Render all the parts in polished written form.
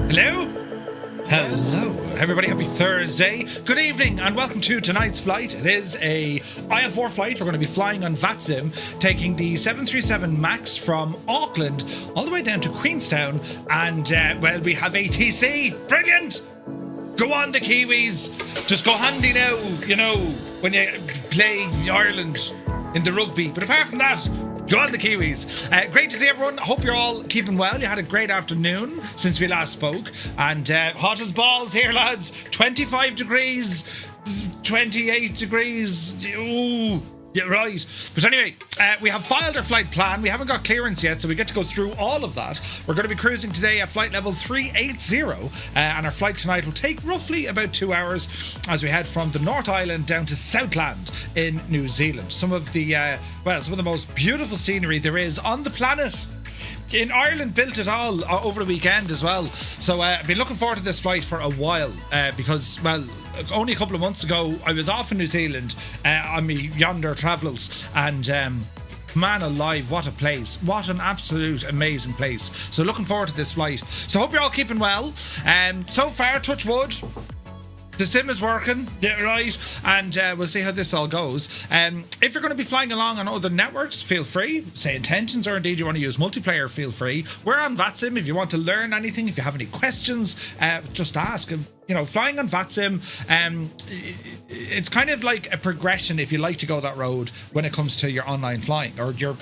Hello? Hello, everybody. Happy Thursday. Good evening and welcome to tonight's flight. It is a IL4 flight. We're going to be flying on VATSIM, taking the 737 MAX from Auckland all the way down to Queenstown. And, well, we have ATC. Brilliant! Go on, the Kiwis. Just go handy now, you know, when you play Ireland in the rugby. But apart from that, go on, the Kiwis. Great to see everyone. Hope you're all keeping well. You had a great afternoon since we last spoke. And hot as balls here, lads. 25 degrees, 28 degrees. Ooh, yeah, right. But anyway, we have filed our flight plan. We haven't got clearance yet, so we get to go through all of that. We're going to be cruising today at flight level 380. And our flight tonight will take roughly about 2 hours as we head from the North Island down to Southland in New Zealand. Some of the most beautiful scenery there is on the planet. In Ireland, built it all over the weekend as well. So I've been looking forward to this flight for a while because, well, only a couple of months ago I was off in New Zealand on me yonder travels, and man alive, what a place. What an absolute amazing place. So looking forward to this flight. So hope you're all keeping well. So far, touch wood, the sim is working, yeah, right, and we'll see how this all goes. If you're going to be flying along on other networks, feel free. Say Intentions, or indeed you want to use multiplayer, feel free. We're on VATSIM. If you want to learn anything, if you have any questions, just ask. You know, flying on VATSIM, it's kind of like a progression if you like to go that road when it comes to your online flying or your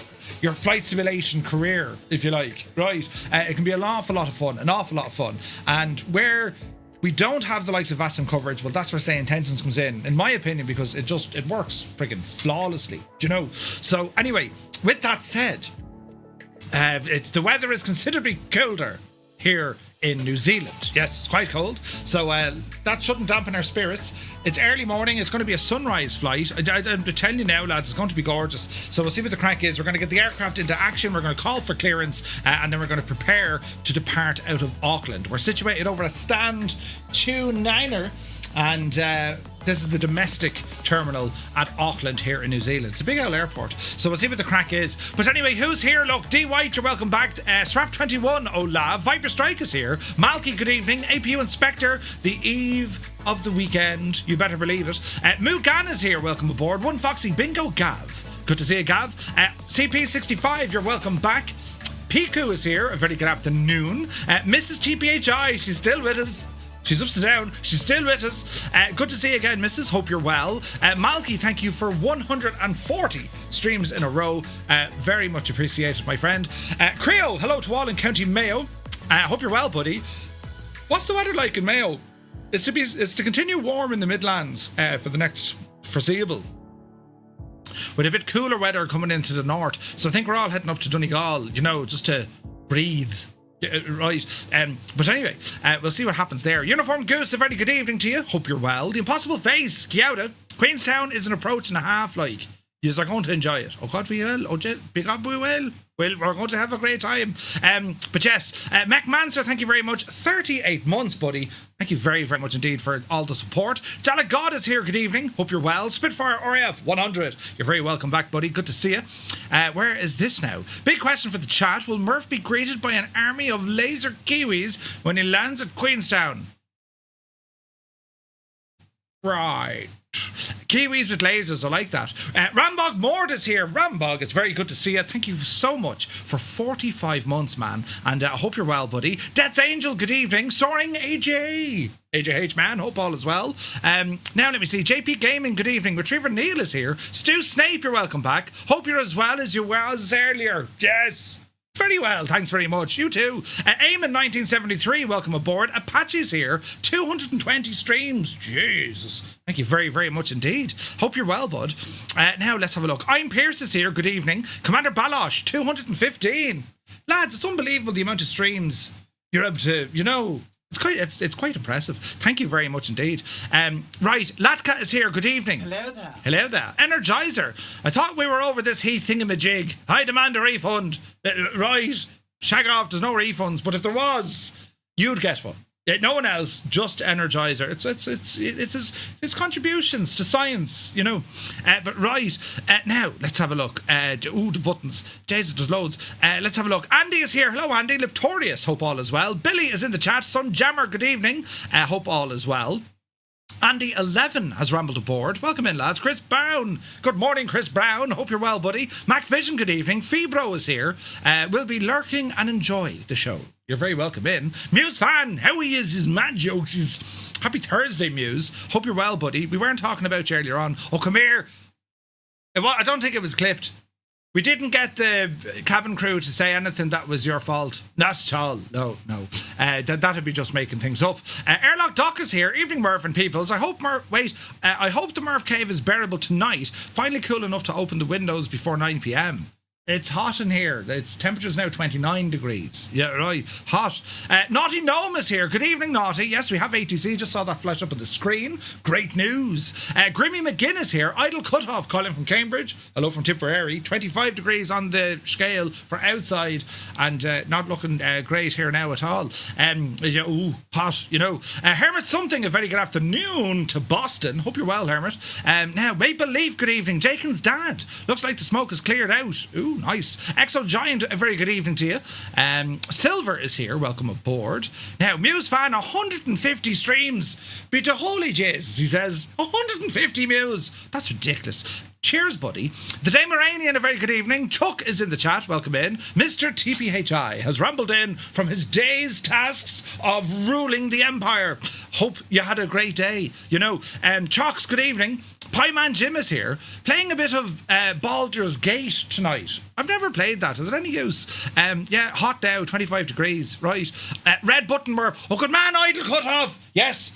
flight simulation career, if you like, right? It can be an awful lot of fun, and where we don't have the likes of VATSIM coverage, well, that's where Say Intentions comes in my opinion, because it works freaking flawlessly, do you know? So anyway, with that said, the weather is considerably colder here in New Zealand. Yes, it's quite cold, so that shouldn't dampen our spirits. It's early morning. It's going to be a sunrise flight. I'm telling you now, lads, it's going to be gorgeous. So we'll see what the crack is. We're going to get the aircraft into action. We're going to call for clearance, and then we're going to prepare to depart out of Auckland. We're situated over a stand 29er, and this is the domestic terminal at Auckland here in New Zealand. It's a big old airport, so we'll see what the crack is. But anyway, who's here? Look, D White, you're welcome back. Strap21, Ola. Viper Strike is here. Malky, good evening. APU Inspector, the eve of the weekend, you better believe it. Moo Gan is here, welcome aboard. One Foxy Bingo Gav, good to see you, Gav. CP65, you're welcome back. Piku is here, a very good afternoon. Mrs. TPHI, she's still with us. She's upside down. She's still with us. Good to see you again, Mrs. Hope you're well. Malky, thank you for 140 streams in a row. Very much appreciated, my friend. Creo, hello to all in County Mayo. Hope you're well, buddy. What's the weather like in Mayo? It's to continue warm in the Midlands for the next foreseeable, with a bit cooler weather coming into the north. So I think we're all heading up to Donegal, you know, just to breathe. Right, but anyway, we'll see what happens there. Uniform Goose, a very good evening to you. Hope you're well. The Impossible Face, Kiauda. Queenstown is an approach and a half, like. You're going to enjoy it. Oh God, we will. Oh, big up, we will. We're going to have a great time. But yes, Mac Manser, thank you very much. 38 months, buddy. Thank you very, very much indeed for all the support. Jala God is here. Good evening. Hope you're well. Spitfire RAF 100. You're very welcome back, buddy. Good to see you. Where is this now? Big question for the chat. Will Murph be greeted by an army of laser Kiwis when he lands at Queenstown? Right. Kiwis with lasers, I like that. Rambog Mord is here. Rambog, it's very good to see you. Thank you so much for 45 months, man. And I hope you're well, buddy. Death's Angel, good evening. Soaring AJ. AJH, man, hope all is well. Now let me see. JP Gaming, good evening. Retriever Neil is here. Stu Snape, you're welcome back. Hope you're as well as you was earlier. Yes. Very well, thanks very much. You too. Eamon 1973, welcome aboard. Apache's here. 220 streams. Jesus. Thank you very, very much indeed. Hope you're well, bud. Now let's have a look. I'm Pierce is here. Good evening. Commander Balosh, 215. Lads, it's unbelievable the amount of streams you're able to, you know. It's quite impressive. Thank you very much indeed. Right, Latka is here. Good evening. Hello there. Hello there. Energizer. I thought we were over this Heath thingamajig. I demand a refund. Right. Shag off. There's no refunds. But if there was, you'd get one. Yeah, no one else, just Energizer. It's contributions to science, you know. But right now, let's have a look. The buttons. Jesus, there's loads. Let's have a look. Andy is here. Hello, Andy. Liptorius. Hope all is well. Billy is in the chat. Sun Jammer. Good evening. Hope all is well. Andy 11 has rambled aboard. Welcome in, lads. Chris Brown. Good morning, Chris Brown. Hope you're well, buddy. Mac Vision, good evening. Febro is here. We'll be lurking and enjoy the show. You're very welcome in. Muse fan, how he is his mad jokes. He's happy Thursday, Muse. Hope you're well, buddy. We weren't talking about you earlier on. Oh, come here. I don't think it was clipped. We didn't get the cabin crew to say anything that was your fault. Not at all. No. That'd be just making things up. Airlock Doc is here. Evening, Merv and Peoples. I hope I hope the Merv Cave is bearable tonight. Finally cool enough to open the windows before 9 p.m. It's hot in here. Its temperature's now 29 degrees. Yeah, right. Hot. Naughty Gnome is here. Good evening, Naughty. Yes, we have ATC. Just saw that flash up on the screen. Great news. Grimmy McGinn is here. Idle Cutoff calling from Cambridge. Hello from Tipperary. 25 degrees on the scale for outside and not looking great here now at all. Hot, you know. Hermit Something, a very good afternoon to Boston. Hope you're well, Hermit. Now, Maple Leaf, good evening. Jaken's dad. Looks like the smoke is cleared out. Ooh, nice. Exo Giant, a very good evening to you. Silver is here. Welcome aboard. Now, Muse fan, 150 streams. Be to holy Jesus, he says. 150 Muse. That's ridiculous. Cheers, buddy. The Dameranian, a very good evening. Chuck is in the chat. Welcome in. Mr. TPHI has rambled in from his day's tasks of ruling the empire. Hope you had a great day. You know, Chalks, good evening. Pieman Jim is here, playing a bit of Baldur's Gate tonight. I've never played that. Is it any use? Yeah, hot now, 25 degrees. Right. Red Button Murph. Oh, good man, Idle Cutoff. Yes.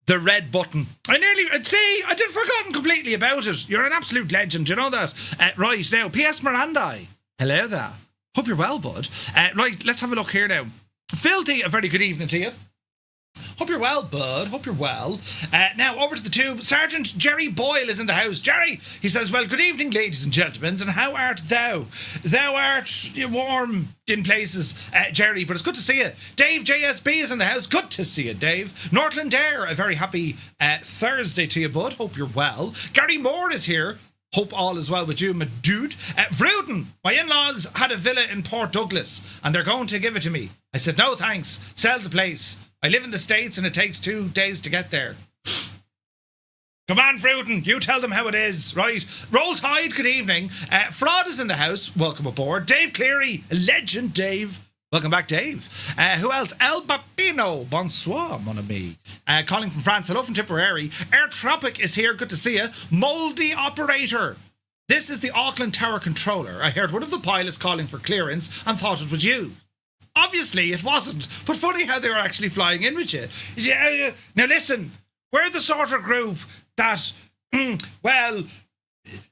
The red button. I'd forgotten completely about it. You're an absolute legend, you know that? Right, now, P.S. Mirandai. Hello there. Hope you're well, bud. Right, let's have a look here now. Filthy, a very good evening to you. Hope you're well, bud. Hope you're well. Now, over to the tube. Sergeant Jerry Boyle is in the house. Jerry, he says, well, good evening, ladies and gentlemen, and how art thou? Thou art warm in places, Jerry, but it's good to see you. Dave JSB is in the house. Good to see you, Dave. Northland Air, a very happy Thursday to you, bud. Hope you're well. Gary Moore is here. Hope all is well with you, my dude. Vruden, my in-laws had a villa in Port Douglas, and they're going to give it to me. I said, no thanks. Sell the place. I live in the States and it takes 2 days to get there. Come on, Fruden, you tell them how it is, right? Roll Tide, good evening. Fraud is in the house, welcome aboard. Dave Cleary, legend Dave. Welcome back, Dave. Who else? El Babino, bonsoir, mon ami. Calling from France, hello from Tipperary. Air Tropic is here, good to see you. Moldy Operator. This is the Auckland Tower Controller. I heard one of the pilots calling for clearance and thought it was you. Obviously, it wasn't. But funny how they were actually flying in with you. Now listen, we're the sort of group that, well,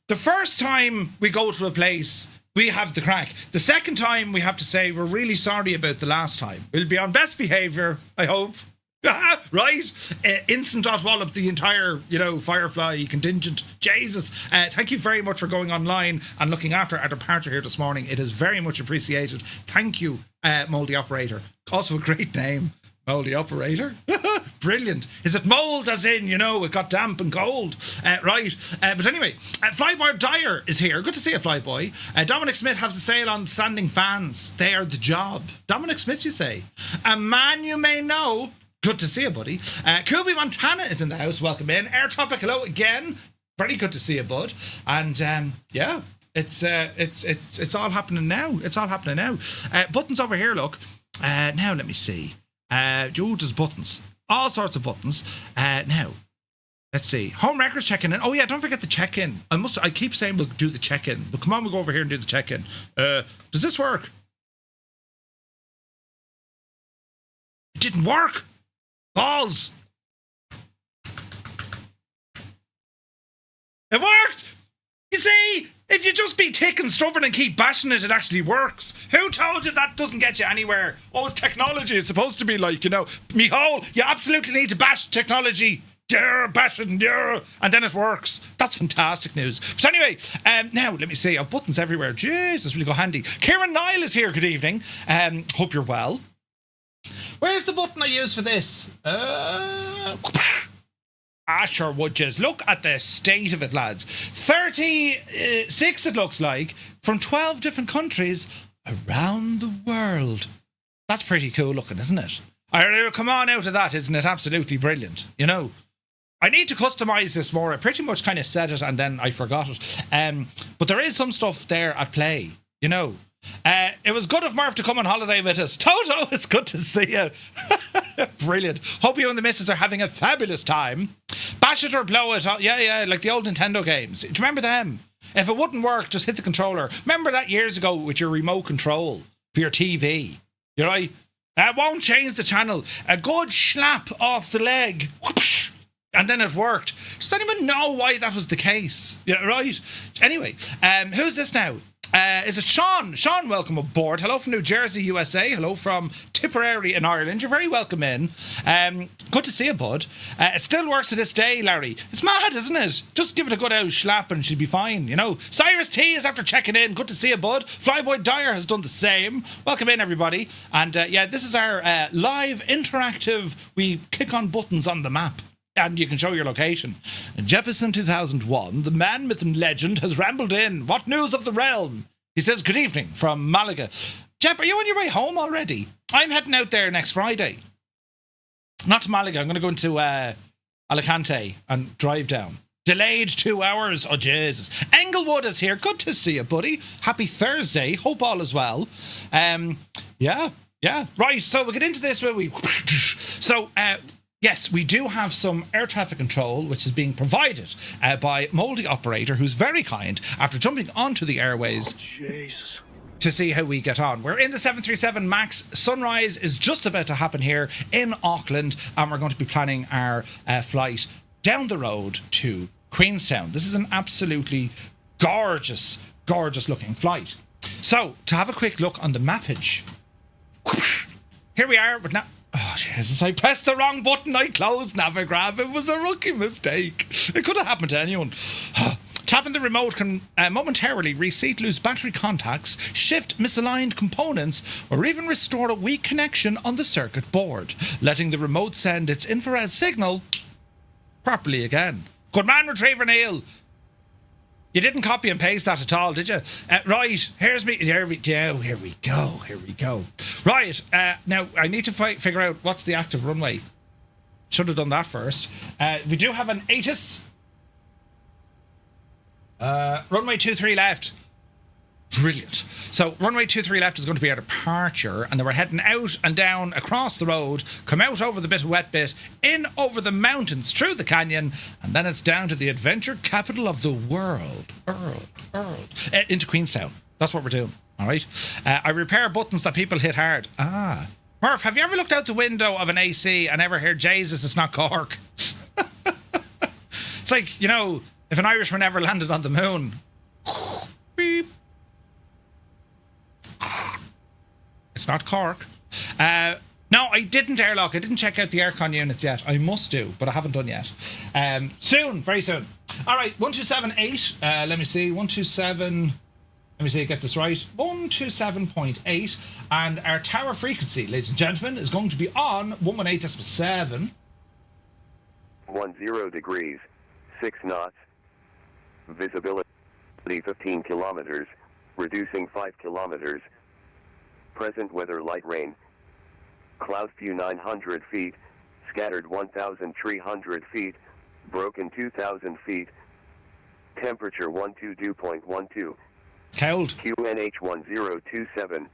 the first time we go to a place, we have the crack. The second time, we have to say, we're really sorry about the last time. We'll be on best behaviour, I hope. Right? Instant dot wallop the entire, Firefly contingent. Jesus. Thank you very much for going online and looking after our departure here this morning. It is very much appreciated. Thank you, Moldy Operator. Also a great name, Moldy Operator. Brilliant. Is it mould as in, it got damp and cold? Right. But anyway, Flyboy Dyer is here. Good to see you, Flyboy. Dominic Smith has a sale on standing fans. They are the job. Dominic Smith, you say? A man you may know. Good to see you, buddy. Kubi Montana is in the house. Welcome in. Air Tropic, hello again. Very good to see you, bud. And yeah, it's all happening now. It's all happening now. Buttons over here, look. Now let me see. There's buttons. All sorts of buttons. Now, let's see. Home records check-in. Oh yeah, don't forget the check-in. I keep saying we'll do the check-in, but come on, we'll go over here and do the check-in. Does this work? It didn't work. Balls. It worked. You see, if you just be thick and stubborn and keep bashing it, it actually works. Who told you that doesn't get you anywhere? Oh, it's technology. It's supposed to be like, Mihal, you absolutely need to bash technology. Bash it, and then it works. That's fantastic news. But anyway, now let me see. I've buttons everywhere. Jesus, will you go handy? Kieran Nile is here. Good evening. Hope you're well. Where's the button I use for this? Sure would just look at the state of it, lads. 36 it looks like, from 12 different countries around the world. That's pretty cool looking, isn't it? Come on out of that, isn't it? Absolutely brilliant. You know, I need to customise this more. I pretty much kind of said it and then I forgot it. But there is some stuff there at play, you know. It was good of Murph to come on holiday with us. Toto, it's good to see you. Brilliant. Hope you and the missus are having a fabulous time. Bash it or blow it. Yeah, like the old Nintendo games. Do you remember them? If it wouldn't work, just hit the controller. Remember that years ago with your remote control for your TV? You're right. It won't change the channel. A good slap off the leg. Whoosh, and then it worked. Does anyone know why that was the case? Yeah, right. Anyway, who's this now? Is it Sean? Sean, welcome aboard. Hello from New Jersey, USA. Hello from Tipperary in Ireland. You're very welcome in. Good to see you, bud. It still works to this day, Larry. It's mad, isn't it? Just give it a good old slap and she'll be fine, you know. Cyrus T is after checking in. Good to see you, bud. Flyboy Dyer has done the same. Welcome in, everybody. And yeah, this is our live interactive. We click on buttons on the map and you can show your location. Jefferson 2001, the man, myth and legend, has rambled in. What news of the realm? He says, good evening from Malaga. Jep, are you on your way home already? I'm heading out there next Friday. Not to Malaga. I'm going to go into Alicante and drive down. Delayed 2 hours. Oh, Jesus. Englewood is here. Good to see you, buddy. Happy Thursday. Hope all is well. Yeah. Right, so we'll get into this, will we? So, yes, we do have some air traffic control, which is being provided by Mouldy Operator, who's very kind, after jumping onto the airways to see how we get on. We're in the 737 MAX. Sunrise is just about to happen here in Auckland, and we're going to be planning our flight down the road to Queenstown. This is an absolutely gorgeous, gorgeous looking flight. So, to have a quick look on the mappage, here we are with oh, Jesus, I pressed the wrong button. I closed Navigraph. It was a rookie mistake. It could have happened to anyone. Tapping the remote can momentarily reseat loose battery contacts, shift misaligned components, or even restore a weak connection on the circuit board, letting the remote send its infrared signal properly again. Good man, Retriever Neil. You didn't copy and paste that at all, did you? Right, here's me. Here we go. Right, now I need to figure out what's the active runway. Should have done that first. We do have an ATIS. Runway 23 left. Brilliant. So runway 23 left is going to be our departure, and then we're heading out and down across the road, come out over the bit of wet bit, in over the mountains, through the canyon, and then it's down to the adventure capital of the world, into Queenstown. That's what we're doing. All right. I repair buttons that people hit hard. Murph, have you ever looked out the window of an AC and ever heard, Jesus, it's not Cork? It's like, you know, if an Irishman ever landed on the moon. Beep. It's not Cork. No, I didn't airlock. I didn't check out the aircon units yet. I must do, but I haven't done yet. Soon, very soon. All right, 1278. Let me see. 127. Let me see, get this right. 127.8. And our tower frequency, ladies and gentlemen, is going to be on 118.7. 10 degrees, 6 knots. Visibility 15 kilometers, reducing 5 kilometers. Present weather light rain. Cloud few 900 feet, scattered 1,300 feet, broken 2,000 feet. Temperature 122.12. Cold. QNH 1027.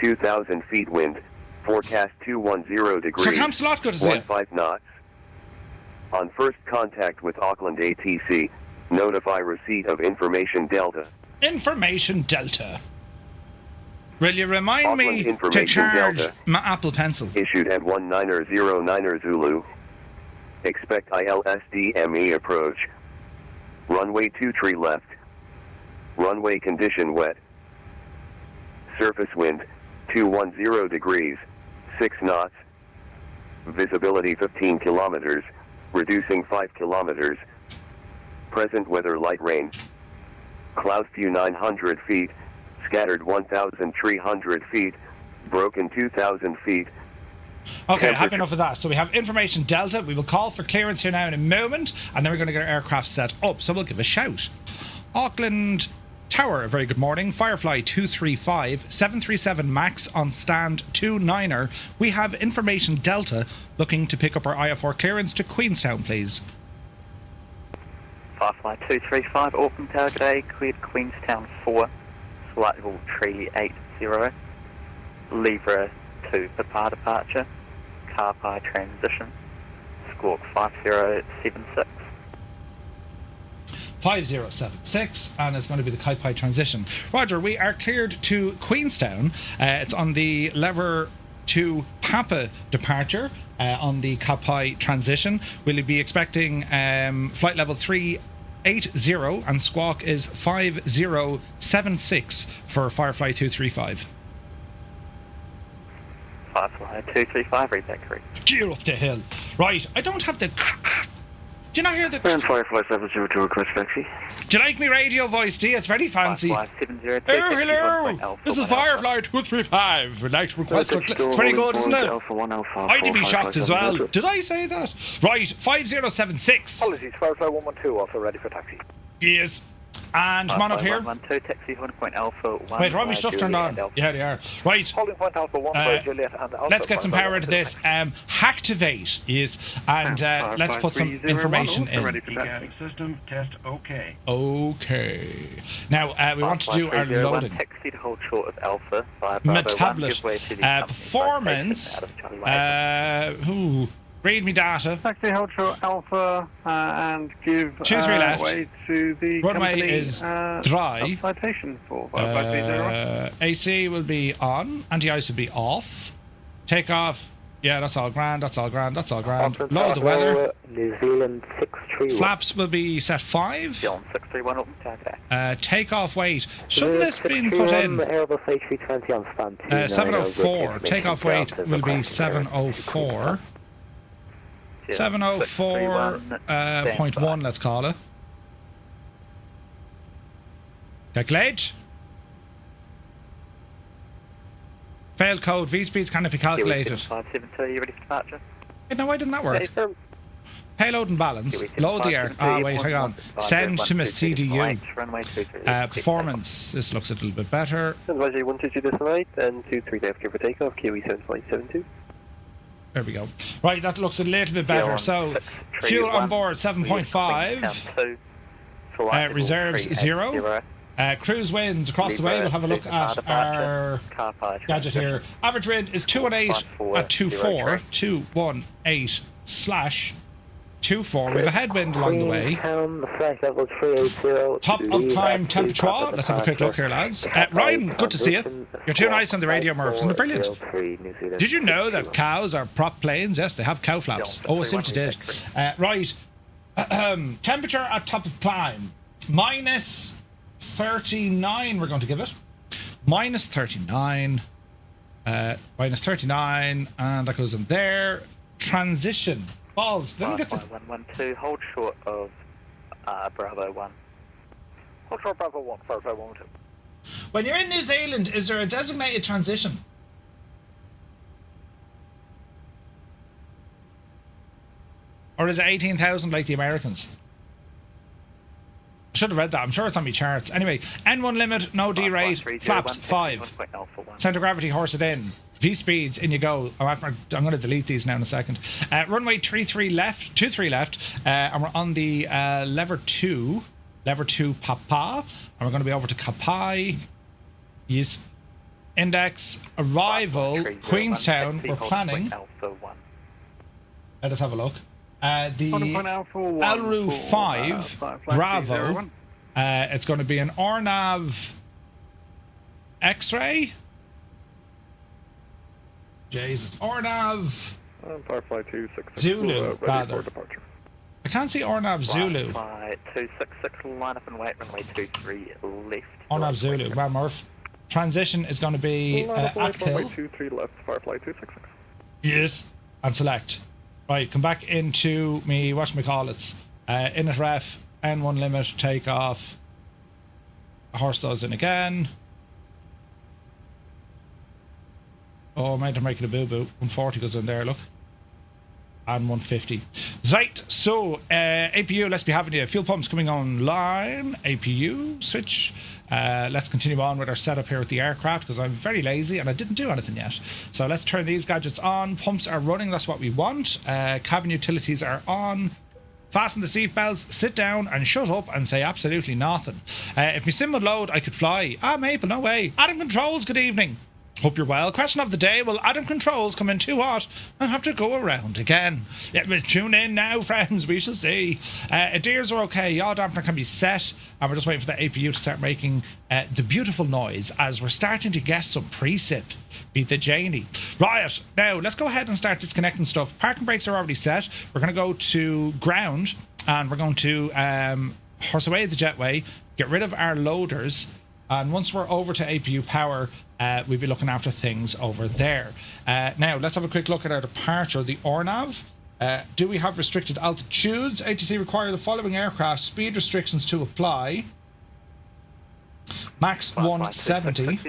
2,000 feet wind. Forecast 210 degrees. Sir Camslot, good to see you. 15 knots. On first contact with Auckland ATC, notify receipt of information Delta. Information Delta. Will you remind Auckland me to charge Delta, my Apple Pencil? Issued at 1909 Zulu. Expect ILSDME approach. Runway 23 left. Runway condition wet. Surface wind 210 degrees, 6 knots. Visibility 15 kilometers, reducing 5 kilometers. Present weather light rain. Cloud few 900 feet, scattered 1,300 feet, broken 2,000 feet. Okay, happy enough with that. So we have information Delta. We will call for clearance here now in a moment, and then we're going to get our aircraft set up. So we'll give a shout. Auckland Tower, a very good morning. Firefly 235, 737 MAX on stand 29er. We have information Delta looking to pick up our IFR clearance to Queenstown, please. Firefly 235, Auckland Tower today, cleared Queenstown 4, flight level 380, Libra 2 Papa departure, KAPAI transition, squawk 5076. 5076, and it's going to be the KAPAI transition. Roger, we are cleared to Queenstown. It's on the lever 2 Papa departure on the KAPAI transition. We'll be expecting flight level 380 and squawk is 5076 for Firefly 235. Firefly 235, read that correct. Gear up the hill. Right, I don't have the... Do you not hear the... Firefly 702 request taxi. Do you like me radio voice, do you? It's very fancy. Firefly 702, Oh, hello! This is Firefly 235. We'd like to request... It's very good, isn't it? I'd be shocked as well. Did I say that? Right, 5076. Apologies, Firefly 112, also ready for taxi. Yes. And come on up here. 112, taxi, holding point Alpha 1. Wait, Romy stuff turned on. Yeah, they are. Right. Holding point Alpha 1 for Juliet and Alpha. Let's get some power into this. Hacktivate is, and let's put some information in. System test okay. Okay. Now we want to do our loading. Taxi to hold short of Alpha. Metablet. Performance. Read me data. Taxi hold short Alpha and give 23 left. way to the Runway company, is dry. Citation for 530. AC will be on. Anti-ice will be off. Take off. Yeah, that's all grand. That's all grand. That's all grand. Load the weather. New Zealand 631. Flaps will be set 5. 631 open target. Take off weight. Shouldn't this been put in? Airbus A320 on stand 704. Take off weight will be 704. 704.1, let's call it. Calculate. Failed code. V-speeds cannot be calculated. 572, you ready for departure? No, why didn't that work? Payload and balance. Load the air. Wait, hang on. Send to my CDU. Performance. This looks a little bit better. Advisory 122 this night and 23 left here for takeoff, Kiwi 7572. There we go. Right, that looks a little bit better. So, fuel on board 7.5. Reserves 0. Cruise winds across the way. We'll have a look at our gadget here. Average wind is 218 at 24. 218/24. We have a headwind along the way. Top of climb temperature. Let's have a quick look here, lads. Ryan, good to see you. You're too nice on the radio, Murph. Isn't it brilliant? Did you know that cows are prop planes? Yes, they have cow flaps. Oh, I see what you did. Right. Temperature at top of climb. Minus 39, we're going to give it. Minus 39. Minus 39. And that goes in there. Transition. Balls. Let me get the... 112, hold short of Bravo 1. Hold short Bravo 1, Firefly 112. When you're in New Zealand, is there a designated transition? Or is it 18,000 like the Americans? I should have read that. I'm sure it's on my charts. Anyway, N1 limit, no D rate, flaps 5. Centre gravity horsed in. V speeds, in you go. I'm going to delete these now in a second. Runway 23 left, 23 left, and we're on the lever 2 Papa, and we're going to be over to KAPAI. Yes. Index arrival Queenstown. We're planning. Let us have a look. The ELRUV 5 Bravo. It's going to be an RNAV X-ray. Jesus. RNAV Firefly 266 Zulu, rather. I can't see RNAV Zulu. Firefly 266, line up and wait, runway 23 left. RNAV Zulu, Grand Murph. Transition is going to be at kill. Runway 23 left, Firefly 266. Yes. And select. Right, come back into me, whatchamacallits. Init ref, N1 limit, take off. Horse does in again. Oh, mate, I'm making a boo-boo. 140 goes in there, look. And 150. Right, so APU, let's be having you. Fuel pumps coming online. APU, switch. Let's continue on with our setup here with the aircraft because I'm very lazy and I didn't do anything yet. So let's turn these gadgets on. Pumps are running, that's what we want. Cabin utilities are on. Fasten the seatbelts, sit down and shut up and say absolutely nothing. If my sim would load, I could fly. Ah, Maple, no way. Adam Controls, good evening. Hope you're well. Question of the day, will Adam Controls come in too hot and have to go around again? Yeah, but tune in now, friends. We shall see. Adheres are okay. Yaw dampener can be set. And we're just waiting for the APU to start making the beautiful noise as we're starting to get some precip. Beat the Janie. Right, now let's go ahead and start disconnecting stuff. Parking brakes are already set. We're going to go to ground and we're going to horse away the jetway, get rid of our loaders. And once we're over to APU power, we'll be looking after things over there. Now, let's have a quick look at our departure. The ORNAV. Do we have restricted altitudes? ATC require the following aircraft speed restrictions to apply. Max 170.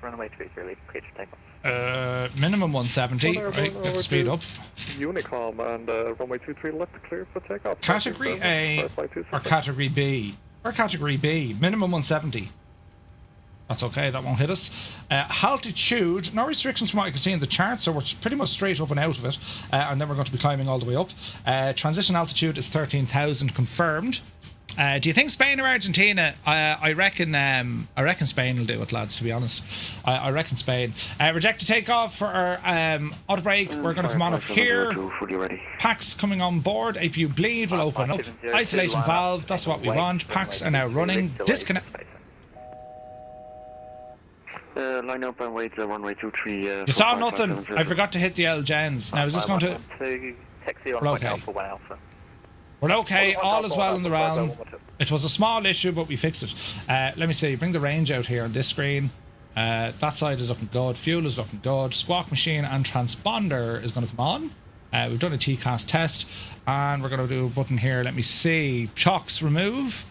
Runway 23, clear to take off. Minimum 170. Right, let's speed up. Unicom and runway 23 left clear for takeoff. Category A or Category B? Or Category B. Minimum 170. That's okay, that won't hit us. Altitude, no restrictions from what I can see in the chart, so we're pretty much straight up and out of it. And then we're going to be climbing all the way up. Transition altitude is 13,000 confirmed. Do you think Spain or Argentina? I reckon Spain will do it, lads, to be honest. I reckon Spain. Reject to take off for our auto brake. We're going to come on up here. Packs coming on board. APU bleed will open up. Isolation valve, that's what we want. Packs are now running. Disconnect. Line up and wait, runway 23. You saw nothing. I forgot to hit the L gens. Now, is this going to... We're okay. We're okay. All is well in the realm. It was a small issue, but we fixed it. Let me see. Bring the range out here on this screen. That side is looking good. Fuel is looking good. Squawk machine and transponder is going to come on. We've done a TCAS test. And we're going to do a button here. Let me see. Chocks remove.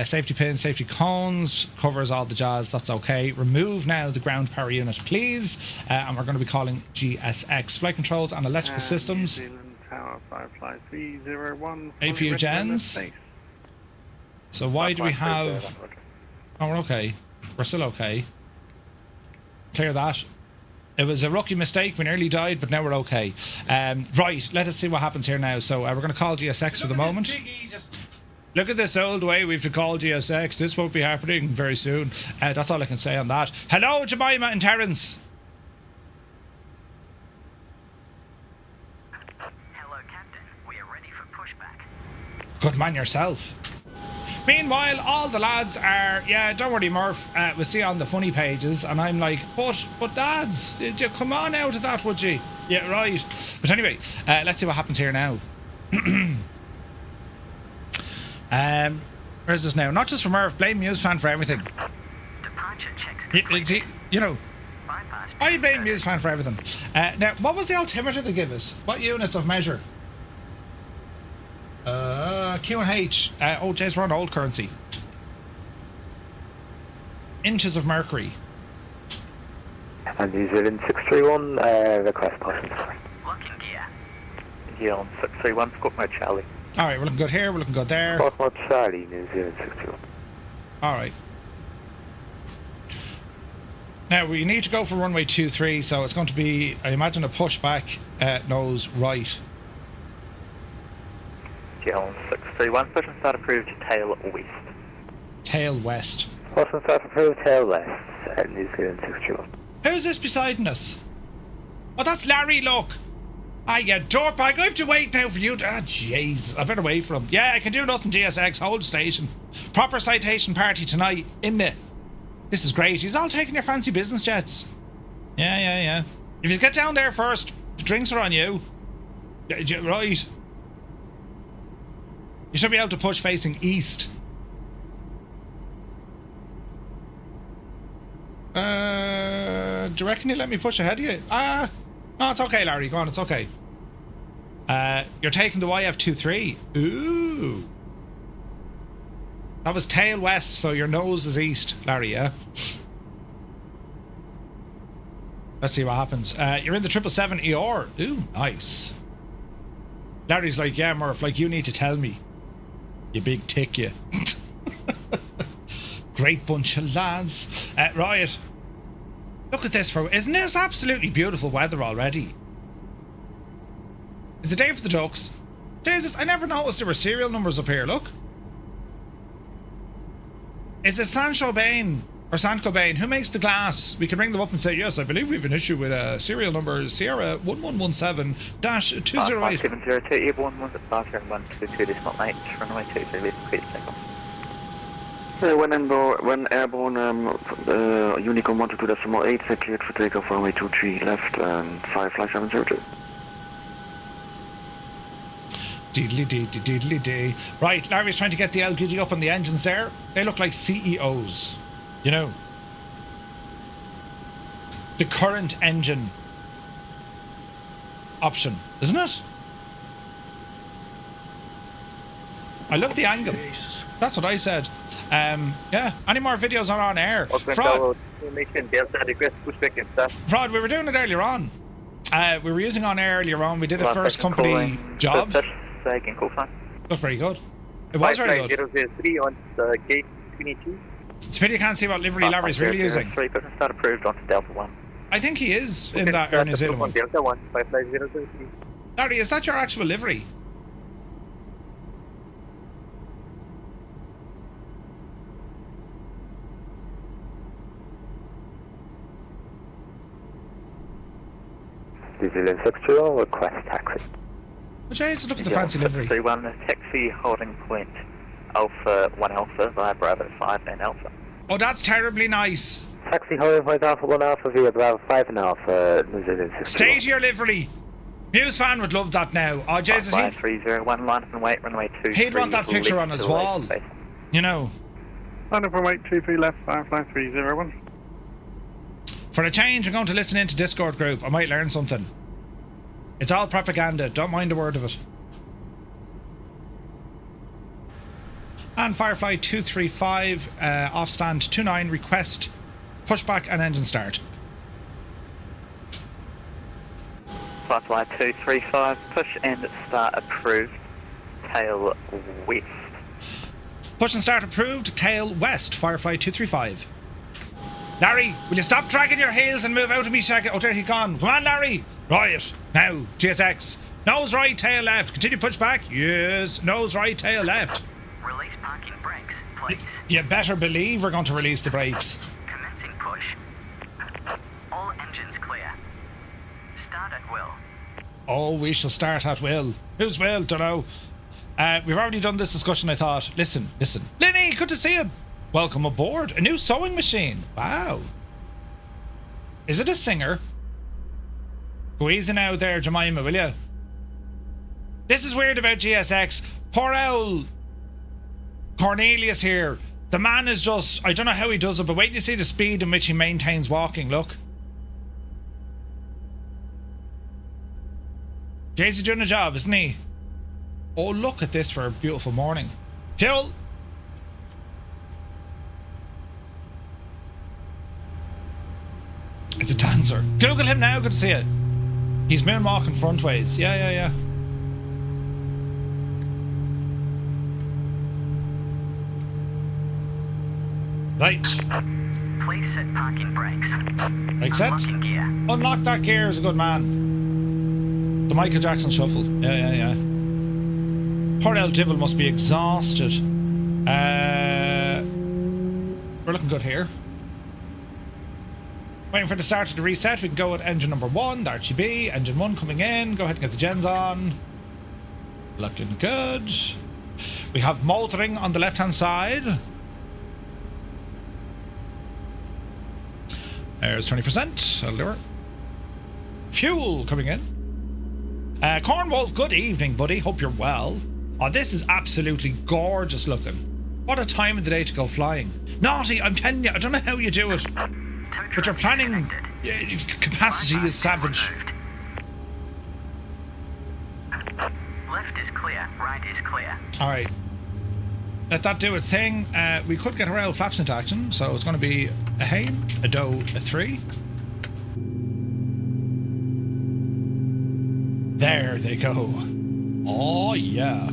Safety pins, safety cones, covers all the jazz, that's okay. Remove now the ground power unit, please. And we're going to be calling GSX. Flight controls and electrical systems. New Zealand Tower, Firefly 301. APU gens. So why do we have... Oh, we're okay. We're still okay. Clear that. It was a rookie mistake. We nearly died, but now we're okay. Right, let us see what happens here now. So we're going to call GSX for the moment. Look at this old way we have to call GSX. This won't be happening very soon. That's all I can say on that. Hello, Jemima and Terence. Hello, Captain. We are ready for pushback. Good man yourself. Meanwhile, all the lads are, yeah, don't worry, Murph. We'll see on the funny pages. And I'm like, but dads, you come on out of that, would you? Yeah, right. But anyway, let's see what happens here now. Where's this now? Not just for Murph, blame MuseFan for everything. Departure checks. You know, Bypass. I blame MuseFan for everything. Now, what was the altimeter they give us? What units of measure? Q and H. Oh, jeez, we're on old currency. Inches of mercury. And New Zealand 631, request passing. Locking gear. New Zealand 631, Scott Mode Charlie. All right, we're looking good here. We're looking good there. Cosmo Charlie, New Zealand 631. All right. Now, we need to go for runway 23, so it's going to be, I imagine, a pushback nose right. New Zealand 631, pushing start approved, tail west. Tail west. Cosmo start approved, tail west, at New Zealand 631. Who's this beside us? Oh, that's Larry, look. Ah, you dortbag, I have to wait now for you to... Ah, jeez, I better wait for him. Yeah, I can do nothing, GSX, hold station. Proper citation party tonight, in the... This is great, he's all taking your fancy business jets. Yeah. If you get down there first, the drinks are on you. Right. You should be able to push facing east. Do you reckon you let me push ahead of you? No, it's okay, Larry. Go on, it's okay. You're taking the YF23. Ooh. That was tail west, so your nose is east, Larry, yeah? Let's see what happens. You're in the 777 ER. Ooh, nice. Larry's like, yeah, Murph, like you need to tell me. You big tick, you. Great bunch of lads. Right. Look at this, isn't this absolutely beautiful weather already? It's a day for the ducks. Jesus, I never noticed there were serial numbers up here, look. Is it Sancho Bain or Sanko Bain? Who makes the glass? We can ring them up and say, yes, I believe we have an issue with serial number Sierra 1117-208. 5702, airborne 15122, decimal 8, runway 23, clear to take off. When airborne, Unicom 122.8, cleared for takeoff, runway 23 left, and Firefly 702. Deedly dee, deedly dee. Right, Larry's trying to get the LGG up on the engines there. They look like CEOs. You know. The current engine option, isn't it? I love the angle. Jesus. That's what I said. Yeah. Any more videos on air? Fraud, we were doing it earlier on. We were using on air earlier on. We did a first company job. Looked very good. It was very good. 003 on the gate 22. It's a pity you can't see what livery Larry's really using. But it's not approved onto Delta 1. I think he is in that Air New Zealand one. Delta 1, 55003. Larry, is that your actual livery? New Zealand 620, request taxi. Well, Jesus, look at the fancy livery. 31, taxi holding point Alpha 1 Alpha via Bravo 5 and Alpha. Oh, that's terribly nice. Taxi holding point Alpha 1 Alpha via Bravo 5 and Alpha, New Zealand 620. Stay to your livery. News fan would love that now. Oh, Jesus, 301, line up and wait, runway 23. He'd want that picture on his wall. You know. Line up and wait, 23 left, Firefly 301. For a change, I'm going to listen into Discord group. I might learn something. It's all propaganda. Don't mind a word of it. And Firefly 235, off stand 29, request, pushback and engine start. Firefly 235, push and start approved, tail west. Push and start approved, tail west, Firefly 235. Larry, will you stop dragging your heels and move out of me second? Oh, there he gone. Come on, Larry. Right. Now, GSX. Nose right, tail left. Continue push back. Yes. Nose right, tail left. Release parking brakes, please. You better believe we're going to release the brakes. Commencing push. All engines clear. Start at will. Oh, we shall start at will. Who's will? Dunno. We've already done this discussion, I thought. Listen. Linny, good to see you. Welcome aboard. A new sewing machine. Wow. Is it a singer? Go easy now there, Jemima, will you? This is weird about GSX. Poor owl Cornelius here. The man is just... I don't know how he does it, but wait till you see the speed in which he maintains walking. Look. Jay's doing a job, isn't he? Oh, look at this for a beautiful morning. Fuel. It's a dancer. Google him now, good to see it. He's moonwalking frontways. Yeah. Right. Please set parking brakes. Brake set. Unlocking gear. Unlock that gear is a good man. The Michael Jackson shuffle. Yeah. Poor El Divil must be exhausted. We're looking good here. Waiting for the start of the reset. We can go with engine number 1, the RGB. Engine 1 coming in. Go ahead and get the gens on. Looking good. We have motoring on the left hand side. There's 20%. That'll do it. Fuel coming in. Cornwolf, good evening, buddy. Hope you're well. Oh, this is absolutely gorgeous looking. What a time of the day to go flying. Naughty, I'm telling you, I don't know how you do it. But your planning capacity is savage. Left is clear, right is clear. Alright. Let that do its thing. We could get our L flaps into action, so it's going to be a Hain, a Doe, a 3. There they go. Oh, yeah.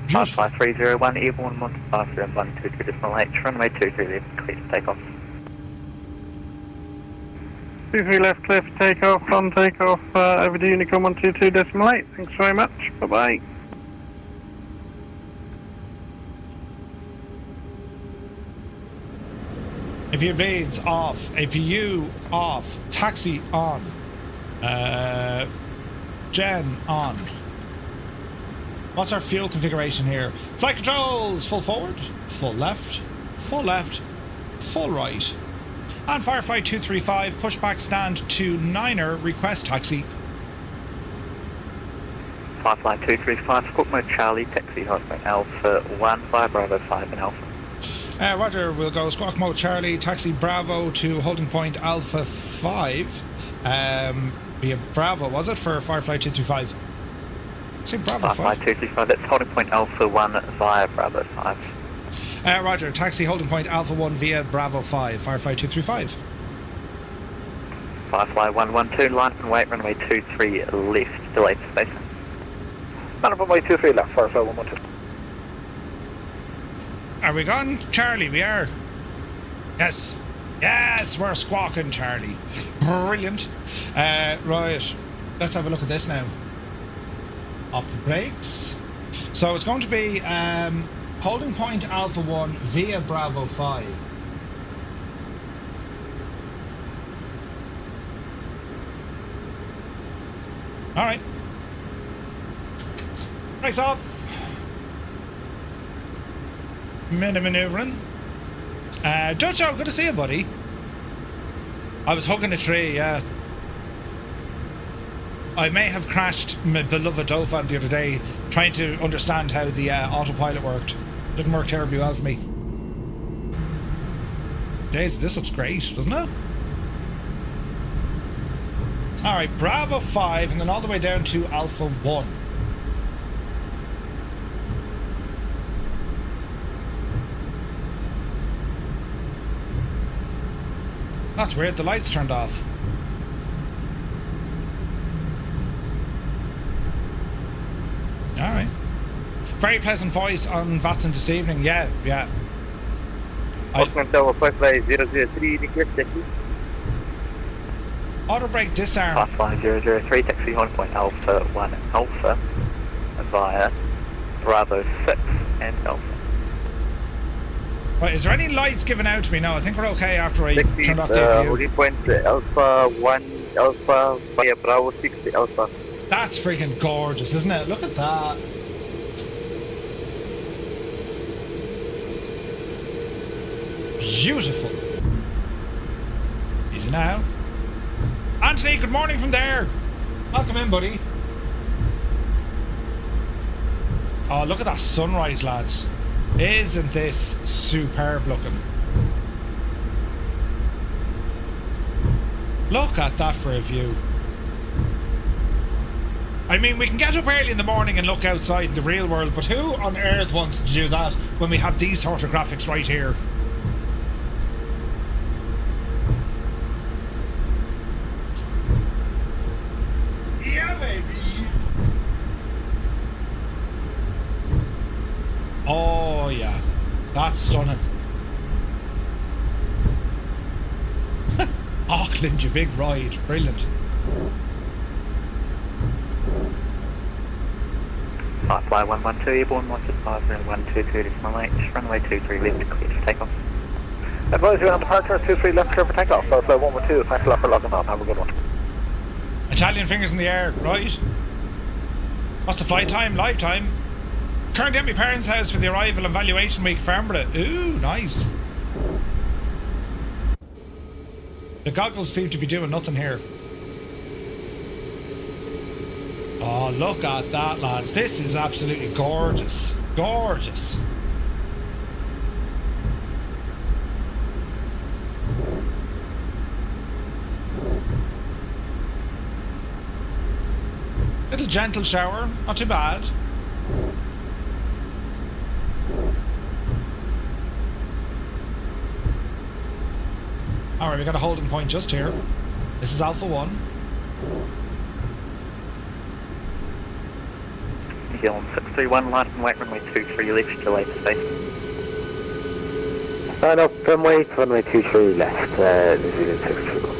Beautiful. 55301, Airborne 150 runway 23 left, clear to take off. 23 left, clear for takeoff, on takeoff, over to Unicorn 122.8. Thanks very much, bye-bye. APU blades off, APU off, taxi on, gen on. What's our fuel configuration here? Flight controls, full forward, full left, full right. And Firefly 235, pushback stand to 9er, request taxi. Firefly 235, squawk mode Charlie, taxi holding Alpha 1, 5 Bravo 5 and Alpha. Roger, we'll go squawk mode Charlie, taxi Bravo to holding point Alpha 5. Be a Bravo, was it, for Firefly 235? Say Bravo 5. Firefly 235, that's holding point Alpha 1 via Bravo 5. Roger, taxi holding point Alpha 1 via Bravo 5, Firefly 235. Firefly 112, line and wait, runway 23 left, delayed for station. Runway 23 left, Firefly 112. Are we gone, Charlie? We are. Yes. Yes, we're squawking, Charlie. Brilliant. Right. Let's have a look at this now. Off the brakes. So it's going to be holding point Alpha 1 via Bravo 5. Alright. Brakes off. Minute manoeuvring. Jojo, good to see you, buddy. I was hugging a tree, yeah. I may have crashed my beloved Dolphin the other day trying to understand how the autopilot worked. Didn't work terribly well for me. Jeez, this looks great, doesn't it? Alright, Bravo 5 and then all the way down to Alpha 1. That's weird, the lights turned off. Alright. Very pleasant voice on VATSIM this evening, yeah. Auckland Tower 55003, request taxi. Auto brake disarm. 55003, taxi holding point Alpha 1 Alpha via Bravo 6 and Alpha. Right, is there any lights given out to me? No, I think we're okay after I turned off the APU. Holding point Alpha 1 Alpha via Bravo 6 Alpha. That's freaking gorgeous, isn't it? Look at that. Beautiful. Easy now. Anthony, good morning from there. Welcome in, buddy. Oh, look at that sunrise, lads. Isn't this superb looking? Look at that for a view. I mean, we can get up early in the morning and look outside in the real world, but who on earth wants to do that when we have these sort of graphics right here? Yeah, baby! Oh, yeah. That's stunning. Auckland, you big ride. Brilliant. Firefly 112, airborne 125, and 122.8, runway 23 left, clear for takeoff. Advise you on departure, 23 left, clear for takeoff. Firefly 112, thanks a lot for logging on. Have a good one. Italian fingers in the air, right? What's the flight time? Live time? Currently at my parents' house for the arrival and valuation week for Farnborough. Ooh, nice. The goggles seem to be doing nothing here. Oh, look at that, lads. This is absolutely gorgeous. Gorgeous. Little gentle shower, not too bad. Alright, we got a holding point just here. This is Alpha 1. New Zealand 631, line up and wait, runway 23 left, delay for space. Line up, runway 23 left, New Zealand 631.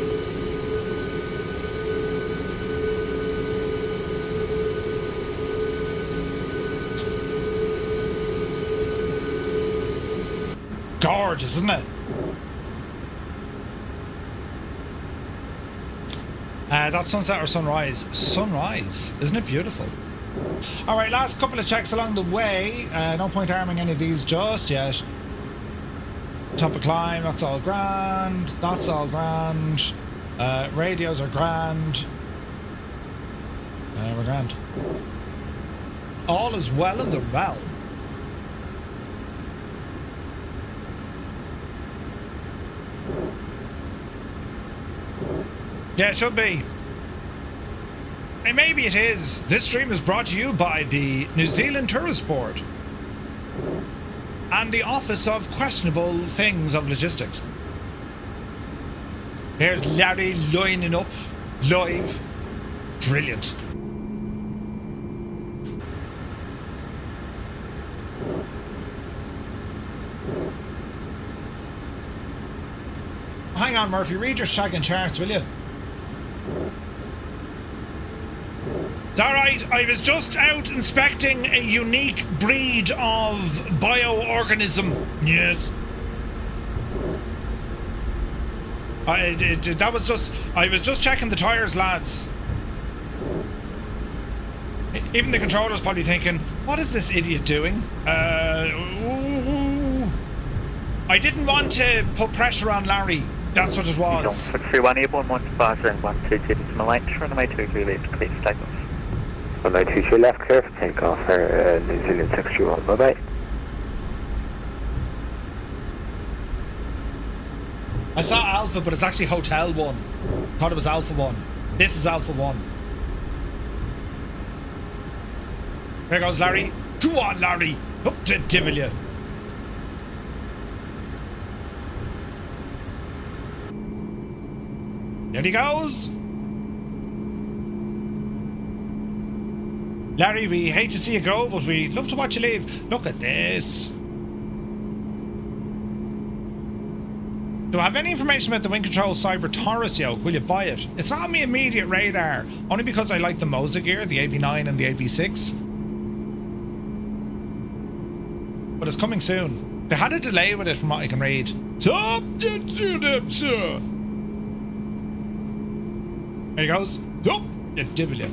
Gorgeous, isn't it? That's sunset or sunrise? Sunrise. Isn't it beautiful? All right, last couple of checks along the way. No point arming any of these just yet. Top of climb, that's all grand. That's all grand. Radios are grand. We're grand. All is well in the realm. Yeah, it should be. And maybe it is. This stream is brought to you by the New Zealand Tourist Board and the Office of Questionable Things of Logistics. There's Larry lining up live. Brilliant. Hang on, Murphy, read your shagging charts, will you? It's alright, I was just out inspecting a unique breed of bioorganism. Yes. I was just checking the tyres, lads. Even the controller's probably thinking, what is this idiot doing? I didn't want to put pressure on Larry. That's what it was. 631 airborne, 150.122.8, runway 23 left, clear for takeoff. Runway 23 left, clear for takeoff for New Zealand 631. Bye-bye. I saw Alpha, but it's actually Hotel 1. Thought it was Alpha 1. This is Alpha 1. There goes Larry. Go on, Larry. Up to Divillia. There he goes. Larry, we hate to see you go, but we love to watch you leave. Look at this. Do I have any information about the Wind Control Cyber Taurus yoke? Will you buy it? It's not on my immediate radar, only because I like the Mosa gear, the AP9 and the AP6. But it's coming soon. They had a delay with it from what I can read. There he goes. Oh, you devil you.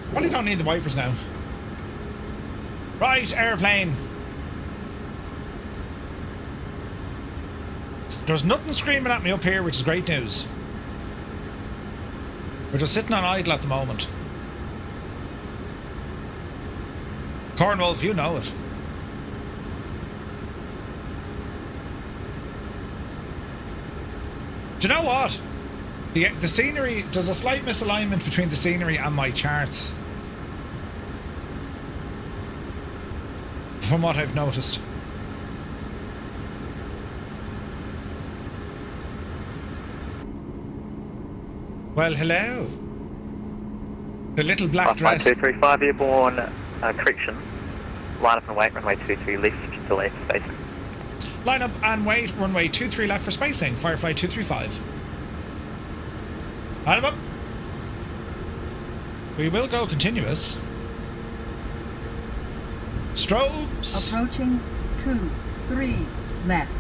Probably don't need the wipers now. Right, airplane. There's nothing screaming at me up here, which is great news. We're just sitting on idle at the moment. Cornwolf, you know it. Do you know what? The scenery, there's a slight misalignment between the scenery and my charts. From what I've noticed. Well, hello. The little black dress. 235 airborne, correction. Line up and wait, runway 23 left, delay for spacing. Line up and wait, runway 23 left for spacing. Firefly 235. Line up. We will go continuous. Strobes. Approaching 23 left.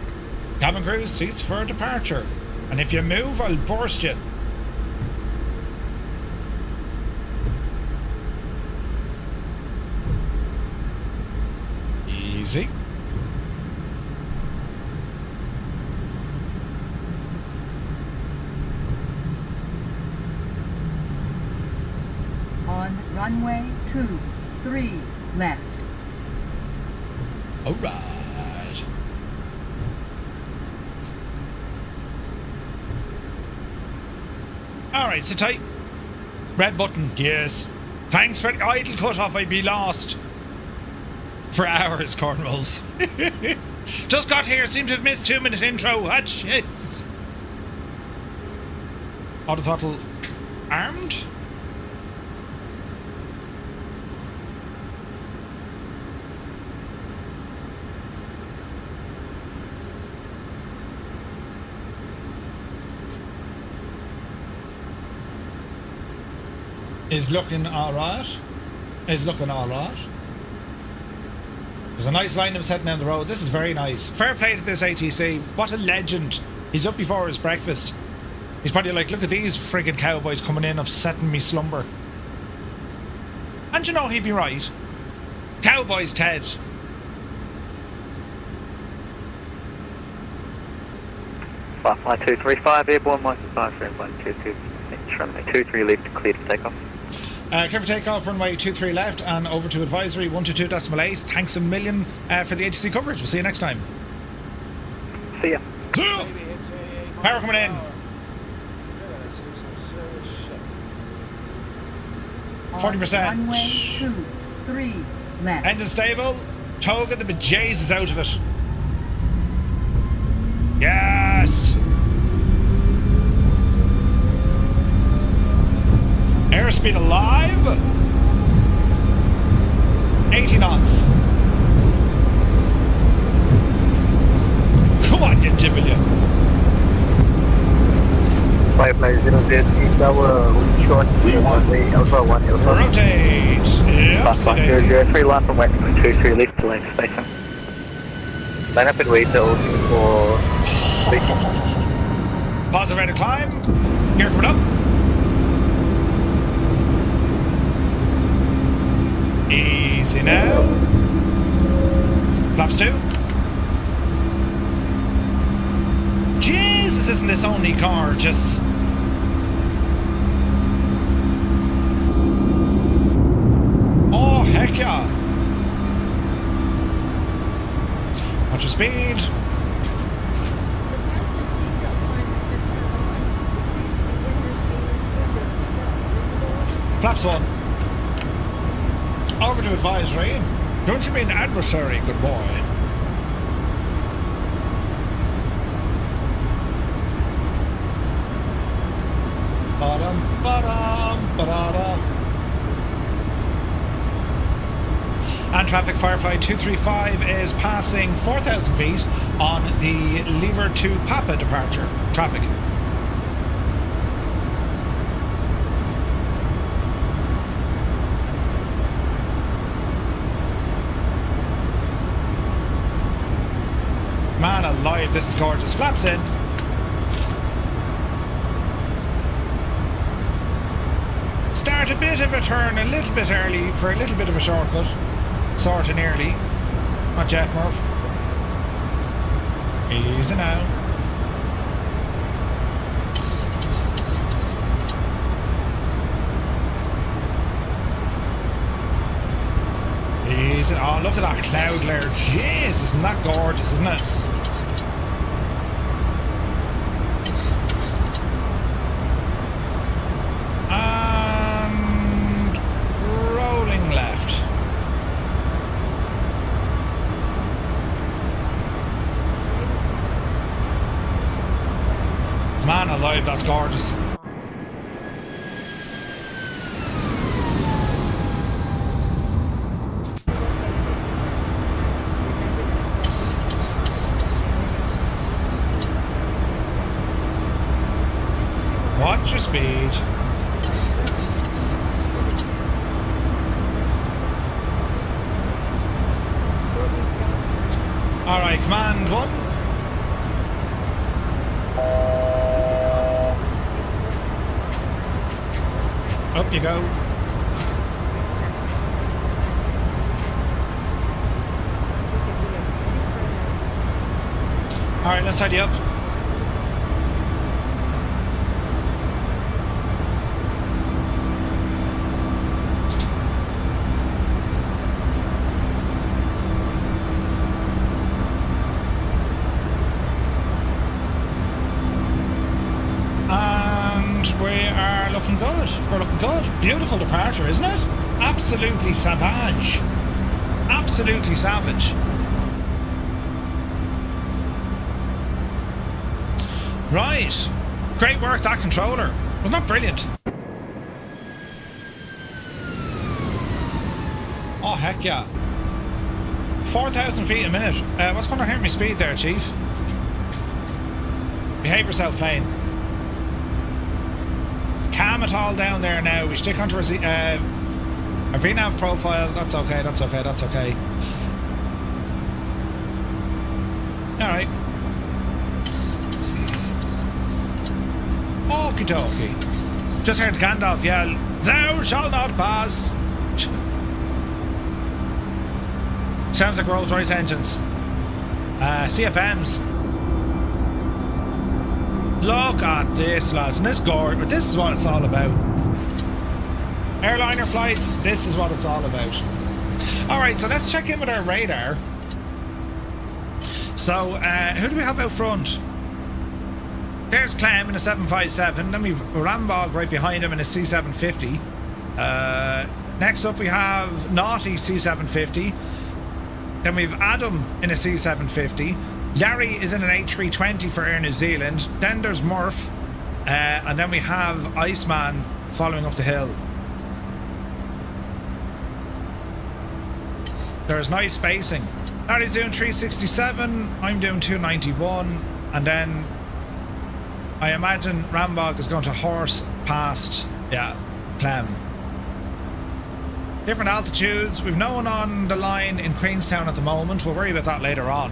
Cabin crew, seats for departure. And if you move, I'll burst you. Easy. On runway 23 left. All right. All right, sit tight. Red button, yes. Thanks for the idle cut-off, I'd be lost. For hours, Cornwolf. Just got here, seem to have missed 2-minute intro. Ah, jeez. Auto throttle armed. is looking alright. There's a nice line of setting down the road. This is very nice. Fair play to this ATC. What a legend. He's up before his breakfast. He's probably like, look at these friggin' cowboys coming in, upsetting me slumber. And you know, he'd be right. Cowboys, Ted. Flight 235, airborne, Mike 5, runway 22, runway 23, left, cleared for takeoff. Clear for takeoff, runway 23 left, and over to advisory 122.8. Thanks a million for the ATC coverage. We'll see you next time. See ya. Power coming in. 40%. Runway 23 left. Engine stable. Toga the bejesus out of it. Yes. Airspeed alive. 80 knots. Come on, you Divillion. 590 tower, short, runway Alpha 1 Alpha. Rotate. Yep, Flight 103, line from west, 23 left to land station. Line up and wait till for station. Positive rate of climb. Gear coming up. Easy now. Flaps 2. Jesus, isn't this only gorgeous? Oh, heck yeah. Watch your speed. Flaps 1. Over to advisory. Don't you mean adversary, good boy? Ba-dum, ba-dum, ba-da-da. And traffic Firefly 235 is passing 4,000 feet on the Lever to Papa departure. Traffic. Man alive, this is gorgeous. Flaps in. Start a bit of a turn a little bit early for a little bit of a shortcut. Sort of nearly. Not yet, Murph. Easy now. Easy. Oh, look at that cloud layer. Jeez, isn't that gorgeous, isn't it? And rolling left. Man alive, that's gorgeous. Watch your speed. Alright, command 1. Up you go. Alright, let's tidy up. We're looking good. Beautiful departure, isn't it? Absolutely savage. Absolutely savage. Right. Great work, that controller. Wasn't that brilliant? Oh, heck yeah. 4,000 feet a minute. What's going to hurt my speed there, Chief? Behave yourself, plane. calm it all down there now. We stick onto our VNAV profile. That's okay, that's okay, that's okay. Alright. Okie dokie. Just heard Gandalf yell, "Thou shalt not pass." Sounds like Rolls Royce engines. CFMs. Look at this, lads. And this gorge, but this is what it's all about. Airliner flights, this is what it's all about. Alright, so let's check in with our radar. So, who do we have out front? There's Clem in a 757. Then we've Rambog right behind him in a C750. Next up we have Naughty C750. Then we've Adam in a C750. Larry is in an A320 for Air New Zealand. Then there's Murph. And then we have Iceman following up the hill. There's nice spacing. Larry's doing 367. I'm doing 291. And then I imagine Rambog is going to horse past, Clem. Different altitudes. We've no one on the line in Queenstown at the moment. We'll worry about that later on.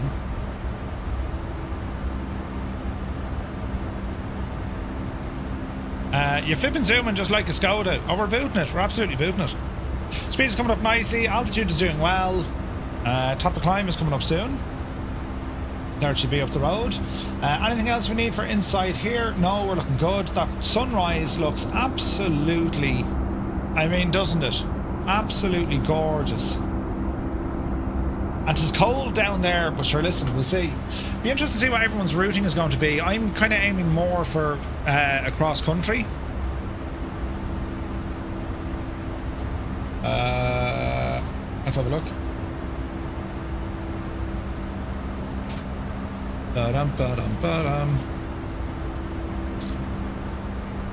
You're flipping zooming just like a Skoda. Oh, we're booting it. We're absolutely booting it. Speed is coming up nicely. Altitude is doing well. Top of climb is coming up soon. There it should be up the road. Anything else we need for inside here? No, we're looking good. That sunrise looks absolutely, I mean, doesn't it? Absolutely gorgeous. And it's cold down there, but sure, listen, we'll see. Be interested to see what everyone's routing is going to be. I'm kind of aiming more for across country. Let's have a look.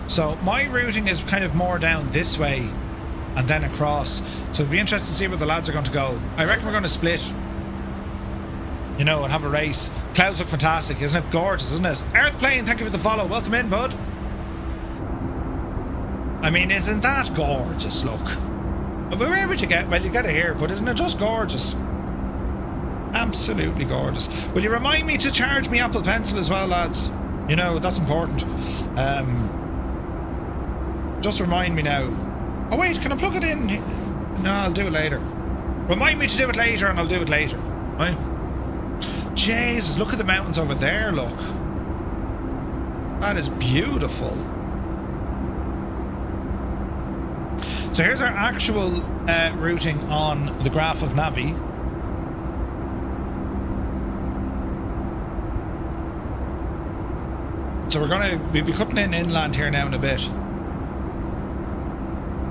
So my routing is kind of more down this way and then across. So it'd be interesting to see where the lads are going to go. I reckon we're going to split, you know, and have a race. Clouds look fantastic, isn't it? Gorgeous, isn't it? Earthplane, thank you for the follow. Welcome in, bud. I mean, isn't that gorgeous? Look. Where would you get? Well, you get it here, but isn't it just gorgeous? Absolutely gorgeous. Will you remind me to charge me Apple Pencil as well, lads? You know, that's important. Just remind me now. Oh wait, can I plug it in? No, I'll do it later. Remind me to do it later and I'll do it later. Right? Jesus, look at the mountains over there, look. That is beautiful. So here's our actual routing on the graph of Navi. So we'll be cutting in inland here now in a bit.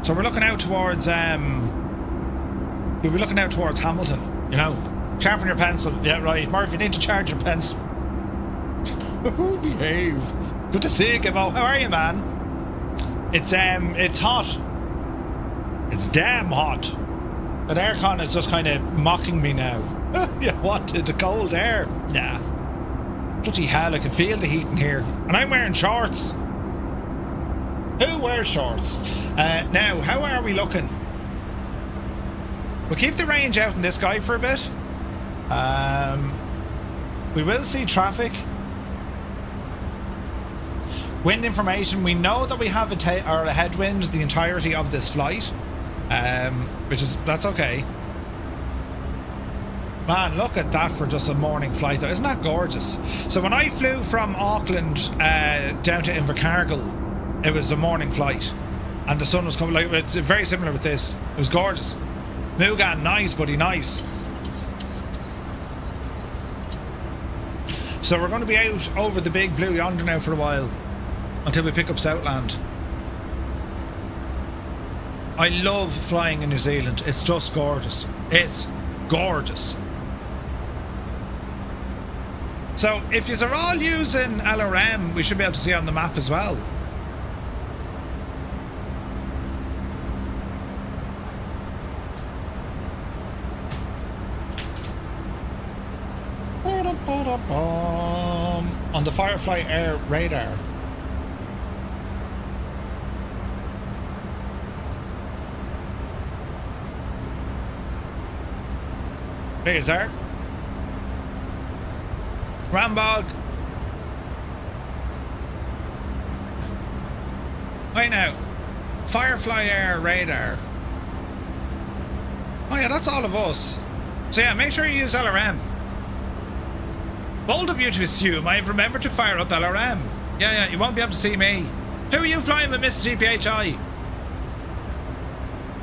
So we're looking out towards we'll be looking out towards Hamilton, you know. Sharpen your pencil. Yeah, right. Murph, you need to charge your pencil. Behave. Good to see you, Givo. How are you, man? It's hot. It's damn hot. That aircon is just kind of mocking me now. You wanted the cold air? Yeah. Bloody hell, I can feel the heat in here. And I'm wearing shorts. Who wears shorts? Now, how are we looking? We'll keep the range out in this guy for a bit. We will see traffic. Wind information. We know that we have a headwind the entirety of this flight. That's okay. Man, look at that for just a morning flight though. Isn't that gorgeous? So when I flew from Auckland down to Invercargill, it was a morning flight and the sun was coming, like, it's very similar with this. It was gorgeous. Mugan, nice buddy, nice. So we're going to be out over the big blue yonder now for a while until we pick up Southland. I love flying in New Zealand. It's just gorgeous. It's gorgeous. So if you are all using LRM, we should be able to see on the map as well. On the Firefly Air radar. There you are. Rambog. Right now. Firefly Air radar. Oh yeah, that's all of us. So yeah, make sure you use LRM. Bold of you to assume I have remembered to fire up LRM. Yeah, you won't be able to see me. Who are you flying with, Mr. GPHI?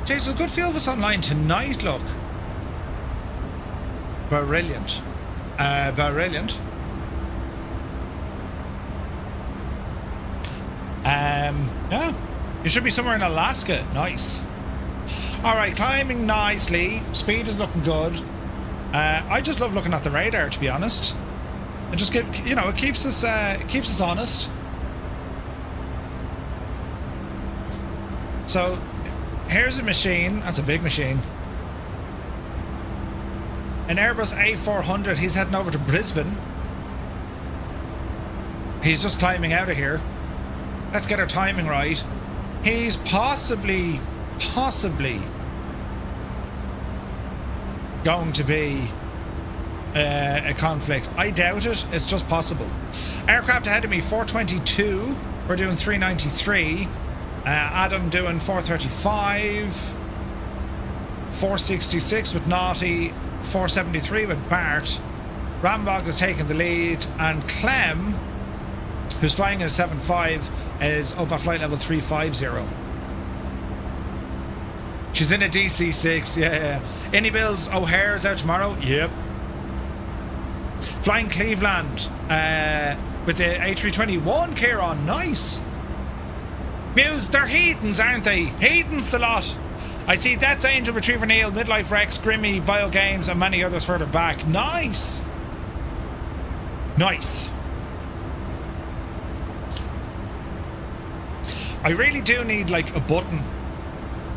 Jeez, there's a good few of us online tonight, look. Brilliant. Brilliant. Yeah. You should be somewhere in Alaska. Nice. Alright, climbing nicely. Speed is looking good. I just love looking at the radar, to be honest. It just it keeps us honest. So here's a machine. That's a big machine. An Airbus A400. He's heading over to Brisbane. He's just climbing out of here. Let's get our timing right. He's possibly going to be a conflict. I doubt it. It's just possible. Aircraft ahead of me, 422. We're doing 393. Adam doing 435. 466 with Naughty. 473 with Bart. Rambog has taken the lead, and Clem, who's flying in a 7.5, is up at flight level 350. She's in a DC-6, yeah. Any Bills, O'Hare's out tomorrow? Yep. Flying Cleveland with the A321, Kieran, nice. Muse, they're heathens, aren't they? Heathens the lot. I see That's Angel, Retriever Neil, Midlife Rex, Grimmy, Bio Games, and many others further back. Nice. Nice. I really do need like a button.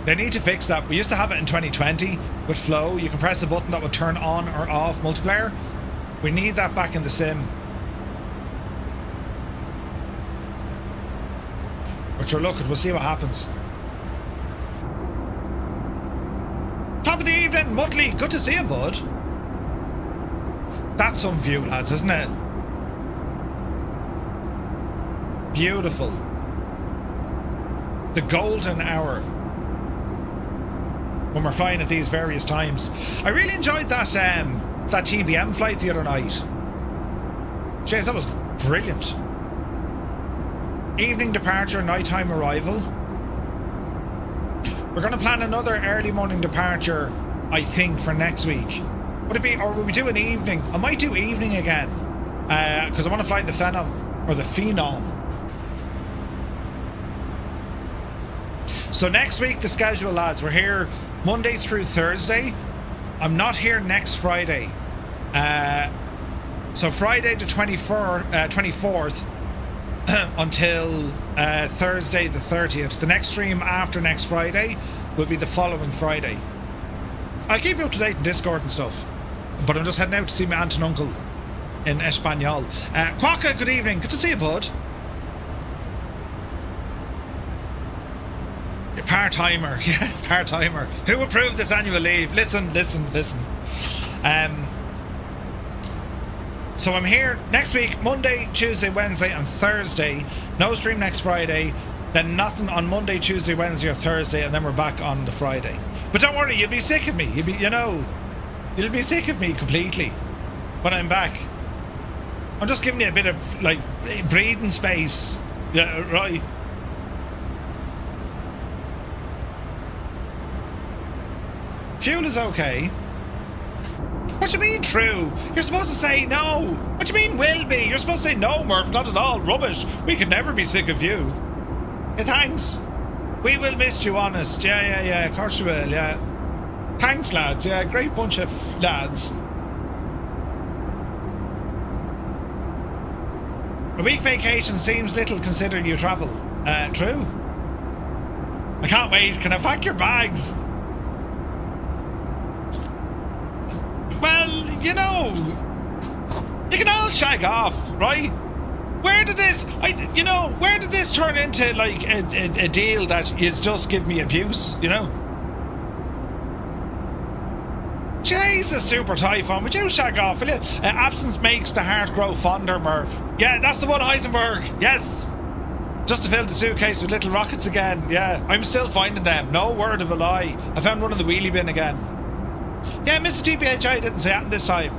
They need to fix that. We used to have it in 2020 with Flow. You can press a button that would turn on or off multiplayer. We need that back in the sim. But sure, look, we'll see what happens. Top of the evening, Muttley. Good to see you, bud. That's some view, lads, isn't it? Beautiful. The golden hour when we're flying at these various times. I really enjoyed that TBM flight the other night. Jeez, that was brilliant. Evening departure, nighttime arrival. We're going to plan another early morning departure, I think, for next week. Would it be, or will we do an evening? I might do evening again, because I want to fly the Phenom, or the Phenom. So next week, the schedule, lads, we're here Monday through Thursday. I'm not here next Friday. So Friday the 24th until Thursday the 30th. The next stream after next Friday will be the following Friday. I'll keep you up to date in Discord and stuff. But I'm just heading out to see my aunt and uncle in Espanol. Quokka, good evening. Good to see you, bud. Part-timer, yeah, part-timer. Who approved this annual leave? Listen. So I'm here next week, Monday, Tuesday, Wednesday, and Thursday. No stream next Friday. Then nothing on Monday, Tuesday, Wednesday, or Thursday, and then we're back on the Friday. But don't worry, you'll be sick of me. You'll be sick of me completely when I'm back. I'm just giving you a bit of like breathing space. Yeah, right. Fuel is okay. What do you mean true? You're supposed to say no. What do you mean will be? You're supposed to say no, Murph, not at all. Rubbish. We could never be sick of you. Yeah, thanks. We will miss you, honest. Yeah. Of course you will, yeah. Thanks, lads. Yeah, great bunch of lads. A week vacation seems little considering you travel. True. I can't wait. Can I pack your bags? Well, you can all shag off, right? Where did this turn into like a deal that is just give me abuse, Jeez, Jesus, Super Typhoon, would you shag off, will you? Absence makes the heart grow fonder, Murph. Yeah, that's the one, Heisenberg. Yes. Just to fill the suitcase with little rockets again. Yeah, I'm still finding them. No word of a lie. I found one in the wheelie bin again. Yeah, Mr. TPHI didn't say that this time.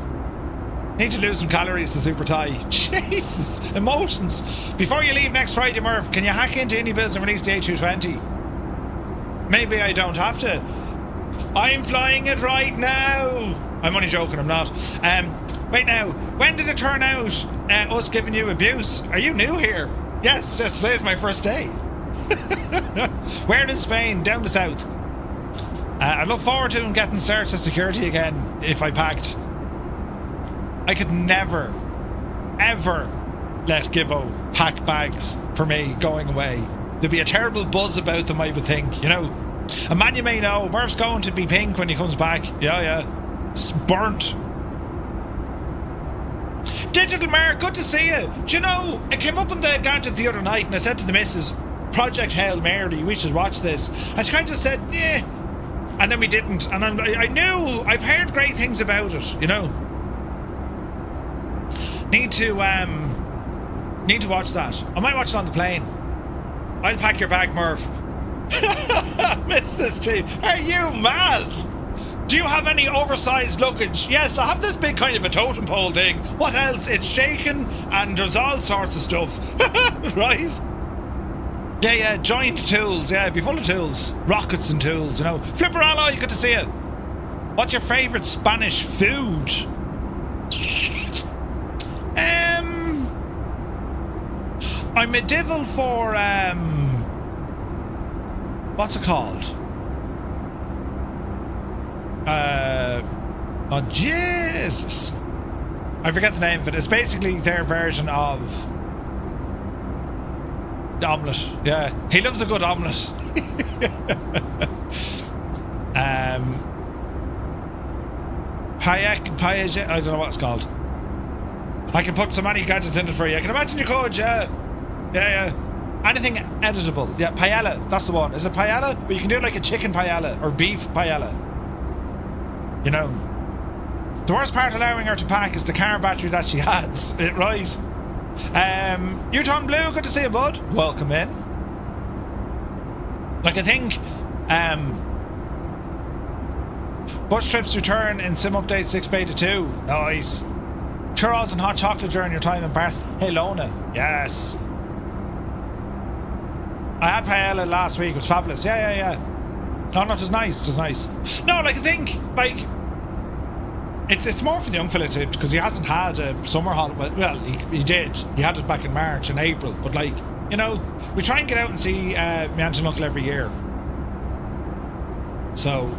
Need to lose some calories to Super Ty. Jesus, emotions. Before you leave next Friday, Murph, can you hack into any bills and release the A220? Maybe I don't have to. I'm flying it right now. I'm only joking, I'm not. Wait now, when did it turn out us giving you abuse? Are you new here? Yes, today's my first day. Where in Spain? Down the south. I look forward to him getting searched as security again if I packed. I could never, ever let Gibbo pack bags for me going away. There'd be a terrible buzz about them, I would think, you know. A man you may know, Murph's going to be pink when he comes back. Yeah. It's burnt. Digital Mare, good to see you. Do you know, it came up on the gadget the other night and I said to the missus, Project Hail Mary, we should watch this. And she kind of said, yeah. And then we didn't. And I knew, I've heard great things about it, you know. Need to watch that. I might watch it on the plane. I'll pack your bag, Murph. Miss this team. Are you mad? Do you have any oversized luggage? Yes, I have this big kind of a totem pole thing. What else? It's shaken and there's all sorts of stuff. Right? Yeah, joint tools. Yeah, it'd be full of tools. Rockets and tools, you know. Flipper Alloy, good to see you. What's your favourite Spanish food? I'm a devil for, what's it called? Oh Jesus, I forget the name of it. It's basically their version of the omelette. Yeah, he loves a good omelette. Paella, I don't know what it's called. I can put so many gadgets in it for you. I can imagine you could, yeah. Anything editable. Yeah, paella, that's the one. Is it paella? But you can do like a chicken paella or beef paella. You know. The worst part allowing her to pack is the car battery that she has. Right. Uton Blue, good to see you, bud. Welcome in. Like, I think bus trips return in sim update 6 beta 2. Nice. Churros and hot chocolate during your time in Barcelona. Yes. I had paella last week. It was fabulous. Yeah. No, it was nice. It was nice. No, like, I think, like, it's more for the young fella because he hasn't had a summer holiday. Well, he did. He had it back in March and April. But, like, you know, we try and get out and see my aunt and uncle every year. So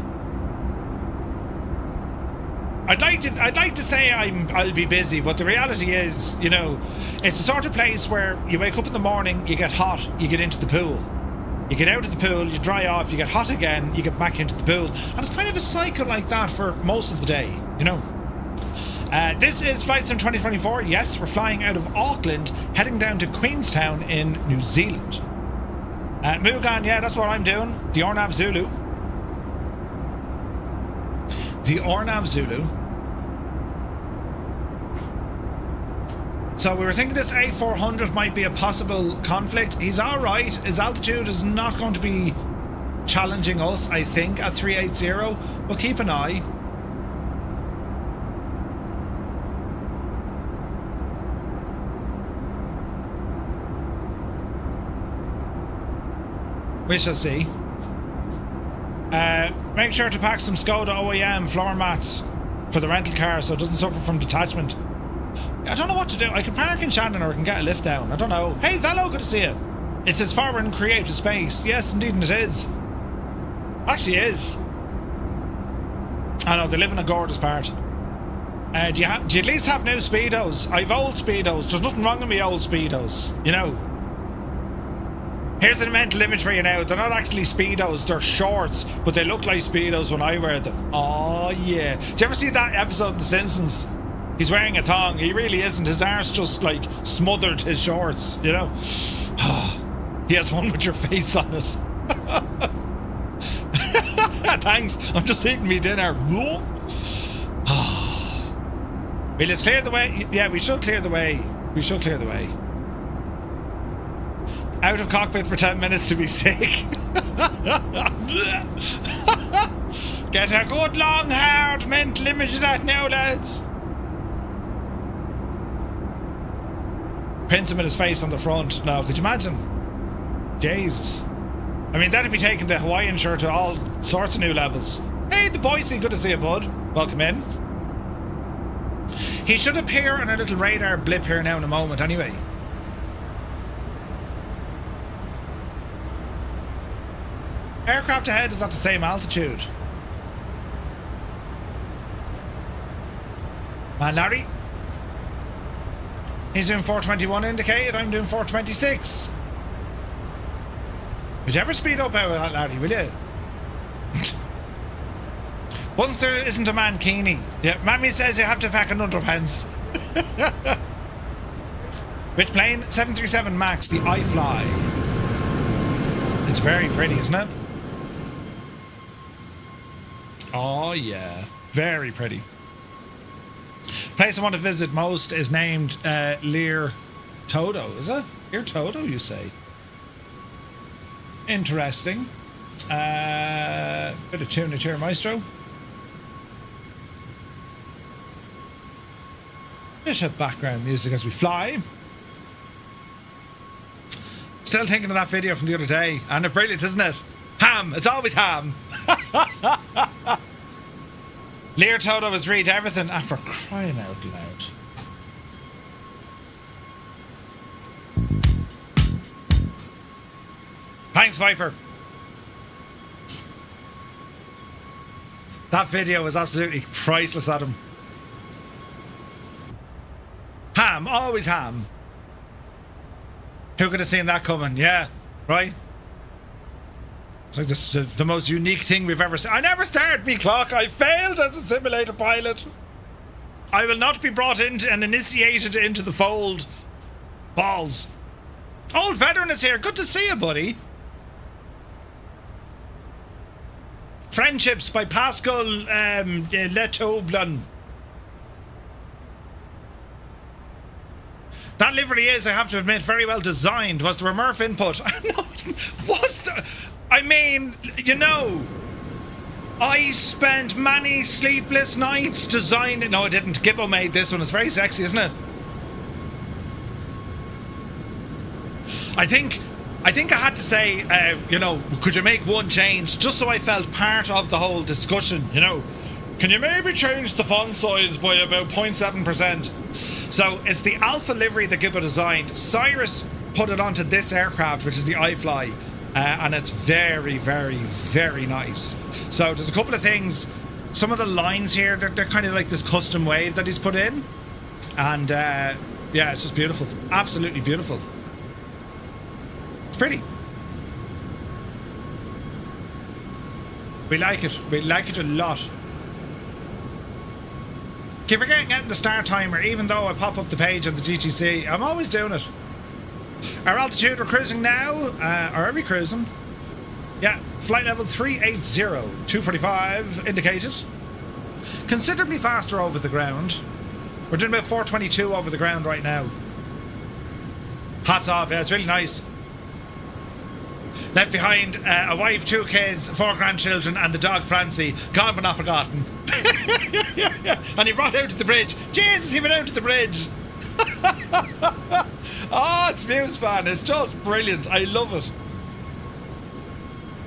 I'd like to say I'll be busy, but the reality is, you know, it's the sort of place where you wake up in the morning, you get hot, you get into the pool. You get out of the pool, you dry off, you get hot again, you get back into the pool. And it's kind of a cycle like that for most of the day, you know. This is Flight Sim 2024. Yes, we're flying out of Auckland, heading down to Queenstown in New Zealand. Mugan, yeah, that's what I'm doing. The Ornav Zulu. The Ornav Zulu. So we were thinking this A400 might be a possible conflict. He's alright. His altitude is not going to be challenging us, I think, at 380. We'll keep an eye. We shall see. Make sure to pack some Skoda OEM floor mats for the rental car so it doesn't suffer from detachment. I don't know what to do. I can park in Shannon or I can get a lift down. I don't know. Hey, Velo, good to see you. It says forward and creative space. Yes, indeed, and it is. Actually is. I know, they live in a gorgeous part. Do you at least have new Speedos? I've old Speedos. There's nothing wrong with me old Speedos. You know. Here's a mental image for you now. They're not actually Speedos, they're shorts, but they look like Speedos when I wear them. Oh yeah. Do you ever see that episode of The Simpsons? He's wearing a thong. He really isn't. His arse just like smothered his shorts, you know? He has one with your face on it. Thanks. I'm just eating me dinner. We'll just clear the way. Yeah, we should clear the way. We should clear the way. Out of cockpit for 10 minutes to be sick. Get a good long hard mental image of that now, lads. Pinch him in his face on the front. No, could you imagine? Jesus. I mean, that'd be taking the Hawaiian shirt to all sorts of new levels. Hey, the Boise, good to see you, bud. Welcome in. He should appear on a little radar blip here now in a moment, anyway. Aircraft ahead is at the same altitude. Man, Larry. He's doing 421 indicated, I'm doing 426. Would you ever speed up out of that, Larry, will you? Once there isn't a mankini. Yeah, Mammy says you have to pack an underpants. Which plane? 737 MAX, the iFly. It's very pretty, isn't it? Oh, yeah. Very pretty. Place I want to visit most is named Lear Todo, is it? Lear Todo, you say? Interesting. Bit of tuna here, Maestro. Bit of background music as we fly. Still thinking of that video from the other day, and it's brilliant, isn't it? Ham, it's always ham. Lear Toto was read everything, and for crying out loud. Thanks, Viper. That video was absolutely priceless, Adam. Ham, always ham. Who could have seen that coming? Yeah, right? It's like the most unique thing we've ever seen. I never started me clock. I failed as a simulator pilot. I will not be brought into and initiated into the fold. Balls. Old veteran is here. Good to see you, buddy. Friendships by Pascal Letoblan. That livery is, I have to admit, very well designed. Was there a Murph input? No, was there? I mean, you know, I spent many sleepless nights designing. No, I didn't. Gibbo made this one. It's very sexy, isn't it? I think I had to say, you know, could you make one change just so I felt part of the whole discussion, you know? Can you maybe change the font size by about 0.7%? So it's the Alpha livery that Gibbo designed. Cyrus put it onto this aircraft, which is the iFly, and it's very, very, very nice. So there's a couple of things. Some of the lines here, they're kind of like this custom wave that he's put in. And yeah, it's just beautiful. Absolutely beautiful. It's pretty. We like it. We like it a lot. Keep forgetting getting the star timer, even though I pop up the page of the GTC. I'm always doing it. Our altitude, we're cruising now. Or are we cruising? Yeah, flight level 380, 245 indicated. Considerably faster over the ground. We're doing about 422 over the ground right now. Hats off, yeah, it's really nice. Left behind a wife, 2 kids, 4 grandchildren, and the dog Francie. Gone but not forgotten. And he brought out to the bridge. Jesus, he went out to the bridge. Oh, it's Muse fan. It's just brilliant. I love it.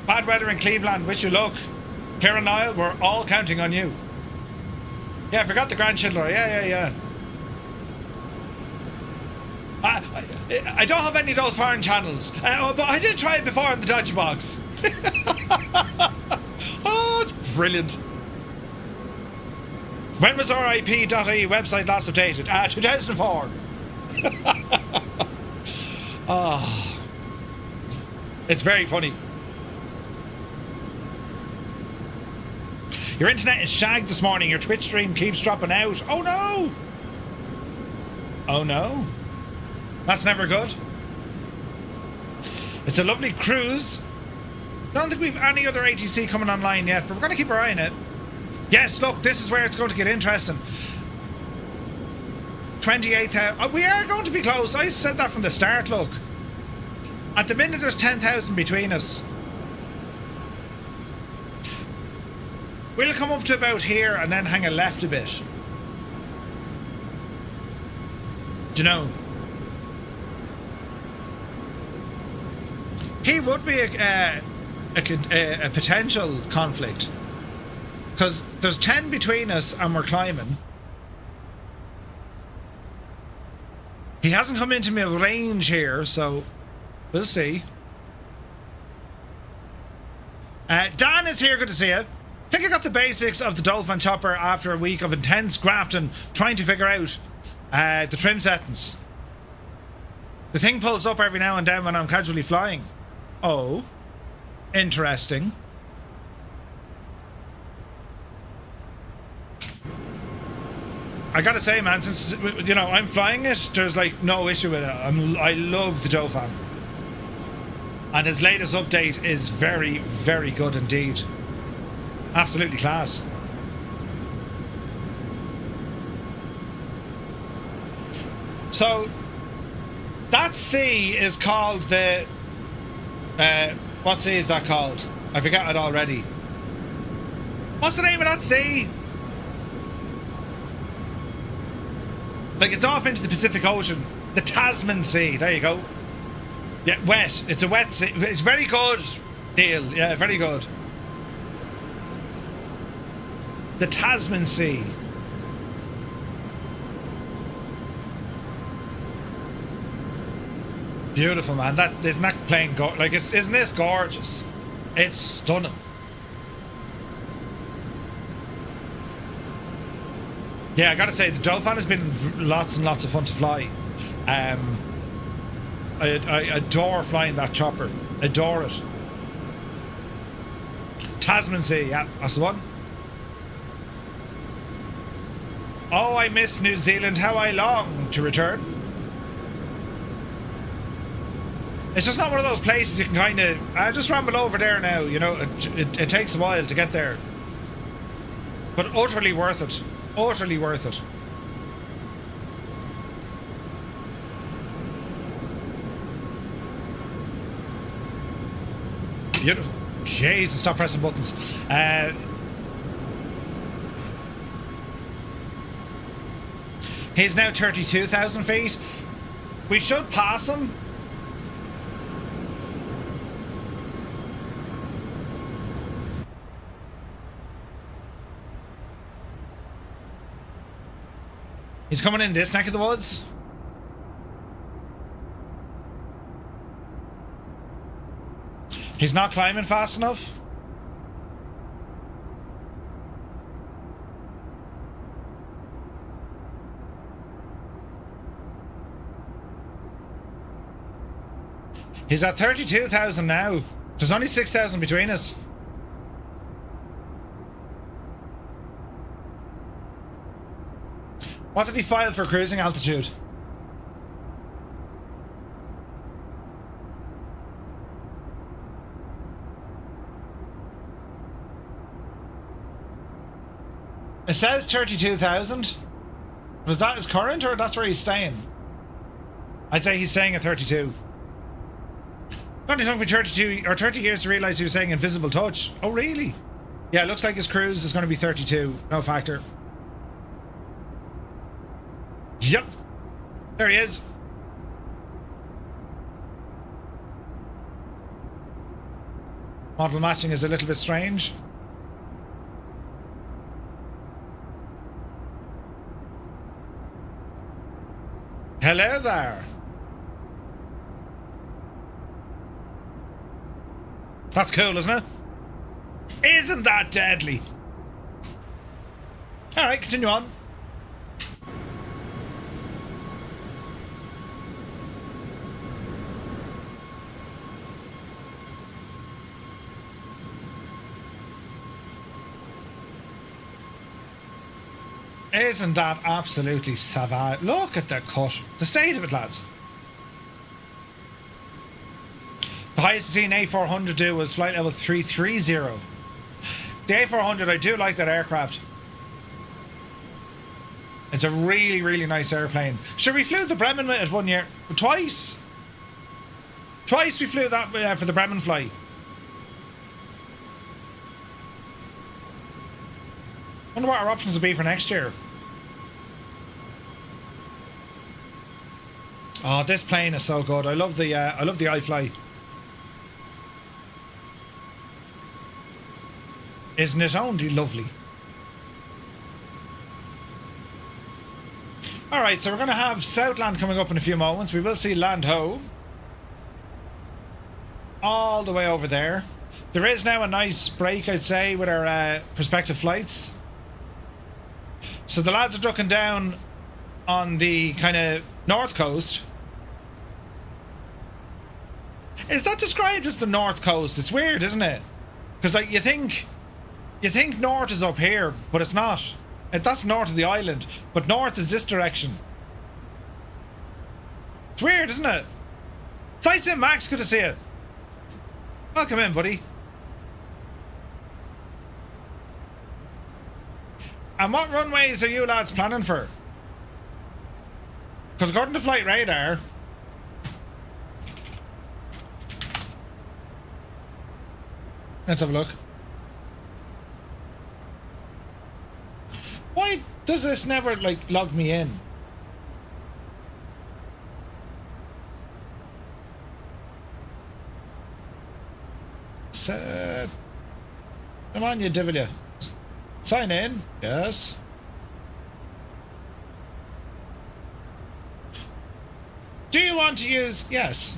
Bad weather in Cleveland. Wish you luck. Kieran Niall, we're all counting on you. Yeah, I forgot the grandchildren. Yeah. I don't have any of those foreign channels, but I did try it before in the dodgy box. Oh, it's brilliant. When was RIP.ie website last updated? 2004. Oh, it's very funny. Your internet is shagged this morning. Your Twitch stream keeps dropping out. Oh no! Oh no! That's never good. It's a lovely cruise. Don't think we've any other ATC coming online yet, but we're going to keep our eye on it. Yes, look, this is where it's going to get interesting. 28,000. We are going to be close. I said that from the start, look. At the minute, there's 10,000 between us. We'll come up to about here and then hang a left a bit. Do you know? He would be a potential conflict. Because there's 10 between us and we're climbing. He hasn't come into my range here, so we'll see. Dan is here, good to see you. I think I got the basics of the Dolphin chopper after a week of intense grafting, trying to figure out the trim settings. The thing pulls up every now and then when I'm casually flying. Oh, interesting. I gotta say, man, since, you know, I'm flying it, there's like no issue with it. I love the Dolphin. And his latest update is very, very good indeed. Absolutely class. So, that sea is called the... what sea is that called? I forgot it already. What's the name of that sea? Like, it's off into the Pacific Ocean. The Tasman Sea. There you go. Yeah, wet. It's a wet sea. It's very good, Neil. Yeah, very good. The Tasman Sea. Beautiful, man. That isn't that plane like isn't this gorgeous? It's stunning. Yeah, I gotta say the Dolphin has been lots and lots of fun to fly. I adore flying that chopper. Adore it. Tasman Sea, yeah, that's the one. Oh, I miss New Zealand. How I long to return. It's just not one of those places you can kind of... I just ramble over there now, you know. It takes a while to get there. But utterly worth it. Utterly worth it. Beautiful. Jesus, stop pressing buttons. He's now 32,000 feet. We should pass him. He's coming in this neck of the woods. He's not climbing fast enough. He's at 32,000 now. There's only 6,000 between us. What did he file for cruising altitude? It says 32,000. But is that his current or that's where he's staying? I'd say he's staying at 32. It only took me 32 or 30 years to realise he was saying invisible touch. Oh, really? Yeah, it looks like his cruise is going to be 32. No factor. Yep. There he is. Model matching is a little bit strange. Hello there. That's cool, isn't it? Isn't that deadly? Alright, continue on. Isn't that absolutely savage? Look at the cut. The state of it, lads. The highest I've seen A400 do was flight level 330. The A400, I do like that aircraft. It's a really, really nice airplane. Sure, we flew the Bremen with it 1 year. Twice. Twice we flew that for the Bremen fly. Wonder what our options will be for next year. Oh, this plane is so good. I love the iFly. Isn't it only lovely? Alright, so we're going to have Southland coming up in a few moments. We will see Land Ho. All the way over there. There is now a nice break, I'd say, with our prospective flights. So the lads are ducking down on the kind of north coast. Is that described as the north coast? It's weird, isn't it? Because like you think north is up here, but it's not. That's north of the island, but north is this direction. It's weird, isn't it? Flights in, Max. Good to see you. Welcome in, buddy. And what runways are you lads planning for? Because according to Flight Radar, let's have a look. Why does this never, like, log me in? Come on, you devil, you. Sign in. Yes. Do you want to use... Yes.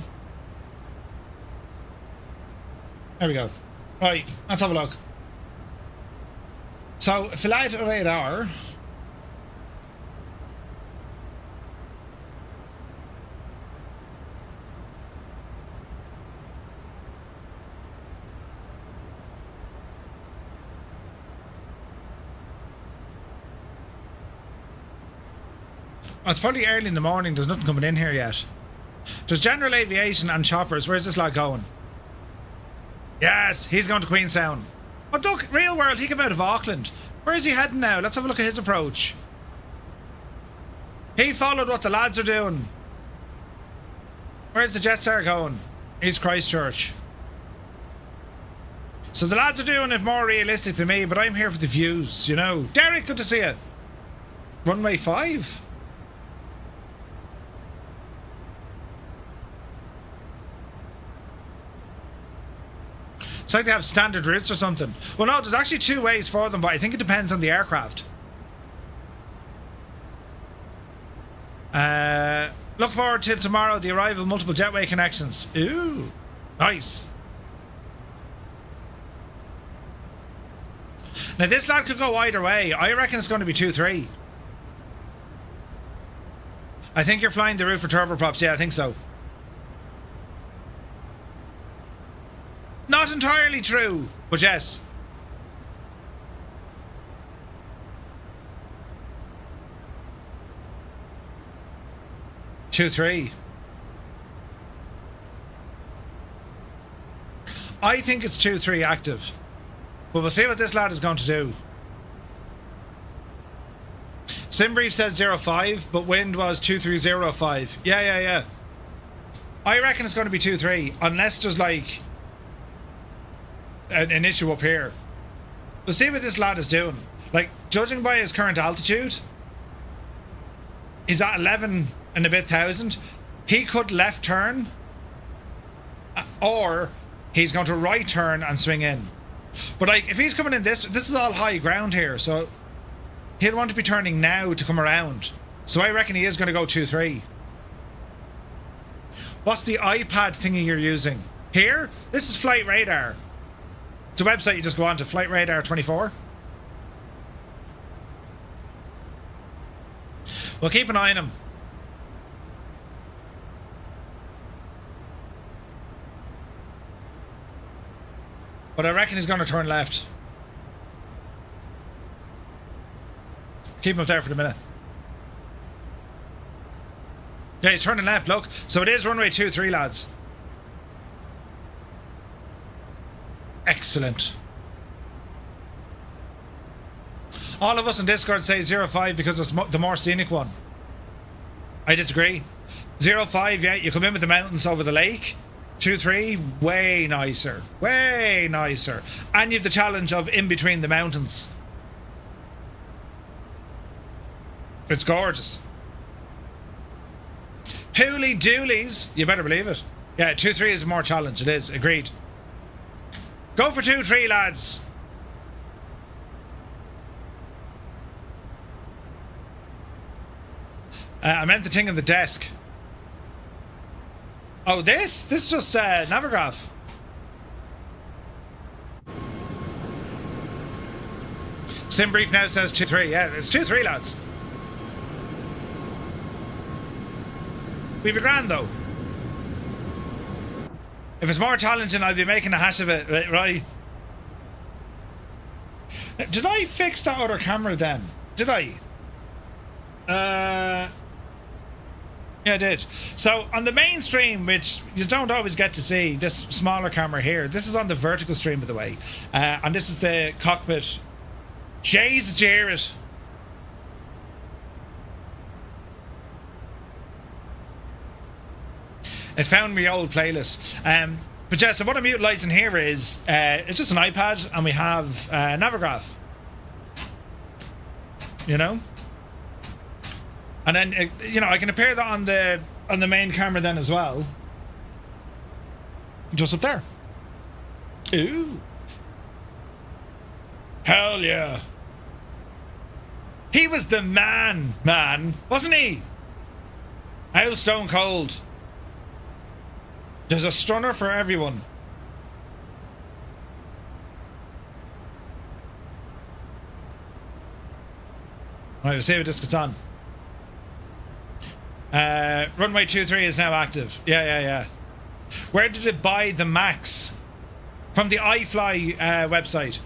There we go. Right, let's have a look. So, Flight Radar. Oh, it's probably early in the morning. There's nothing coming in here yet. There's general aviation and choppers. Where's this lad going? Yes, he's going to Queenstown. Oh, look, real world. He came out of Auckland. Where is he heading now? Let's have a look at his approach. He followed what the lads are doing. Where's the Jetstar going? He's Christchurch. So the lads are doing it more realistic than me, but I'm here for the views, you know. Derek, good to see you. Runway 5. It's like they have standard routes or something. Well, no, there's actually 2 ways for them, but I think it depends on the aircraft. Look forward to tomorrow, the arrival of multiple jetway connections. Ooh, nice. Now, this lad could go either way. I reckon it's going to be 2-3. I think you're flying the route for turboprops. Yeah, I think so. Not entirely true, but yes. Two, 3. I think it's 2-3 active. But we'll see what this lad is going to do. Simbrief says 05, but wind was 2305. Yeah. I reckon it's going to be 2-3, unless there's like an issue up here. We'll see what this lad is doing. Like, judging by his current altitude, he's at 11 and a bit thousand. He could left turn, or he's going to right turn and swing in. But like, if he's coming in this is all high ground here, so he'll want to be turning now to come around. So I reckon he is going to go 2-3. What's the iPad thingy you're using? Here? This is Flight Radar. It's a website you just go on to, Flight Radar 24. We'll keep an eye on him. But I reckon he's going to turn left. Keep him up there for the minute. Yeah, he's turning left, look. So it is runway 23, lads. Excellent. All of us on Discord say 05 because it's the more scenic one. I disagree. 05, yeah, you come in with the mountains over the lake. 2-3, way nicer. Way nicer. And you have the challenge of in between the mountains. It's gorgeous. Hooly doolies. You better believe it. Yeah, 2-3 is more challenge. It is. Agreed. Go for 2-3, lads. I meant the thing on the desk. Oh, this? This is just Navigraph. Simbrief now says 2-3. Yeah, it's 2-3, lads. We've a grand, though. If it's more challenging, I'll be making a hash of it, right? Did I fix that other camera then? Did I? Yeah, I did. So on the main stream, which you don't always get to see, this smaller camera here, this is on the vertical stream, by the way, and this is the cockpit. Jeez, Jared. It found me old playlist. But yeah, so what I'm utilising here is it's just an iPad, and we have Navigraph. You know. And then, you know, I can appear that on the main camera then as well. Just up there. Ooh. Hell yeah. He was the man, wasn't he? How stone cold. There's a stunner for everyone. Right, we'll see what this gets on. Runway 23 is now active. Yeah. Where did it buy the max? From the iFly website.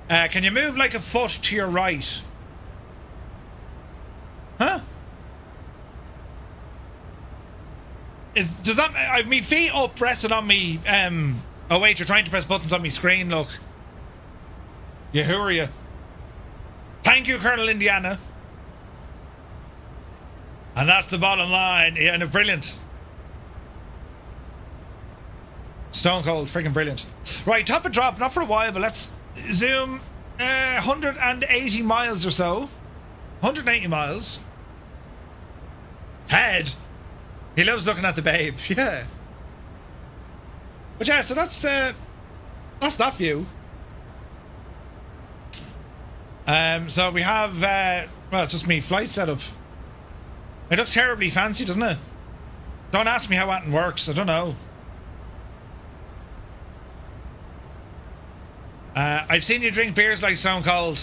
Can you move like a foot to your right? Huh? Does that? I've me feet up, resting on me. Oh wait, you're trying to press buttons on me screen. Look. Yeah, who are you? Thank you, Colonel Indiana. And that's the bottom line. Yeah, and brilliant. Stone cold, freaking brilliant. Right, top and drop, not for a while, but let's zoom 180 miles or so. 180 miles. Head. He loves looking at the babe. Yeah. But yeah, so that's that view. So we have well, it's just me flight setup. It looks terribly fancy, doesn't it? Don't ask me how that works. I don't know. I've seen you drink beers like Stone Cold.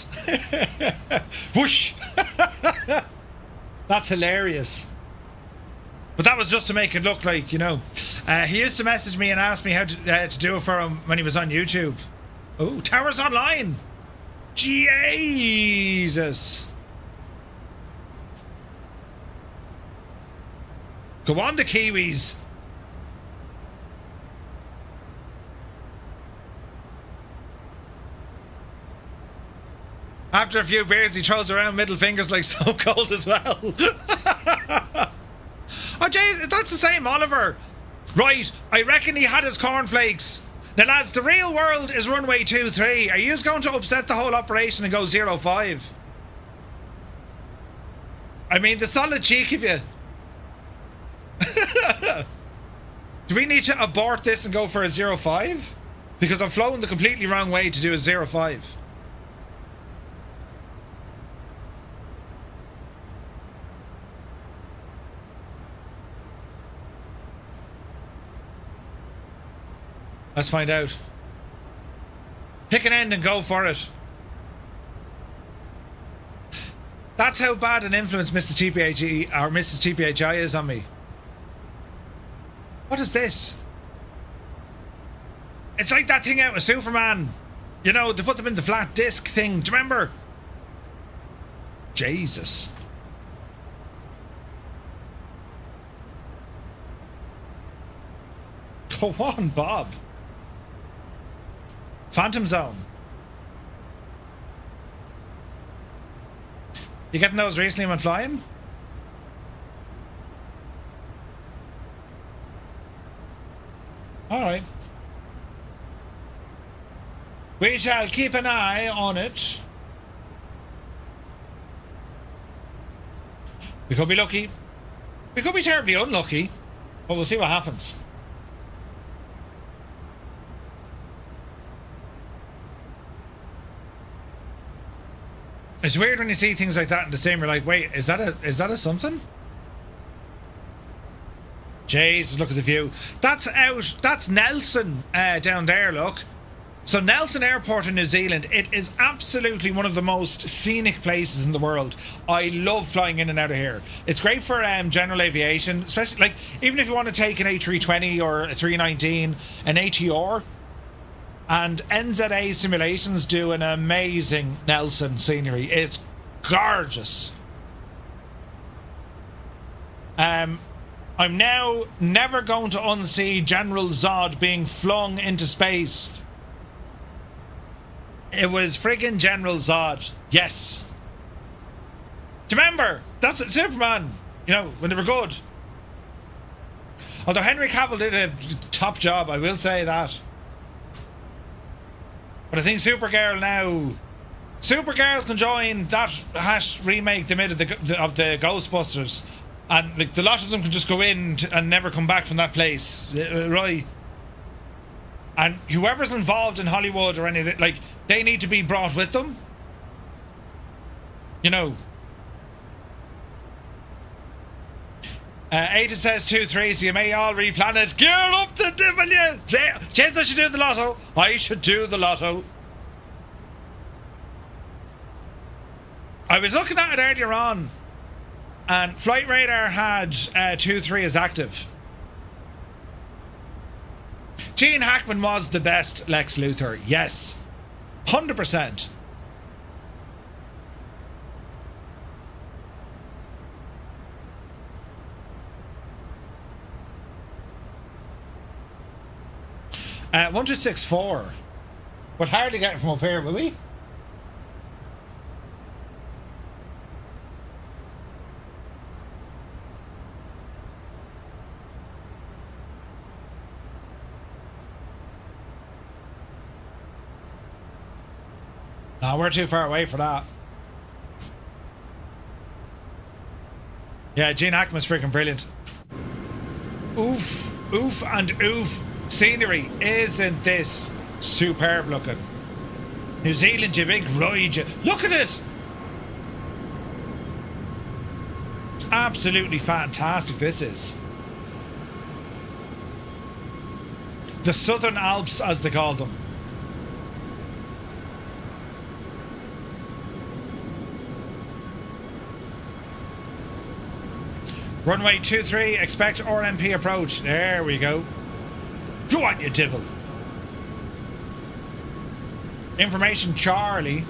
Whoosh! That's hilarious. But that was just to make it look like, you know. He used to message me and ask me how to do it for him when he was on YouTube. Oh, Towers Online! Jesus! Go on, the Kiwis! After a few beers, he throws around middle fingers like Stone Cold as well. Oh, Jay, that's the same Oliver. Right, I reckon he had his cornflakes. Now, lads, the real world is runway 23. Are you going to upset the whole operation and go 05? I mean, the solid cheek of you. Do we need to abort this and go for a 05? Because I'm flowing the completely wrong way to do a 05. Let's find out. Pick an end and go for it. That's how bad an influence Mrs. TPHE or Mrs. TPHI is on me. What is this? It's like that thing out with Superman. You know, they put them in the flat disc thing. Do you remember? Jesus. Go on, Bob. Phantom Zone. You getting those recently when flying? Alright. We shall keep an eye on it. We could be lucky. We could be terribly unlucky. But we'll see what happens. It's weird when you see things like that in the same. You're like, wait, is that a something? Jesus, look at the view. That's out. That's Nelson down there. Look. So Nelson Airport in New Zealand. It is absolutely one of the most scenic places in the world. I love flying in and out of here. It's great for general aviation, especially like even if you want to take an A320 or a 319, an ATR. And NZAA Simulations do an amazing Nelson scenery. It's gorgeous. I'm now never going to unsee General Zod being flung into space. It was friggin' General Zod. Yes. Do you remember? That's Superman. You know, when they were good. Although Henry Cavill did a top job, I will say that. But I think Supergirl can join that remake they made of the Ghostbusters, and like the lot of them can just go in and never come back from that place, right? And whoever's involved in Hollywood or anything, like they need to be brought with them. You know. Ada says 2-3, so you may all replan it. Gear up the devil, Jason should do the lotto. I should do the lotto. I was looking at it earlier on, and Flight Radar had 2-3 as active. Gene Hackman was the best Lex Luthor, yes. 100%. Uh, 1264. We'll hardly get it from up here, will we? No, we're too far away for that. Yeah, Gene Hackman's freaking brilliant. Oof, oof, and oof. Scenery, isn't this superb looking? New Zealand, you big ride, you. Look at it! Absolutely fantastic this is. The Southern Alps, as they call them. Runway 23, expect RMP approach. There we go. Go on, you devil. Information Charlie.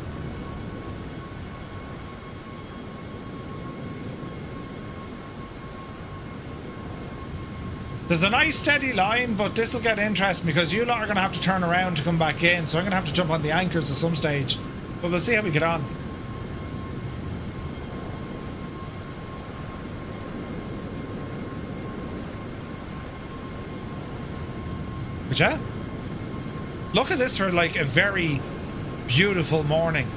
There's a nice steady line, but this will get interesting because you lot are going to have to turn around to come back in, so I'm going to have to jump on the anchors at some stage. But we'll see how we get on. But yeah, look at this for like a very beautiful morning.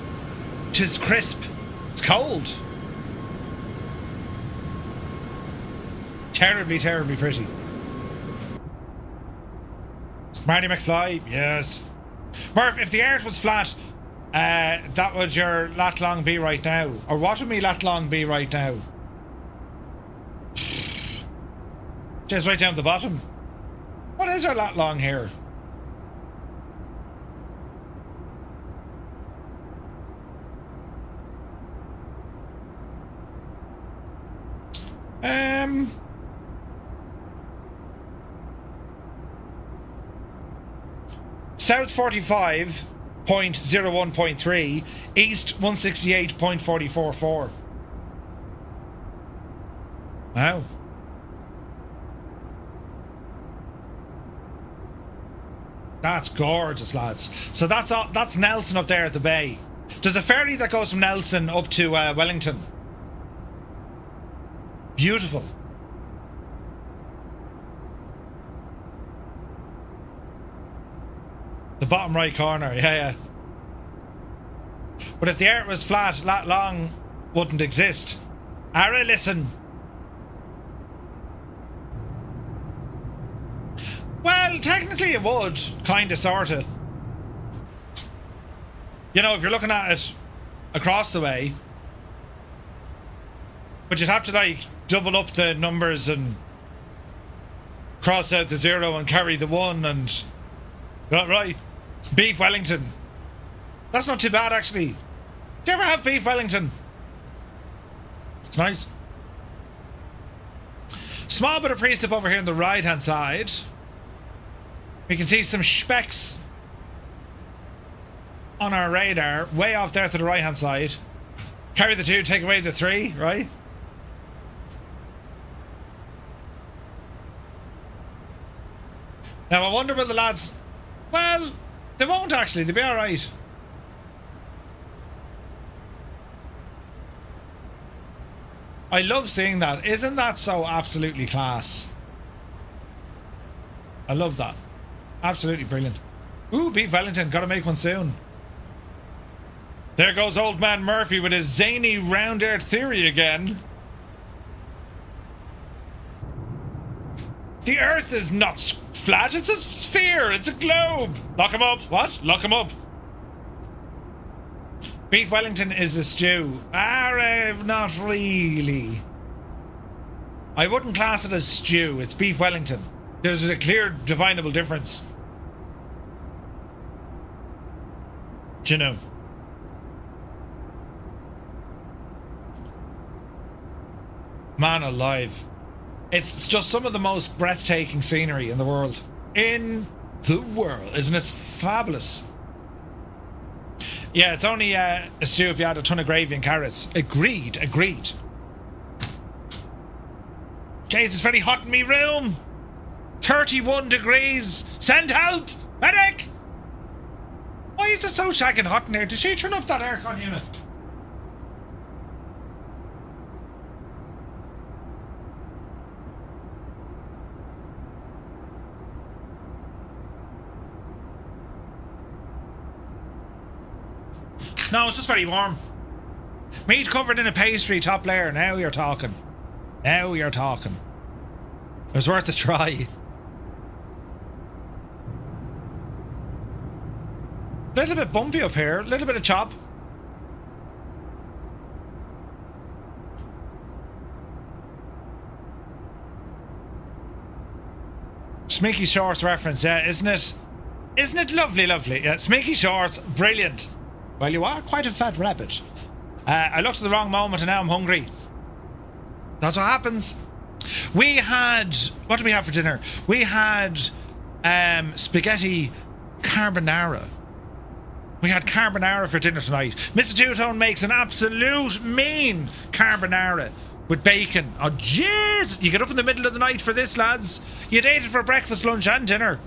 'Tis crisp. It's cold. Terribly, terribly pretty. Marty McFly, yes. Murph, if the earth was flat, that would your lat long be right now. Or what would me lat long be right now? Just right down the bottom. What is our lat long here? South 45.01.3, east 168.444. Wow. That's gorgeous, lads. So that's Nelson up there at the bay. There's a ferry that goes from Nelson up to Wellington. Beautiful. The bottom right corner, yeah. But if the earth was flat, that long wouldn't exist. Ara, listen. Well, technically it would. Kinda, sorta. You know, if you're looking at it across the way. But you'd have to, like, double up the numbers and cross out the 0 and carry the 1 and... Right. Beef Wellington. That's not too bad, actually. Do you ever have beef Wellington? It's nice. Small bit of precip over here on the right-hand side. We can see some specks on our radar, way off there to the right-hand side. Carry the 2, take away the 3, right? Now, I wonder will the lads... Well, they won't actually. They'll be alright. I love seeing that. Isn't that so absolutely class? I love that. Absolutely brilliant. Ooh, Beef Wellington. Gotta make one soon. There goes old man Murphy with his zany round earth theory again. The earth is not flat, it's a sphere, it's a globe. Lock him up. What? Lock him up. Beef Wellington is a stew. Not really. I wouldn't class it as stew, it's Beef Wellington. There's a clear, definable difference. Do you know? Man alive. It's just some of the most breathtaking scenery in the world. In the world. Isn't it fabulous? Yeah, it's only a stew if you add a ton of gravy and carrots. Agreed. Jeez, it's very hot in me room. 31 degrees. Send help! Medic! Why is it so shagging hot in here? Did she turn up that aircon unit? No, it's just very warm. Meat covered in a pastry, top layer. Now you're talking. Now you're talking. It was worth a try. Little bit bumpy up here. Little bit of chop. Sminky Shorts reference, yeah, isn't it? Isn't it lovely, lovely? Yeah, Sminky Shorts, brilliant. Well, you are quite a fat rabbit. I looked at the wrong moment and now I'm hungry. That's what happens. We had... What did we have for dinner? We had spaghetti carbonara. We had carbonara for dinner tonight. Mr. Two-Tone makes an absolute mean carbonara with bacon. Oh, jeez! You get up in the middle of the night for this, lads. You'd ate it for breakfast, lunch and dinner.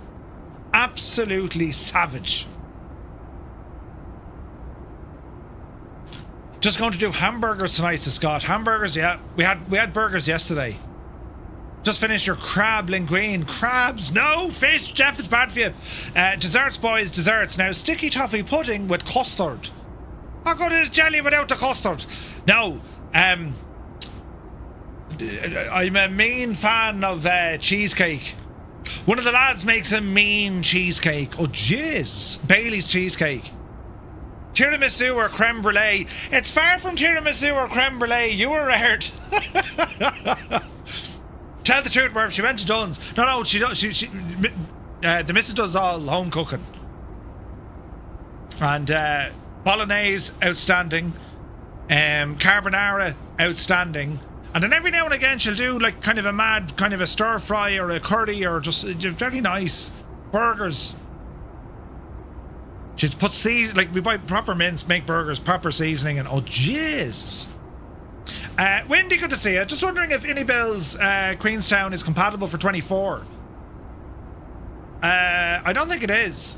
Absolutely savage. Just going to do hamburgers tonight, says Scott. Hamburgers, yeah. We had burgers yesterday. Just finished your crab linguine. Crabs, no fish. Jeff, it's bad for you. Desserts, boys, desserts. Now, sticky toffee pudding with custard. How good is jelly without the custard? No, I'm a mean fan of cheesecake. One of the lads makes a mean cheesecake. Oh, jeez. Bailey's cheesecake. Tiramisu or creme brulee. It's far from tiramisu or creme brulee. You were right. Tell the truth, Murph. She went to Dunn's. No, she does. The missus does all home cooking. And bolognese, outstanding. Carbonara, outstanding. And then every now and again she'll do like kind of a stir fry or a curry or just very nice burgers. She's put we buy proper mince, make burgers, proper seasoning, and oh jeez. Wendy, good to see you. Just wondering if Inibel's Queenstown is compatible for 24. I don't think it is.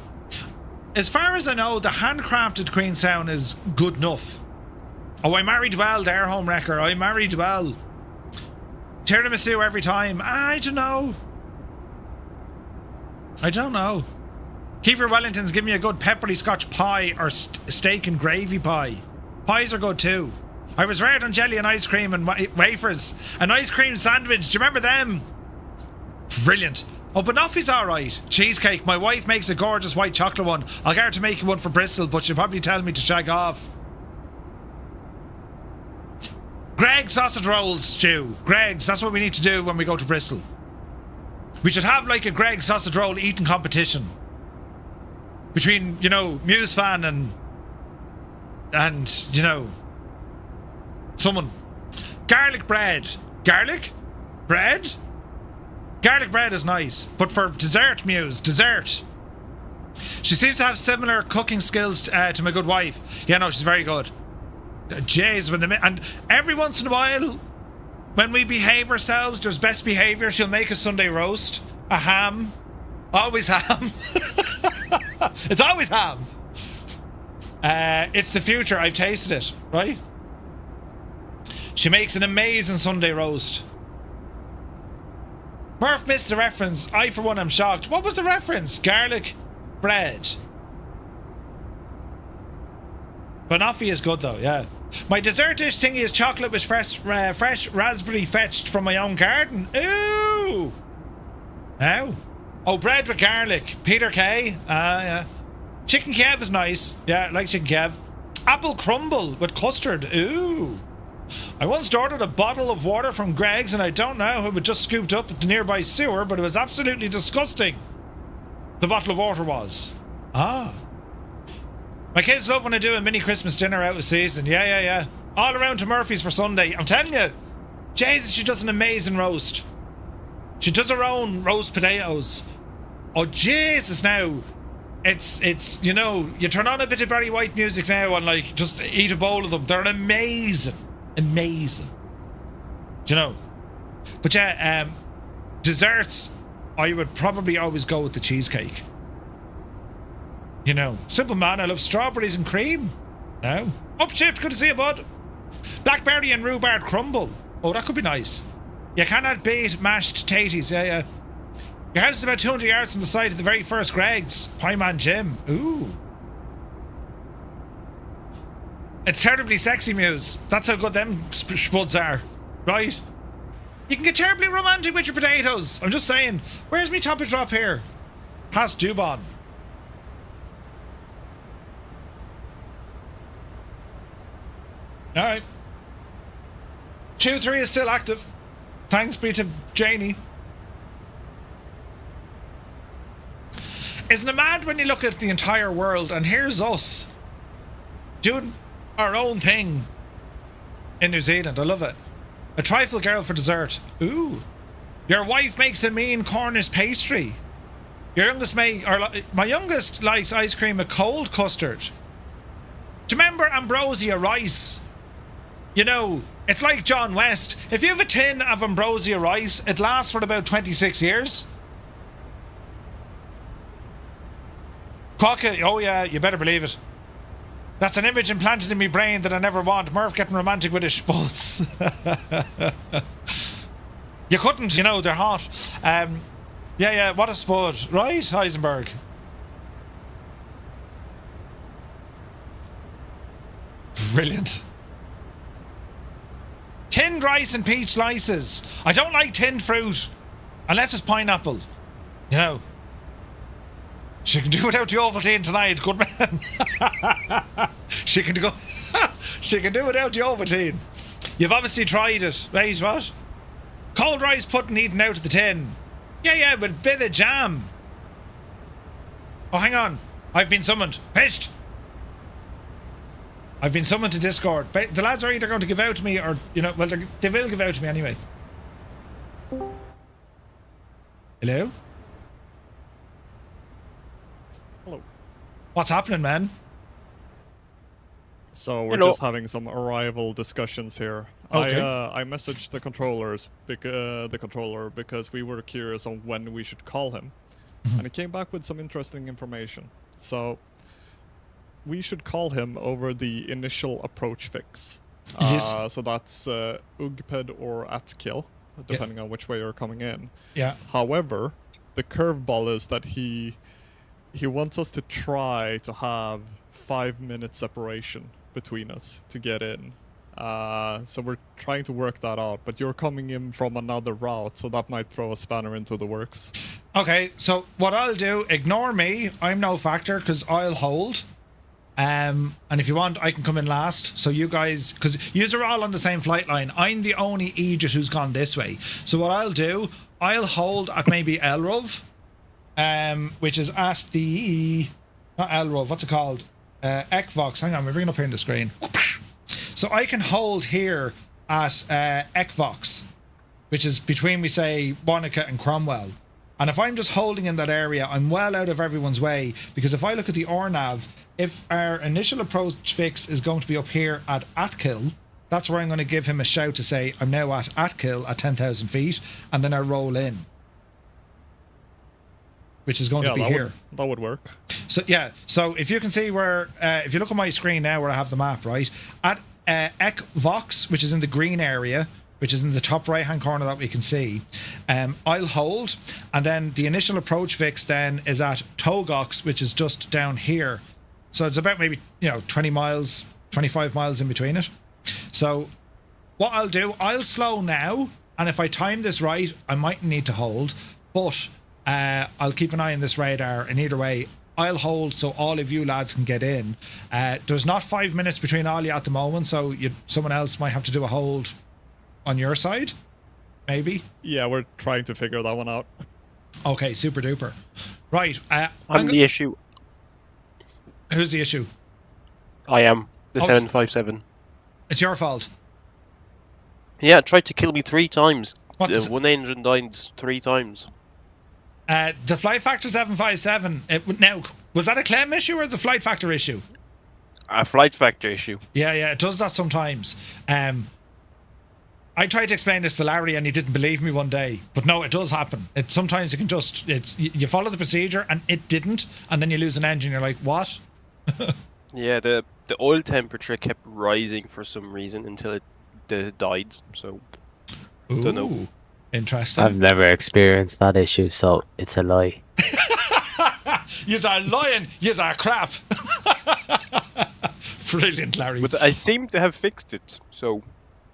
As far as I know, the handcrafted Queenstown is good enough. Oh, I married well, the air home wrecker. I married well. Tiramisu every time. I don't know. I don't know. Keeper Wellington's give me a good peppery Scotch pie or steak and gravy pie. Pies are good too. I was reared on jelly and ice cream and wafers. An ice cream sandwich. Do you remember them? Brilliant. Oh, banoffee's alright. Cheesecake. My wife makes a gorgeous white chocolate one. I'll get her to make you one for Bristol, but she'll probably tell me to shag off. Greg's sausage rolls, Stu. Greg's. That's what we need to do when we go to Bristol. We should have like a Greg's sausage roll eating competition. Between, you know, Muse fan and, you know, someone. Garlic bread. Garlic? Bread? Garlic bread is nice. But for dessert, Muse. Dessert. She seems to have similar cooking skills to my good wife. Yeah, no, she's very good. Jeez, and every once in a while, when we behave ourselves, there's best behaviour, she'll make a Sunday roast. A ham. Always ham. It's always ham. It's the future. I've tasted it, right? She makes an amazing Sunday roast. Murph missed the reference. I, for one, am shocked. What was the reference? Garlic bread. Banoffee is good, though, yeah. My dessert dish thingy is chocolate with fresh raspberry fetched from my own garden. Ooh! Ow. Oh, bread with garlic. Peter K. Yeah. Chicken Kiev is nice. Yeah, I like chicken Kiev. Apple crumble with custard. Ooh. I once ordered a bottle of water from Greg's and I don't know who it just scooped up at the nearby sewer, but it was absolutely disgusting. The bottle of water was. Ah. My kids love when I do a mini Christmas dinner out of season. Yeah. All around to Murphy's for Sunday. I'm telling you. Jesus, she does an amazing roast. She does her own roast potatoes. Oh, Jesus, now. It's you know, you turn on a bit of Barry White music now and, like, just eat a bowl of them. They're amazing. Amazing. Do you know? But yeah, desserts, I would probably always go with the cheesecake. You know, simple man, I love strawberries and cream. No. Upshift, good to see you, bud. Blackberry and rhubarb crumble. Oh, that could be nice. You cannot beat mashed taties, yeah. Your house is about 200 yards from the site of the very first Greg's. Pieman Jim. Ooh. It's terribly sexy, Muse. That's how good them spuds are. Right? You can get terribly romantic with your potatoes. I'm just saying. Where's me topic drop here? Past Dubon. Alright. 2-3 is still active. Thanks be to Janie. Isn't it mad when you look at the entire world and here's us doing our own thing in New Zealand? I love it. A trifle girl for dessert. Ooh. Your wife makes a mean Cornish pastry. Your youngest my youngest likes ice cream with cold custard. Do you remember Ambrosia rice? You know, it's like John West. If you have a tin of Ambrosia rice, it lasts for about 26 years. Quokka, oh yeah, you better believe it. That's an image implanted in my brain that I never want. Murph getting romantic with his spuds. You couldn't, you know, they're hot. Yeah, what a spud. Right, Heisenberg? Brilliant. Tinned rice and peach slices. I don't like tinned fruit. Unless it's pineapple. You know. She can do without the Ovaltine tonight, good man. She can do without the Ovaltine. You've obviously tried it, right? What? Cold rice pudding eaten out of the tin. Yeah, with a bit of jam. Oh, hang on. I've been summoned. Pitched. I've been summoned to Discord. The lads are either going to give out to me or, you know, well, they will give out to me anyway. Hello? Hello. What's happening, man? So we're just having some arrival discussions here. Okay. I messaged the controllers, because we were curious on when we should call him, and he came back with some interesting information. So we should call him over the initial approach fix. Yes. So that's UGPED or ATKIL, depending on which way you're coming in. Yeah. However, the curveball is that he wants us to try to have 5-minute separation between us to get in. So we're trying to work that out, but you're coming in from another route, so that might throw a spanner into the works. Okay, so what I'll do, ignore me. I'm no factor because I'll hold. And if you want, I can come in last. So you guys, because you are all on the same flight line. I'm the only Egypt who's gone this way. So what I'll do, I'll hold at maybe ELRUV, which is at the, not ELRUV, what's it called? ECVOX. Hang on, we're bringing it up here on the screen. So I can hold here at ECVOX, which is between, we say, Wanaka and Cromwell. And if I'm just holding in that area, I'm well out of everyone's way, because if I look at the RNAV, if our initial approach fix is going to be up here at Atkil, that's where I'm going to give him a shout to say, I'm now at Atkil at 10,000 feet, and then I roll in, which is going to be here. That would work. So, yeah, so if you can see where, if you look at my screen now where I have the map, right, at ECVOX, which is in the green area, which is in the top right hand corner that we can see, I'll hold, and then the initial approach fix then is at Togox, which is just down here. So it's about maybe 20 miles, 25 miles in between it. So what I'll do, I'll slow now, and if I time this right, I might need to hold, but I'll keep an eye on this radar, and either way I'll hold so all of you lads can get in. There's not 5 minutes between all you at the moment, so someone else might have to do a hold on your side, maybe. Yeah, we're trying to figure that one out. Okay, super duper. Right. I'm the issue. Who's the issue? I am. The 757. It's your fault. Yeah, it tried to kill me 3 times. What One engine died 3 times. The flight factor 757. Now, was that a Clem issue or the flight factor issue? A flight factor issue. Yeah, it does that sometimes. I tried to explain this to Larry and he didn't believe me one day, but no, it does happen. Sometimes you can just, you follow the procedure and it didn't, and then you lose an engine. You're like, what? Yeah, the oil temperature kept rising for some reason until it died. So, don't know. Interesting. I've never experienced that issue, so it's a lie. Yous are lying. Yous are crap. Brilliant, Larry. But I seem to have fixed it, so.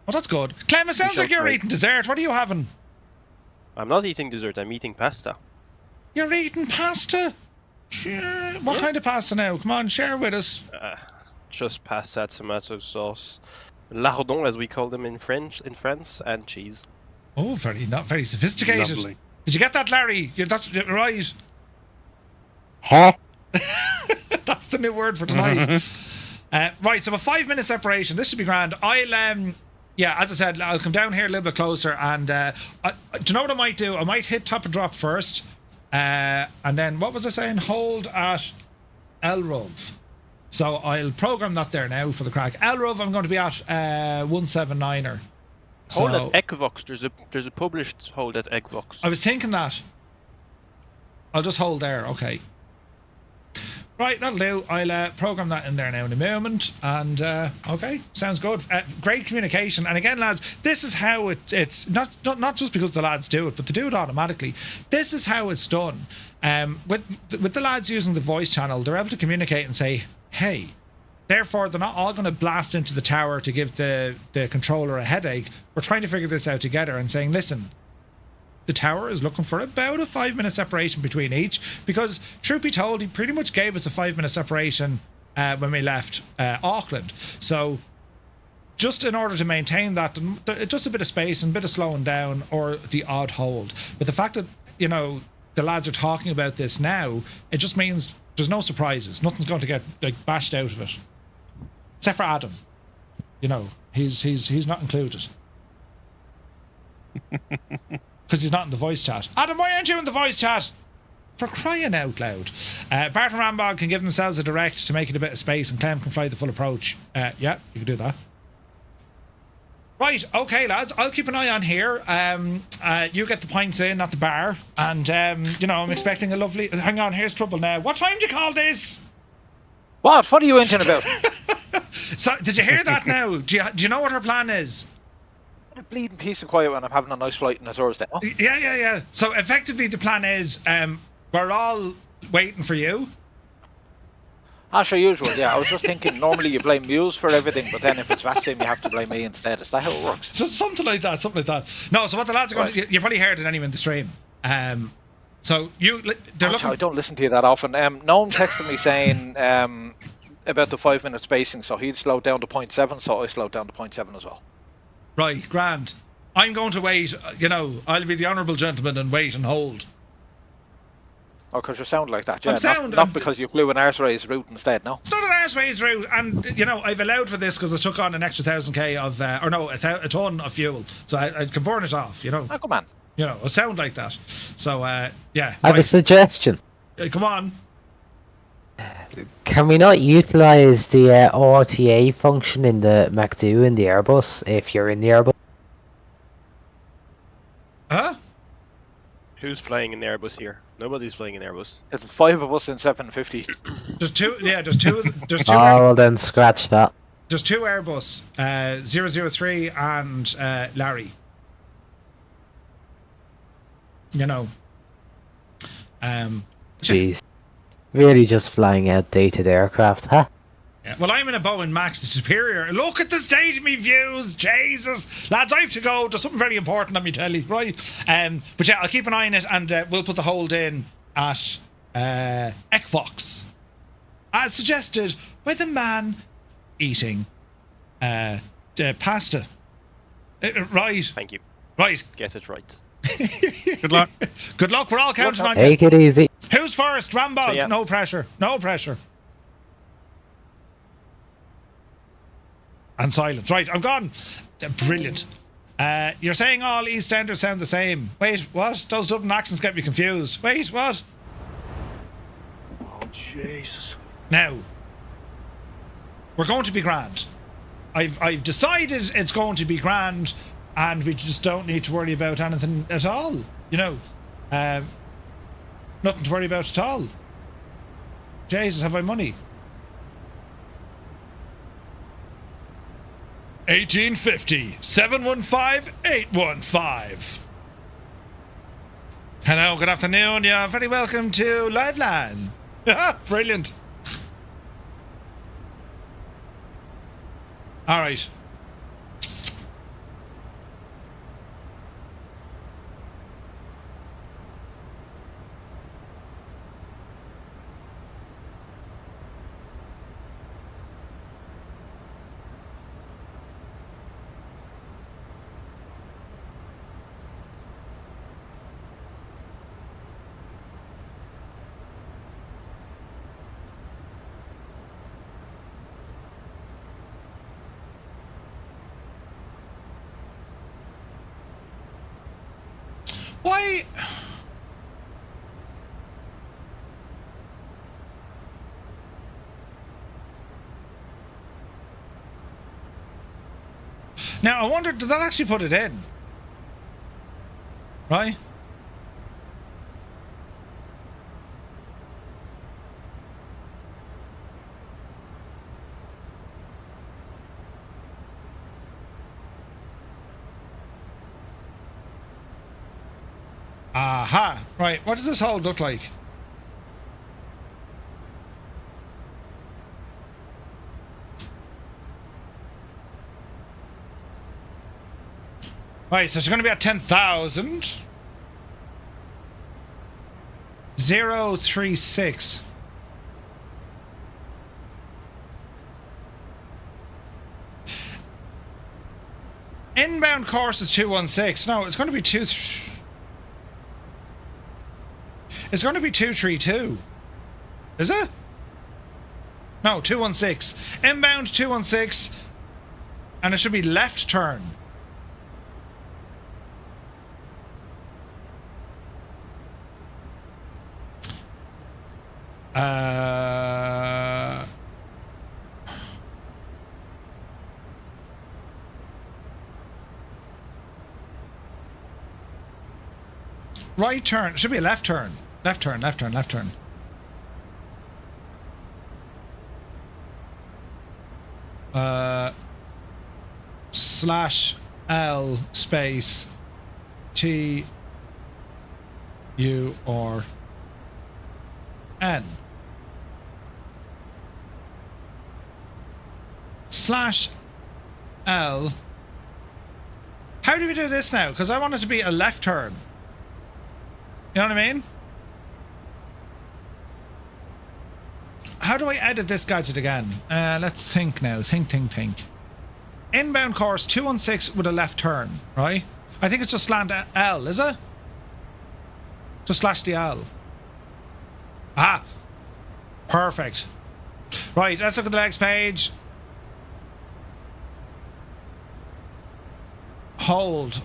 Oh, that's good. Clem, it sounds like you're eating dessert. What are you having? I'm not eating dessert, I'm eating pasta. You're eating pasta? What kind of pasta now? Come on, share with us. Just pasta, tomato sauce, lardons as we call them in France, and cheese. Oh, not very sophisticated. Lovely. Did you get that, Larry? That's right. Huh? That's the new word for tonight. Right, so a 5-minute separation. This should be grand. Yeah, as I said, I'll come down here a little bit closer, and do you know what I might do? I might hit top and drop first, and then, what was I saying? Hold at ELRUV. So I'll program that there now for the crack. ELRUV, I'm going to be at 179er. Hold at ECVOX. There's a published hold at ECVOX. I was thinking that. I'll just hold there, okay. Right, that'll do. I'll program that in there now in a moment. And, okay, sounds good. Great communication. And again, lads, this is how it's not just because the lads do it, but they do it automatically. This is how it's done. With the lads using the voice channel, they're able to communicate and say, hey. Therefore, they're not all going to blast into the tower to give the controller a headache. We're trying to figure this out together and saying, listen, the tower is looking for about a 5-minute separation between each, because truth be told, he pretty much gave us a 5-minute separation when we left Auckland. So just in order to maintain that, just a bit of space and a bit of slowing down or the odd hold. But the fact that, the lads are talking about this now, it just means there's no surprises. Nothing's going to get bashed out of it. Except for Adam. He's not included. Because he's not in the voice chat. Adam, why aren't you in the voice chat? For crying out loud. Bart and Rambog can give themselves a direct to make it a bit of space, and Clem can fly the full approach. Yeah, you can do that. Right, okay, lads, I'll keep an eye on here. You get the pints in at the bar, and, I'm expecting a lovely... Hang on, here's trouble now. What time do you call this? What? What are you inching about? So, did you hear that now? Do you know what her plan is? A bleeding peace and quiet when I'm having a nice flight on a Thursday. Oh? Yeah. So, effectively, the plan is we're all waiting for you. As per usual, yeah. I was just thinking, normally you blame Muse for everything, but then if it's VATSIM, you have to blame me instead. Is that how it works? So, something like that. No, so what the lads are going to... You probably heard it anyway in the stream. So, I don't listen to you that often. Noam texted me saying about the 5-minute spacing, so he'd slowed down to 0.7, so I slowed down to 0.7 as well. Right, grand. I'm going to wait, I'll be the honourable gentleman and wait and hold. Oh, because you sound like that, yeah. Not because you flew an arse race route instead, no? It's not an arse race route, and, I've allowed for this because I took on an extra 1,000k of, a ton of fuel, so I can burn it off, Oh, come on. I sound like that. So, yeah. I have a suggestion. Come on. Can we not utilise the RTA function in the MacDo in the Airbus if you're in the Airbus? Huh? Who's flying in the Airbus here? Nobody's flying in Airbus. There's 5 of us in 750s. There's two. There's two. Oh, well then scratch that. There's 2 Airbus, 003 and Larry. Jeez. Really just flying outdated aircraft, huh? Yeah. Well, I'm in a Boeing Max, the Superior. Look at the state of me views, Jesus. Lads, I have to go. There's something very important, let me tell you, right? But yeah, I'll keep an eye on it, and we'll put the hold in at Ekvox, as suggested by the man eating pasta. Right. Thank you. Right. Get it right. Good luck. Good luck. We're all counting on you. Take it easy. Who's first? Rambo. So, yeah. No pressure. No pressure. And silence. Right, I'm gone. Brilliant. You're saying all EastEnders sound the same. Wait, what? Those Dublin accents get me confused. Wait, what? Oh, Jesus. Now, we're going to be grand. I've decided it's going to be grand, and we just don't need to worry about anything at all. Nothing to worry about at all. Jesus, have I money? 1850 715 815. Hello, good afternoon. You're very welcome to Liveline. Brilliant. All right. Why? Now, I wonder, did that actually put it in? Right? Aha! Right, what does this hold look like? Right, so it's going to be at 10,000. 036. Inbound course is 216. No, it's going to be 2... It's going to be 232. Is it? No, 216. Inbound 216. And it should be left turn. Right turn. It should be a left turn. Left turn, left turn, left turn. slash L space T U R N slash L. How do we do this now? Because I want it to be a left turn. You know what I mean? How do I edit this gadget again? Let's think now. Think. Inbound course 216 with a left turn, right? I think it's just slant L, is it? Just slash the L. Ah! Perfect. Right, let's look at the next page. Hold.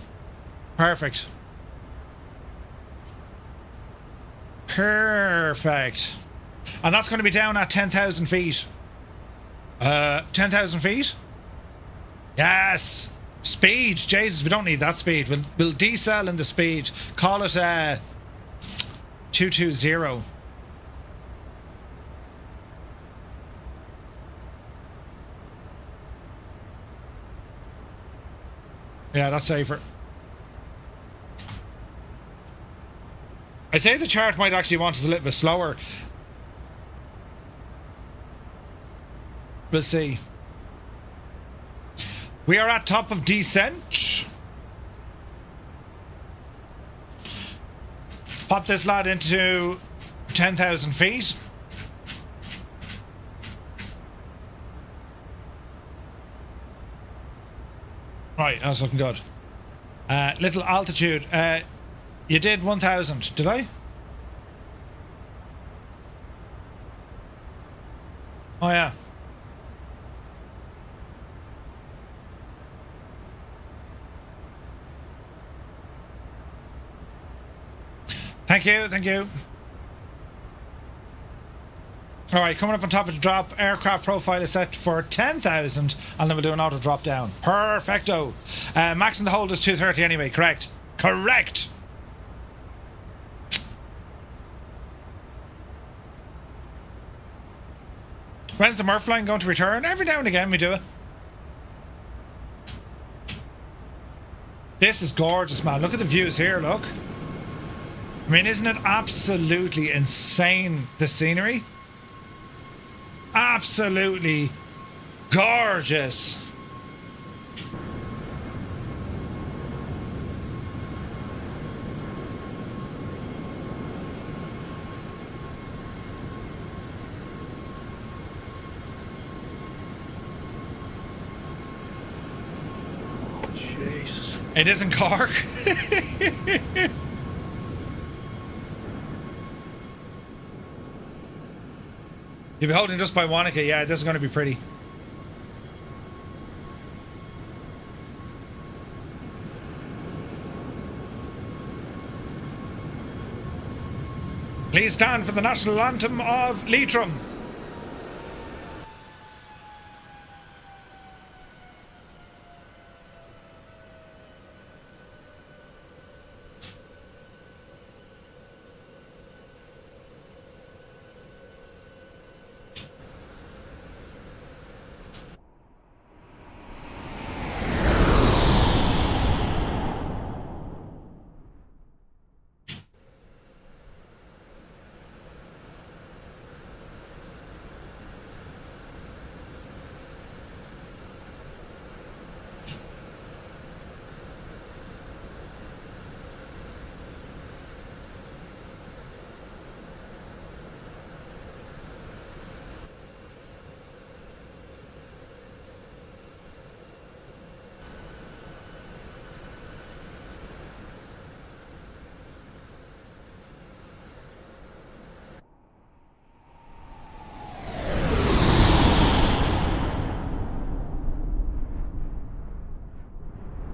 Perfect. Perfect. And that's going to be down at 10,000 feet. 10,000 feet? Yes! Speed. Jesus, we don't need that speed. We'll decel in the speed. Call it 220. Yeah, that's safer. I'd say the chart might actually want us a little bit slower. We'll see. We are at top of descent. Pop this lad into 10,000 feet. Right, that's looking good. Little altitude. You did 1,000, did I? Oh, yeah. Thank you. Alright, coming up on top of the drop, aircraft profile is set for 10,000, and then we'll do an auto drop down. Perfecto. Max in the hold is 230 anyway, correct? Correct! When's the Murph line going to return? Every now and again we do it. This is gorgeous, man. Look at the views here, look. I mean, isn't it absolutely insane, the scenery? Absolutely gorgeous. Jesus. It isn't Cork. You'll be holding just by Wanaka. Yeah, this is going to be pretty. Please stand for the national anthem of Leitrim.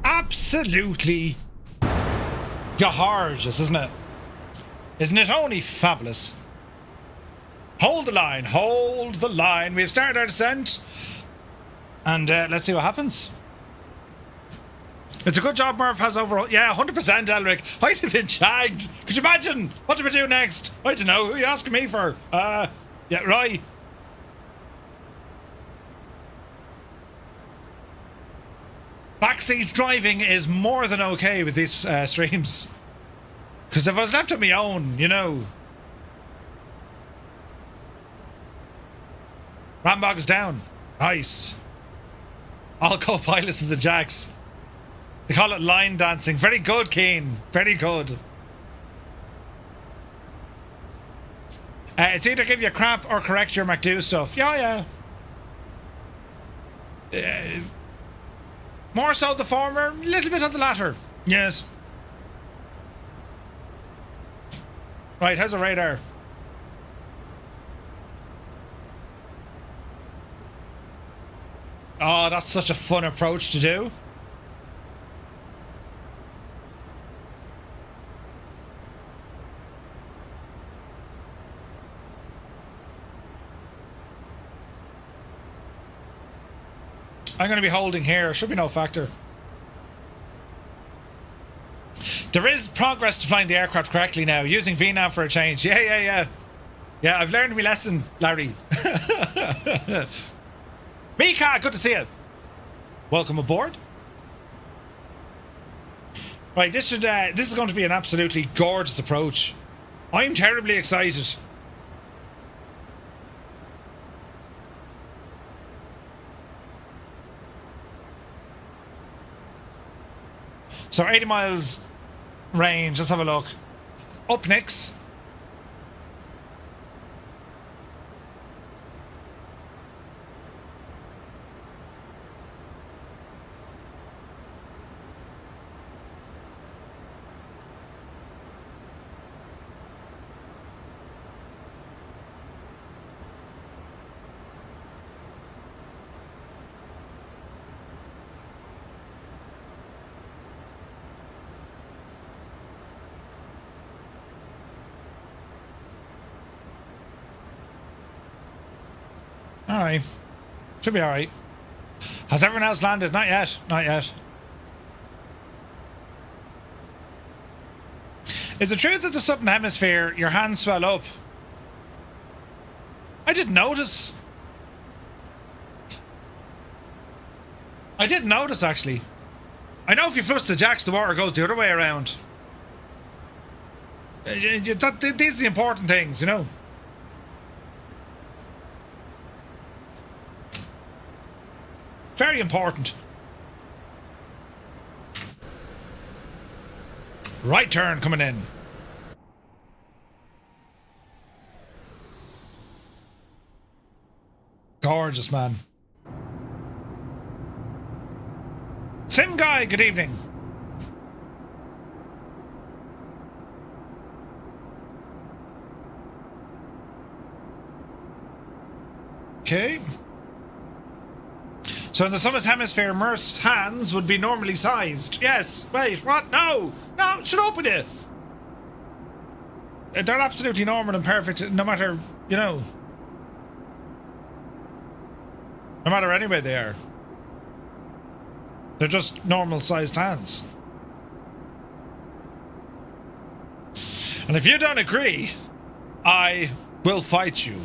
Absolutely gorgeous, isn't it? Isn't it only fabulous? Hold the line, hold the line. We've started our descent, and let's see what happens. It's a good job Murph has overall. Yeah, 100% Elric. I'd have been shagged. Could you imagine? What do we do next? I don't know. Who are you asking me for? Yeah, right. Backseat driving is more than okay with these streams. Because if I was left on my own, you know. Rambog is down. Nice. All co-pilots of the Jacks. They call it line dancing. Very good, Keen. Very good. It's either give you crap or correct your MacDo stuff. Yeah. More so the former, a little bit of the latter. Yes. Right, how's the radar? Oh, that's such a fun approach to do. I'm going to be holding here. Should be no factor. There is progress to flying the aircraft correctly now. Using VNAV for a change. Yeah. Yeah, I've learned my lesson, Larry. Mika, good to see you. Welcome aboard. Right, this is going to be an absolutely gorgeous approach. I'm terribly excited. So 80 miles range, let's have a look. UPNIX. Alright. Should be alright. Has everyone else landed? Not yet. Not yet. Is it true that the southern hemisphere, your hands swell up? I didn't notice. I didn't notice, actually. I know if you flush the jacks, the water goes the other way around. These are the important things, you know. Very important. Right turn coming in. Gorgeous, man. Sim Guy, good evening. Okay. So in the southern hemisphere, Merce's hands would be normally sized. Yes. Wait, what? No! No, shut up with it! They're absolutely normal and perfect, no matter, you know. No matter any way they are. They're just normal sized hands. And if you don't agree, I will fight you.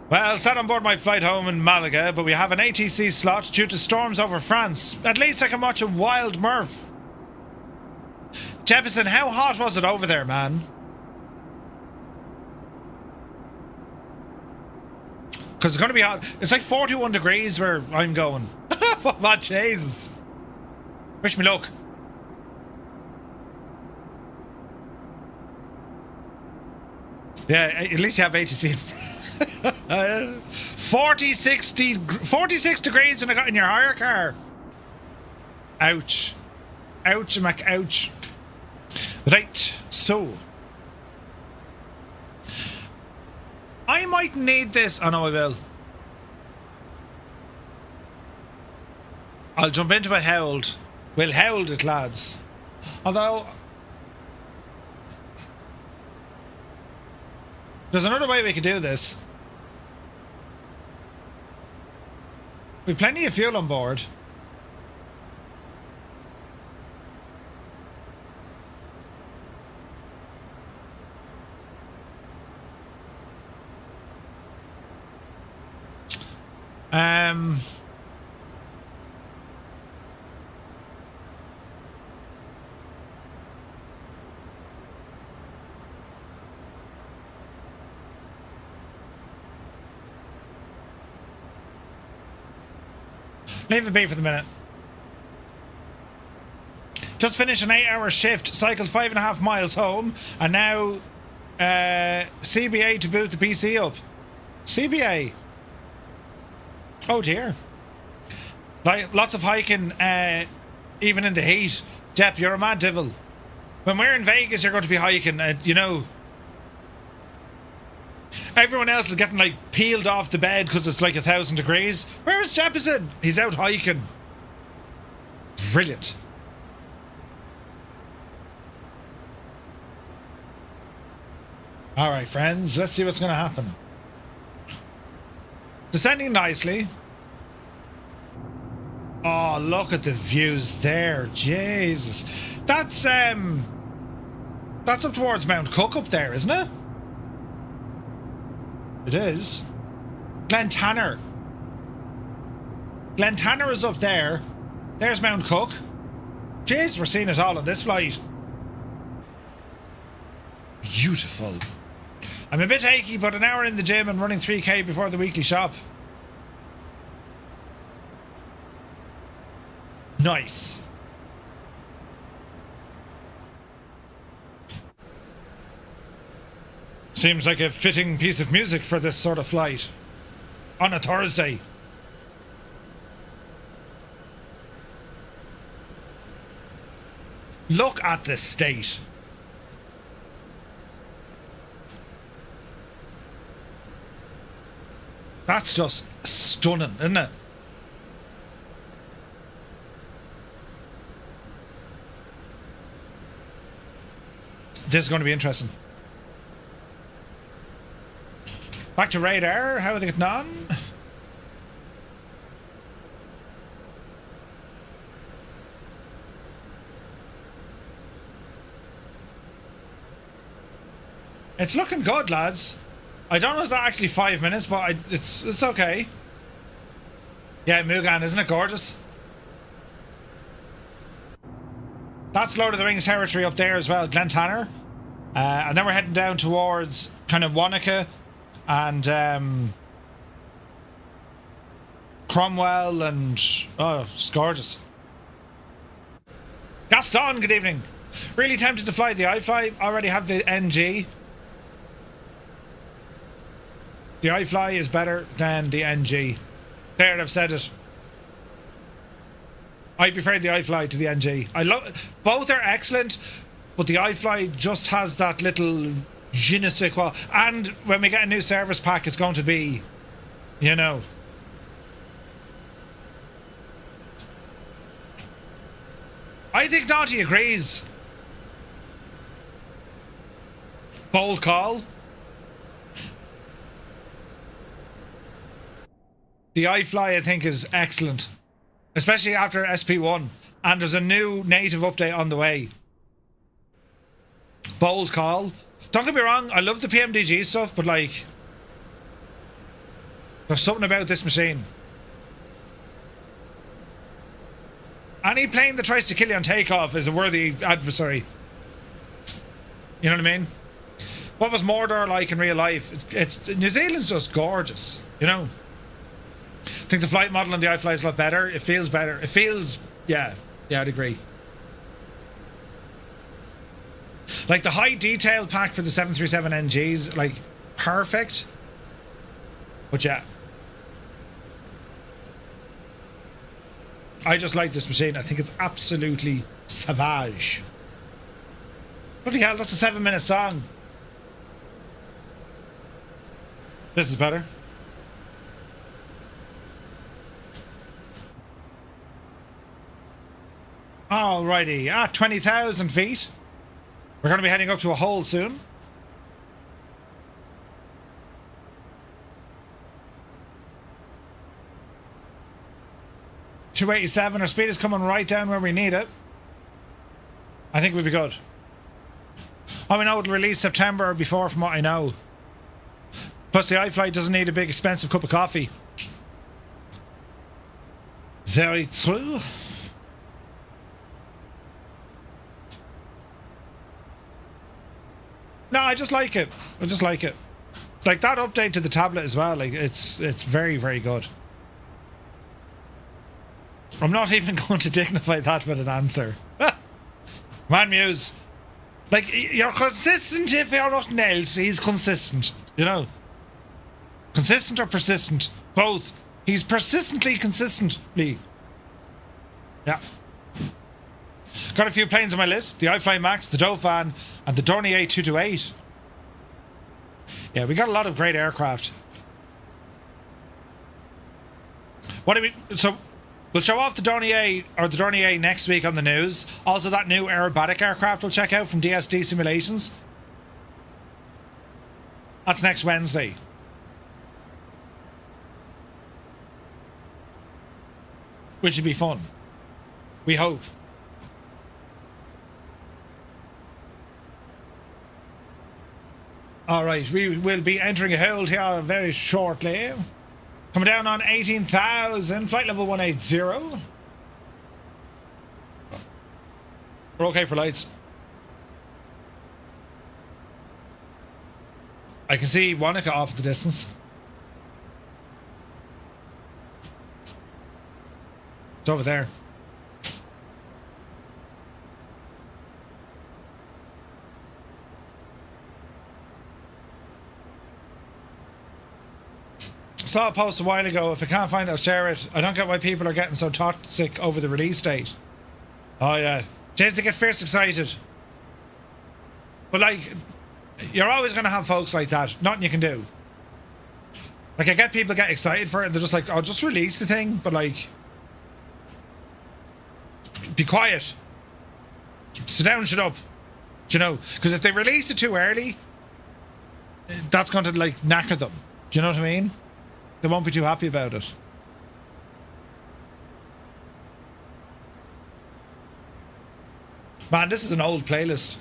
Well, sat on board my flight home in Malaga, but we have an ATC slot due to storms over France. At least I can watch a wild Murph. Jefferson, how hot was it over there, man? Because it's going to be hot. It's like 41 degrees where I'm going. What, Jesus. Wish me luck. Yeah, at least you have ATC. 46 degrees and I got in your hire car. Ouch. Ouch, Mac, ouch. Right, so. I might need this. Oh no, I will. I'll jump into a held. We'll held it, lads. Although there's another way we could do this. We've plenty of fuel on board. Leave it be for the minute. Just finished an 8-hour shift, cycled 5.5 miles home, and now CBA to boot the PC up. CBA. Oh dear. Like lots of hiking, even in the heat. Depp, you're a mad devil. When we're in Vegas, you're going to be hiking, you know. Everyone else is getting like peeled off the bed because it's like 1,000 degrees. Where is Jefferson? He's out hiking. Brilliant. All right, friends, let's see what's going to happen. Descending nicely. Oh, look at the views there. Jesus. That's up towards Mount Cook up there, isn't it? It is. Glen Tanner. Glen Tanner is up there. There's Mount Cook. Jeez, we're seeing it all on this flight. Beautiful. I'm a bit achy, but an hour in the gym and running 3k before the weekly shop. Nice. Seems like a fitting piece of music for this sort of flight. On a Thursday. Look at the state. That's just stunning, isn't it? This is going to be interesting. Back to radar. How are they getting on? It's looking good, lads. I don't know if that's actually 5 minutes, but it's okay. Yeah, Mugan, isn't it gorgeous? That's Lord of the Rings territory up there as well, Glen Tanner. And then we're heading down towards kind of Wanaka and Cromwell and... oh, it's gorgeous. Gaston, good evening. Really tempted to fly the iFly. Already have the NG. The iFly is better than the NG. There, I've said it. I prefer the iFly to the NG. I love both are excellent, but the iFly just has that little je ne sais quoi. And when we get a new service pack, it's going to be, you know. I think Naughty agrees. Bold call. The iFly, I think, is excellent. Especially after SP1. And there's a new native update on the way. Bold call. Don't get me wrong, I love the PMDG stuff, but like... there's something about this machine. Any plane that tries to kill you on takeoff is a worthy adversary. You know what I mean? What was Mordor like in real life? New Zealand's just gorgeous, you know? I think the flight model on the iFly is a lot better. It feels better. It feels... yeah, I'd agree. Like the high detail pack for the 737 NGs, like perfect. But yeah. I just like this machine. I think it's absolutely savage. Bloody hell, that's a 7-minute song. This is better. Alrighty, at 20,000 feet. We're going to be heading up to a hole soon. .287, our speed is coming right down where we need it. I think we'll be good. Oh, we know it'll release September or before from what I know. Plus the iFlight doesn't need a big expensive cup of coffee. Very true. No, I just like it. I just like it. Like that update to the tablet as well. Like it's very, very good. I'm not even going to dignify that with an answer. Man, Muse. Like, you're consistent if you're nothing else. He's consistent, you know. Consistent or persistent? Both. He's persistently consistently. Yeah. Got a few planes on my list. The iFly Max, the Dauphin, and the Dornier 228. Yeah, we got a lot of great aircraft. What do we... So, we'll show off the Dornier, or the Dornier next week on the news. Also, that new aerobatic aircraft we'll check out from DSD Simulations. That's next Wednesday. Which should be fun. We hope. Alright, we will be entering a hold here very shortly. Coming down on 18,000, flight level 180. We're okay for lights. I can see Wanaka off at the distance. It's over there. Saw a post a while ago. If I can't find it, I'll share it. I don't get why people are getting so toxic over the release date. Oh yeah, just to get fierce excited. But like, you're always going to have folks like that. Nothing you can do. Like, I get people get excited for it and they're just like, oh, just release the thing. But like, be quiet. Sit down, shut up. Do you know? Because if they release it too early, that's going to like knacker them. Do you know what I mean? They won't be too happy about it. Man, this is an old playlist.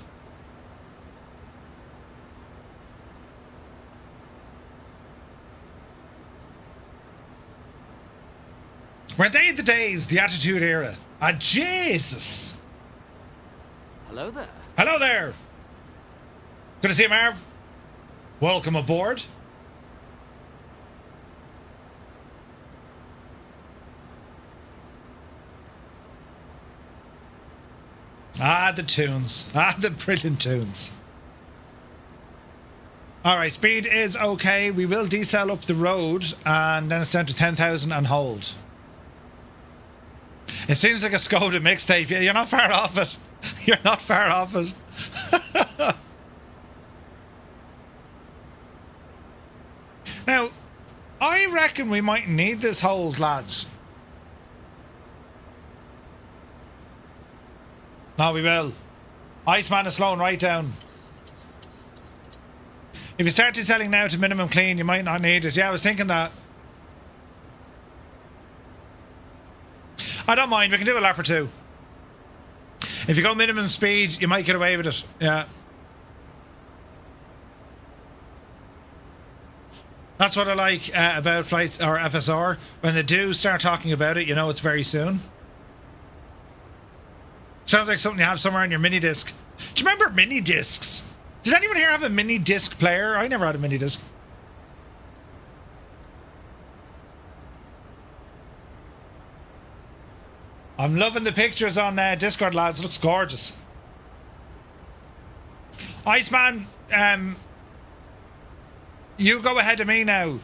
Were they the days, the Attitude Era? Ah, Jesus! Hello there. Hello there! Good to see you, Marv. Welcome aboard. Ah, the tunes. Ah, the brilliant tunes. Alright, speed is okay. We will decel up the road and then it's down to 10,000 and hold. It seems like a Skoda mixtape. You're not far off it. You're not far off it. Now, I reckon we might need this hold, lads. No, we will. Iceman is slowing right down. If you start deselling now to minimum clean, you might not need it. Yeah, I was thinking that. I don't mind. We can do a lap or two. If you go minimum speed, you might get away with it. Yeah. That's what I like about flight or FSR. When they do start talking about it, you know it's very soon. Sounds like something you have somewhere on your mini disc. Do you remember mini discs? Did anyone here have a mini disc player? I never had a mini disc. I'm loving the pictures on Discord, lads. It looks gorgeous. Iceman, you go ahead of me now.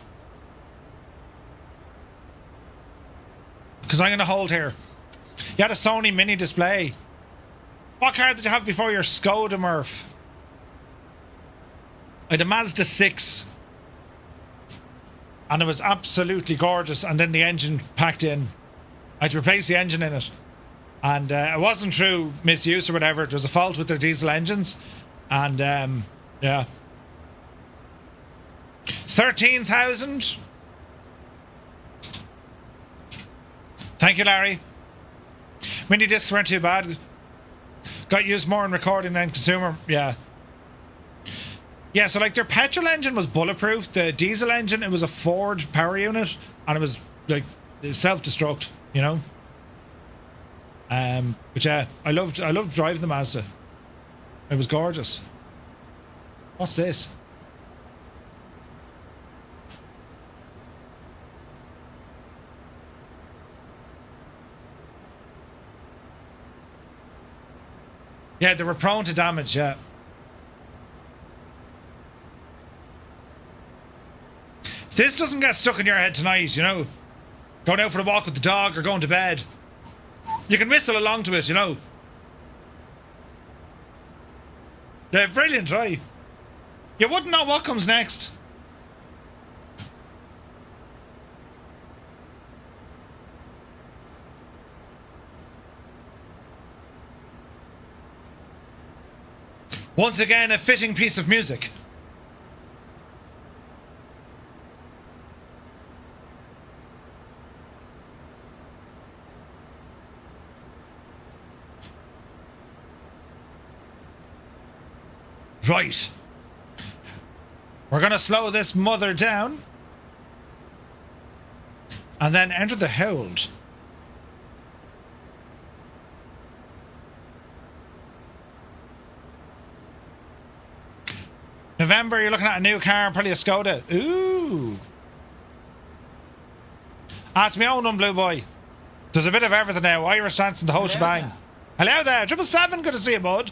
Because I'm going to hold here. You had a Sony mini display. What car did you have before your Skoda, Murph? I had a Mazda 6. And it was absolutely gorgeous. And then the engine packed in. I had to replace the engine in it. And it wasn't through misuse or whatever. There was a fault with their diesel engines. And, yeah. 13,000. Thank you, Larry. Mini discs weren't too bad. Got used more in recording than consumer. Yeah. Yeah, so like their petrol engine was bulletproof. The diesel engine, it was a Ford power unit. And it was like self-destruct, you know? But yeah, I loved driving the Mazda. It was gorgeous. What's this? Yeah, they were prone to damage, yeah. If this doesn't get stuck in your head tonight, you know, going out for a walk with the dog or going to bed, you can whistle along to it, you know. Yeah, brilliant, right? You wouldn't know what comes next. Once again, a fitting piece of music. Right. We're going to slow this mother down. And then enter the hold. November, you're looking at a new car, probably a Skoda. Ooh. That's my own one, Blue Boy. There's a bit of everything now. Irish dance and the whole shebang. Hello there. 777, good to see you, bud.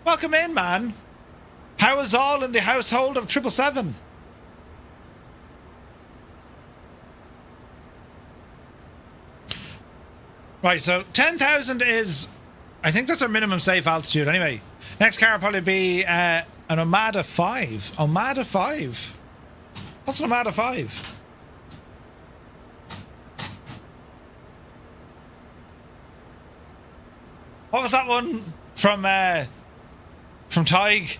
Welcome in, man. How is all in the household of 777? Right, so 10,000 is... I think that's our minimum safe altitude anyway. Next car will probably be an Omada 5. Omada 5? What's an Omada 5? What was that one from Tig?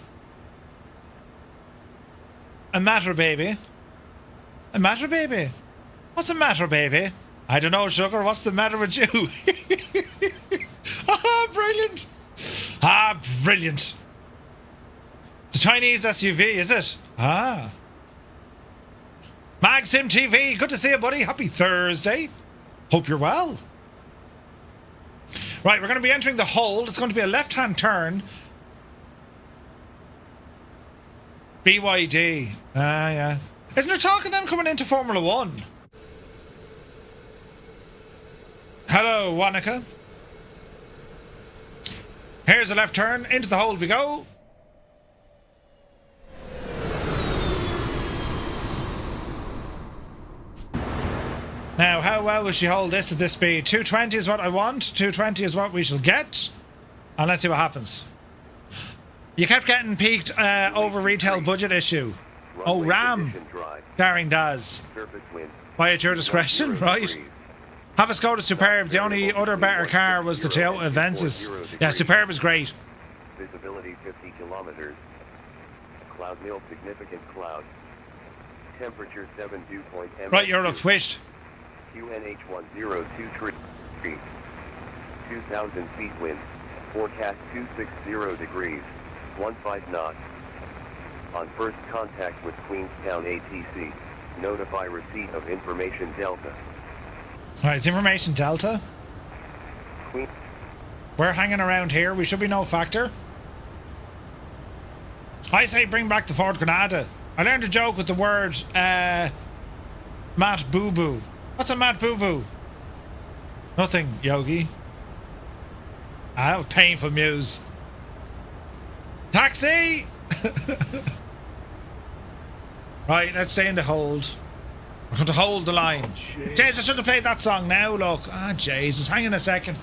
A matter, baby. A matter, baby? What's a matter, baby? I don't know, sugar. What's the matter with you? Ah, brilliant. Ah, brilliant. It's a Chinese SUV, is it? Ah. MagSim TV, good to see you, buddy. Happy Thursday. Hope you're well. Right, we're going to be entering the hold. It's going to be a left-hand turn. BYD. Ah, yeah. Isn't there talk of them coming into Formula 1? Hello, Wanaka. Here's a left turn. Into the hold we go. Now, how well will she hold this at this speed? 220 is what I want. 220 is what we shall get. And let's see what happens. You kept getting peaked over retail budget issue. Oh, RAM. Daring Daz. Why at your discretion, right? Have a Skoda Superb. The only other better car was the Toyota Avensis. Yeah, Superb is great. Visibility 50 kilometers. Cloud nil, significant cloud. Temperature 7 dew point. Right, you're upswitched. QNH 1023. 2,000 feet wind. Forecast 260 degrees. 15 knots. On first contact with Queenstown ATC, notify receipt of information Delta. Alright, it's information Delta. We're hanging around here. We should be no factor. I say bring back the Ford Granada. I learned a joke with the word Matt Boo Boo. What's a Matt Boo Boo? Nothing, Yogi. Ah, that was painful muse. Taxi! Right, let's stay in the hold. We're going to hold the line. Jays, I should have played that song now, look. Ah, Jesus, hang on a second.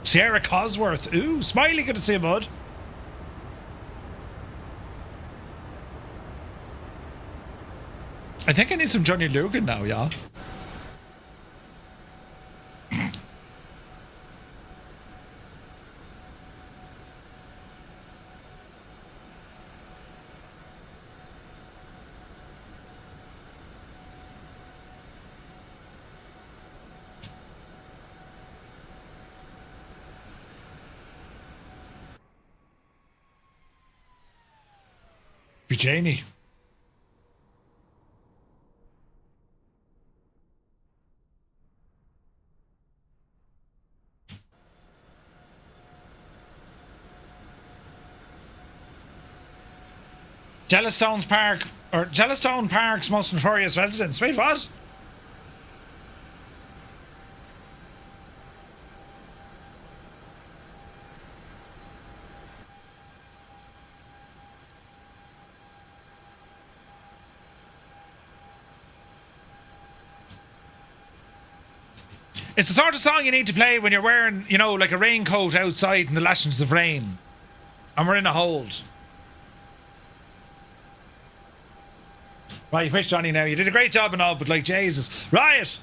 Sierra Cosworth. Ooh, Smiley, good to see you, bud. I think I need some Johnny Lugan now, yeah. Janie. Jellistones Park Or Yellowstone Park's most notorious residents. Wait, what? It's the sort of song you need to play when you're wearing, you know, like a raincoat outside in the lashings of rain. And we're in a hold. Right, wish Johnny now. You did a great job and all, but like, Jesus. Riot!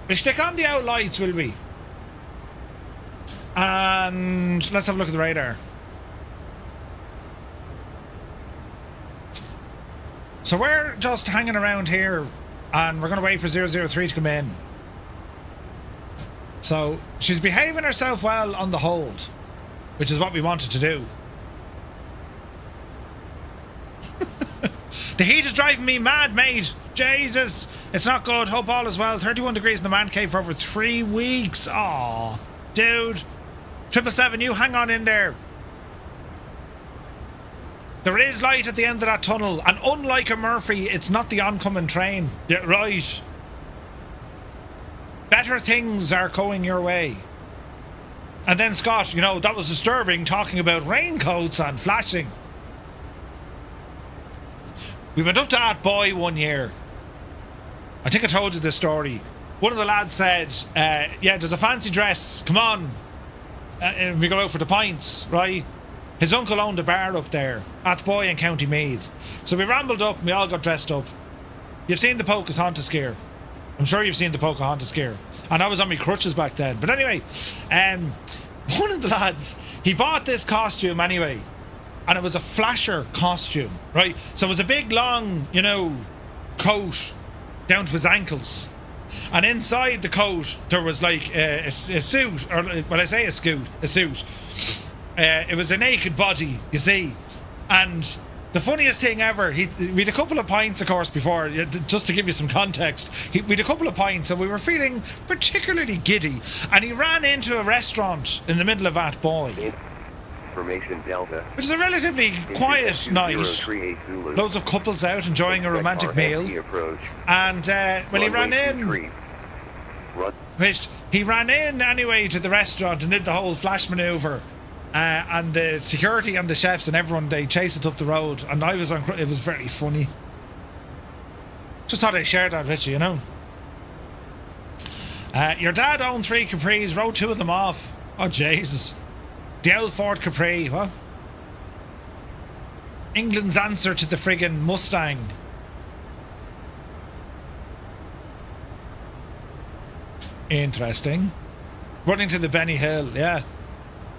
We'll stick on the out lights, will we? And let's have a look at the radar. So we're just hanging around here. And we're going to wait for 003 to come in. So, she's behaving herself well on the hold, which is what we wanted to do. The heat is driving me mad, mate. Jesus. It's not good. Hope all is well. 31 degrees in the man cave for over 3 weeks. Aw, dude. 777, you hang on in there. There is light at the end of that tunnel, and unlike a Murphy, it's not the oncoming train. Yeah, right. Better things are going your way. And then Scott, you know, that was disturbing, talking about raincoats and flashing. We went up to that boy one year. I think I told you this story. One of the lads said, yeah, there's a fancy dress, come on. And we go out for the pints, right? His uncle owned a bar up there, at the Boy in County Meath. So we rambled up and we all got dressed up. You've seen the Pocahontas gear. I'm sure you've seen the Pocahontas gear. And I was on my crutches back then. But anyway, one of the lads, he bought this costume anyway. And it was a flasher costume, right? So it was a big, long, you know, coat down to his ankles. And inside the coat, there was like a suit, or, well, I say a suit. It was a naked body, you see. And the funniest thing ever, we had a couple of pints, of course, before, just to give you some context. We had a couple of pints, and we were feeling particularly giddy. And he ran into a restaurant in the middle of that boy. Information Delta. Which is a relatively quiet night. Loads of couples out enjoying a romantic meal. And, well, he ran in. He ran in anyway to the restaurant and did the whole flash manoeuvre. And the security and the chefs and everyone, they chased it up the road. And I was on, it was very funny. Just thought I'd share that with you, you know. Your dad owned 3 Capris, wrote 2 of them off. Oh, Jesus. The old Ford Capri, what? England's answer to the friggin' Mustang. Interesting. Running to the Benny Hill, yeah.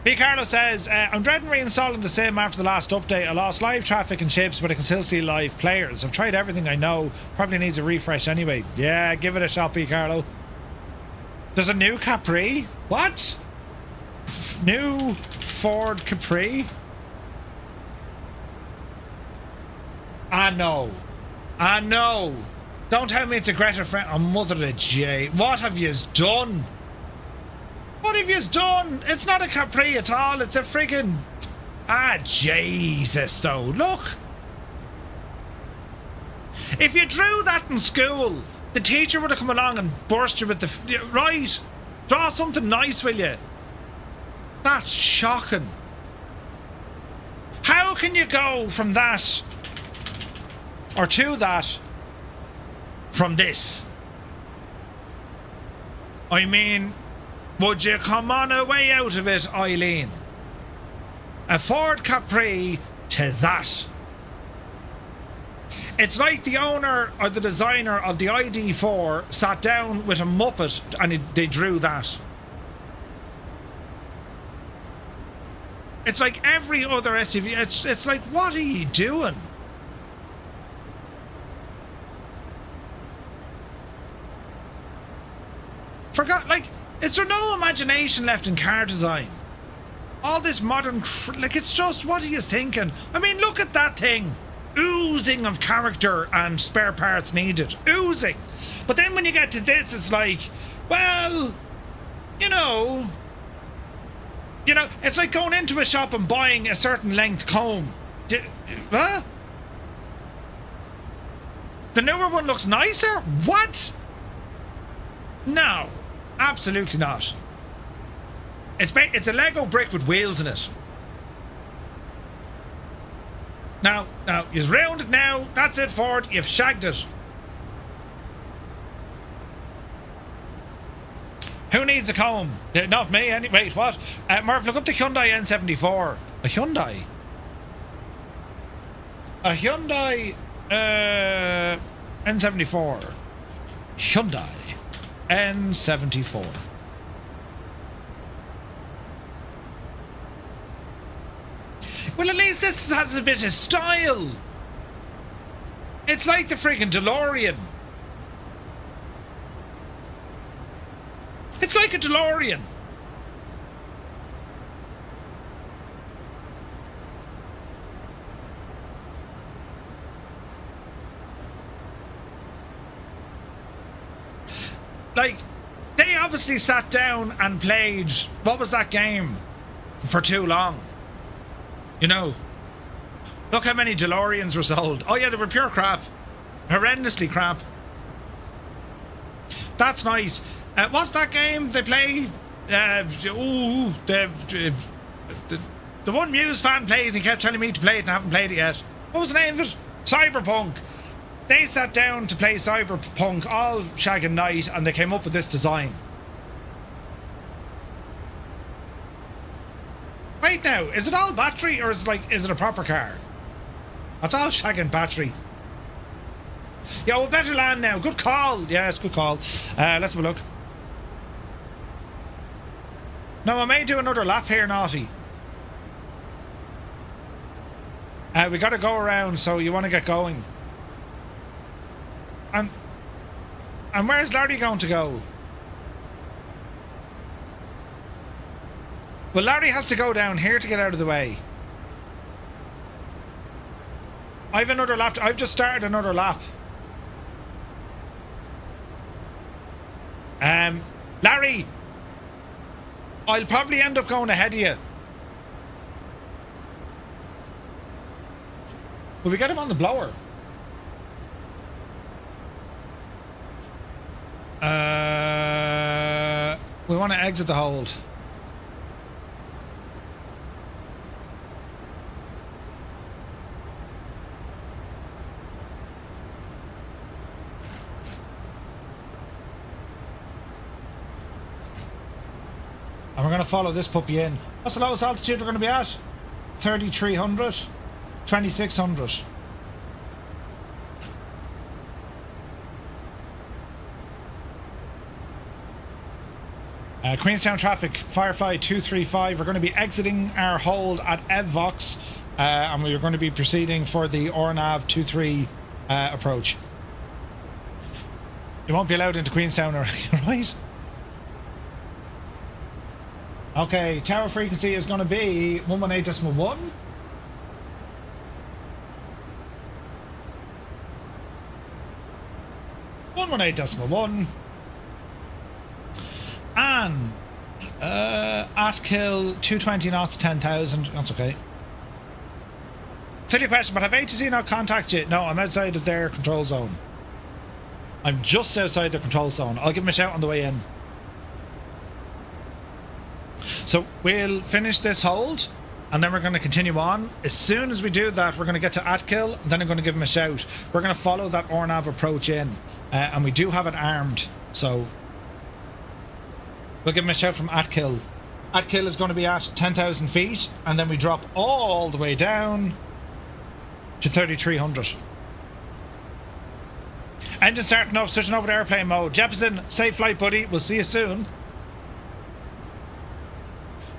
B. Carlo says, I'm dreading reinstalling the sim after the last update. I lost live traffic and ships, but I can still see live players. I've tried everything I know. Probably needs a refresh anyway. Yeah, give it a shot, B. Carlo. There's a new Capri? What? New Ford Capri? I know. Don't tell me it's a Greta friend. Oh, mother of J. What have you done? What have you done? It's not a Capri at all. It's a friggin'... Ah, Jesus, though. Look. If you drew that in school, the teacher would have come along and burst you with the... Right. Draw something nice, will you? That's shocking. How can you go from that... or to that... from this? I mean... would you come on a way out of it, Eileen? A Ford Capri to that. It's like the owner or the designer of the ID4 sat down with a Muppet and they drew that. It's like every other SUV. It's like, what are you doing? Forgot, like... Is there no imagination left in car design? All this modern... like, it's just, what are you thinking? I mean, look at that thing. Oozing of character and spare parts needed. Oozing. But then when you get to this, it's like, well, you know, it's like going into a shop and buying a certain length comb What? The newer one looks nicer? What? No, absolutely not. It's a Lego brick with wheels in it. Now, you've round it now. That's it, Ford. You've shagged it. Who needs a comb? Not me. Wait, what? Murph, look up the Hyundai N74. A Hyundai? A Hyundai N74. Hyundai N74. Well, at least this has a bit of style. It's like the freaking DeLorean. It's like a DeLorean. Like, they obviously sat down and played, what was that game, for too long. You know, look how many DeLoreans were sold. Oh yeah, they were pure crap. Horrendously crap. That's nice. What's that game they play? The one Muse fan plays and he kept telling me to play it and I haven't played it yet. What was the name of it? Cyberpunk. They sat down to play Cyberpunk all shag and night and they came up with this design. Wait now, is it all battery or is it a proper car? That's all shag and battery. Yeah, we'll better land now. Good call. Yes, good call. Let's have a look. No, I may do another lap here, Naughty. We gotta go around, so you want to get going. And where's Larry going to go? Well, Larry has to go down here to get out of the way. I've another lap. I've just started another lap. Larry, I'll probably end up going ahead of you. Will we get him on the blower? We want to exit the hold. And we're going to follow this puppy in. What's the lowest altitude we're going to be at? 3,300? 2,600. Queenstown traffic, Firefly 235. We're going to be exiting our hold at Evvox, and we're going to be proceeding for the Ornav 23 approach. You won't be allowed into Queenstown, right? Okay, tower frequency is going to be 118.1. And at kill 220 knots, 10,000. That's okay. Silly question, but have ATC not contacted you? No, I'm outside of their control zone. I'm just outside their control zone. I'll give them a shout on the way in. So we'll finish this hold and then we're going to continue on. As soon as we do that, we're going to get to Atkill and then I'm going to give him a shout. We're going to follow that Ornav approach in, and we do have it armed, so we'll give him a shout from Atkill. Atkill is going to be at 10,000 feet and then we drop all the way down to 3,300. Engine starting up, switching over to airplane mode. Jefferson, safe flight, buddy. We'll see you soon.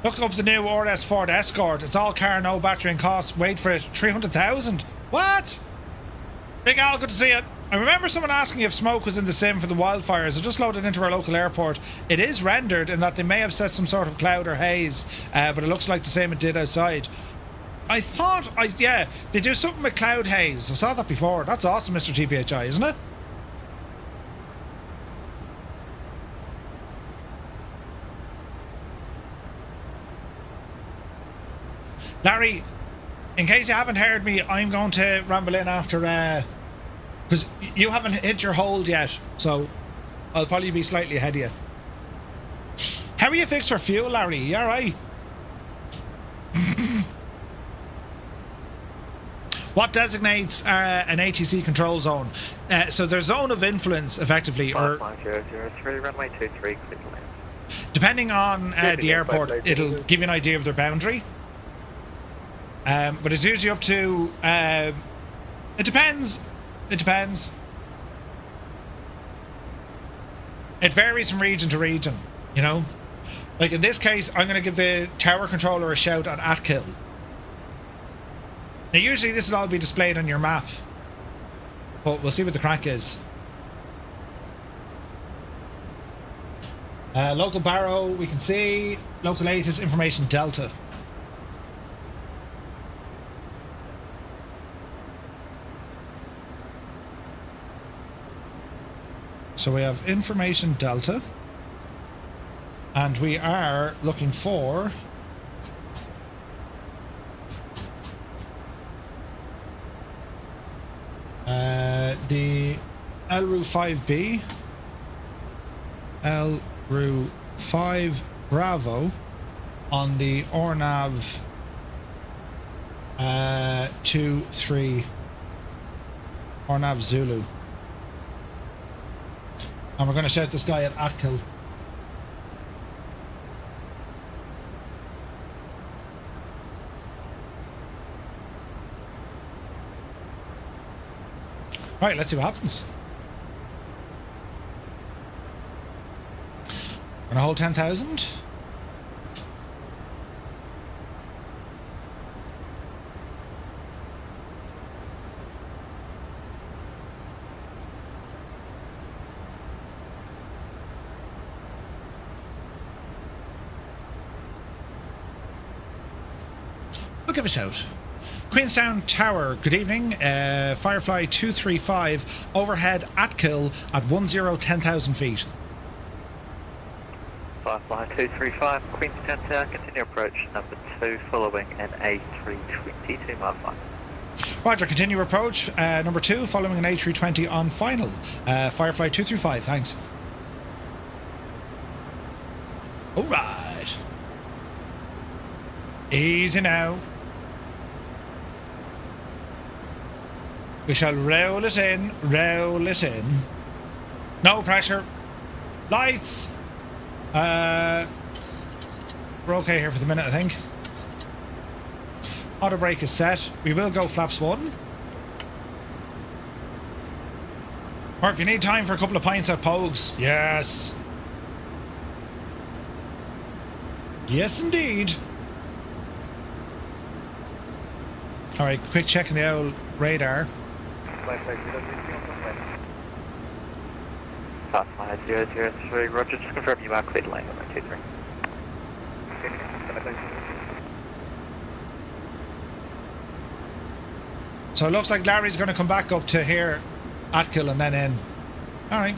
Look up the new RS Ford Escort. It's all car, no battery and cost. Wait for it. 300,000. What? Big Al, good to see you. I remember someone asking if smoke was in the sim for the wildfires. I just loaded into our local airport. It is rendered in that they may have set some sort of cloud or haze, but it looks like the same it did outside. I thought, yeah, they do something with cloud haze. I saw that before. That's awesome, Mr. TPHI, isn't it? Larry, in case you haven't heard me, I'm going to ramble in after, because you haven't hit your hold yet, so I'll probably be slightly ahead of you. How are you fixed for fuel, Larry? You alright? What designates an ATC control zone? So their zone of influence, effectively, or 5003, runway 23, clear to land. depending on the airport, it'll give you an idea of their boundary. But it's usually up to... it depends. It depends. It varies from region to region, you know? Like in this case, I'm going to give the tower controller a shout at Atkill. Now usually this will all be displayed on your map, but we'll see what the crack is. Local Barrow, we can see. Local 8 is information Delta. So we have information Delta, and we are looking for the ELRUV 5B, ELRUV 5 Bravo on the ORNAV 23 ORNAV Zulu. And we're going to shout this guy at Atkill. Right, let's see what happens. Gonna hold 10,000. We'll give a shout. Queenstown Tower, good evening. Firefly 235, overhead Atkill at 10,000 feet. Firefly 235, Queenstown Tower, continue approach number 2, following an A320 to mile 5. Roger, continue approach number 2, following an A320 on final. Firefly 235, thanks. Alright. Easy now. We shall roll it in, roll it in. No pressure. Lights. We're okay here for the minute, I think. Auto brake is set. We will go flaps 1. Or if you need time for a couple of pints at Pogues. Yes. Yes, indeed. Alright, quick check in the old radar. 5003, roger, just confirm you are clear to land on 23. So it looks like Larry's going to come back up to here, Atkill, and then in. Alright.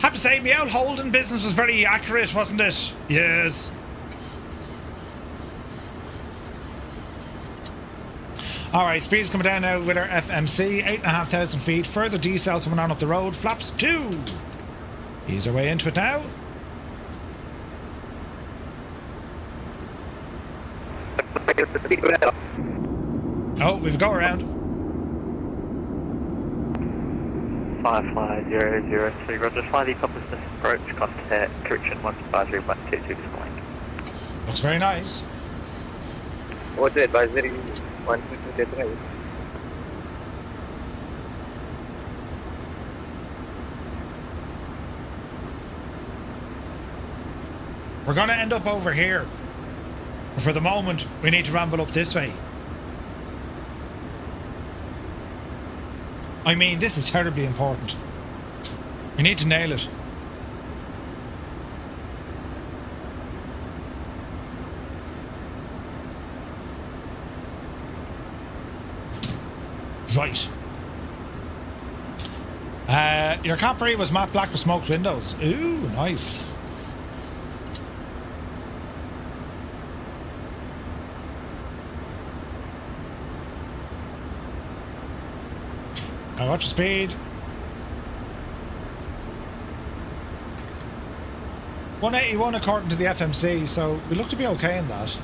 Have to say, my old holding business was very accurate, wasn't it? Yes. Alright, speed's coming down now with our FMC, 8,500 feet. Further decel coming on up the road. Flaps 2. Ease our way into it now. Oh, we've a go around. 5003, roger, fly the compass approach, contact correction 153.122 disappoint. Looks very nice. What's the advisory? 122 We're going to end up over here. But for the moment, we need to ramble up this way. I mean, this is terribly important. We need to nail it. Right. Your Capri was matte black with smoked windows. Ooh, nice. Now watch your speed. 181 according to the FMC, so we look to be okay in that.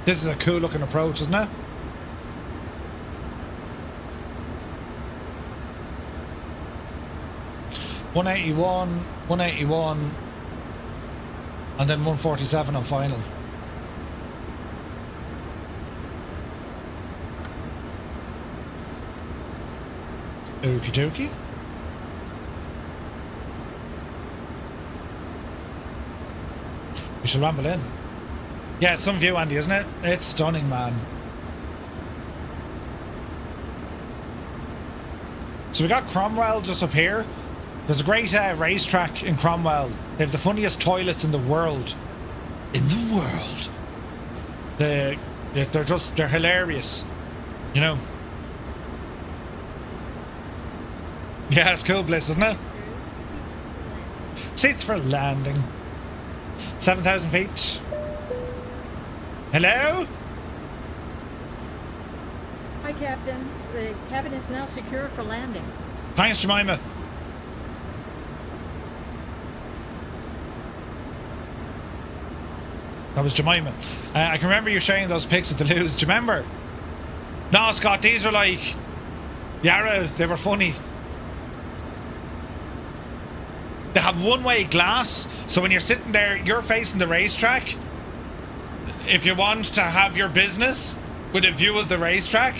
This is a cool looking approach, isn't it? .181, 181, and then 147 on final. Okie dokie. We shall ramble in. Yeah, it's some view, Andy, isn't it? It's stunning, man. So we got Cromwell just up here. There's a great racetrack in Cromwell. They have the funniest toilets in the world. In the world. They're hilarious. You know? Yeah, it's cool, Bliss, isn't it? Seats for landing. 7,000 feet. Hello? Hi, Captain. The cabin is now secure for landing. Thanks, Jemima. That was Jemima. I can remember you sharing those pics at the Loos. Do you remember? No, Scott, these are like... Yarrow, they were funny. They have one-way glass, so when you're sitting there, you're facing the racetrack. If you want to have your business with a view of the racetrack,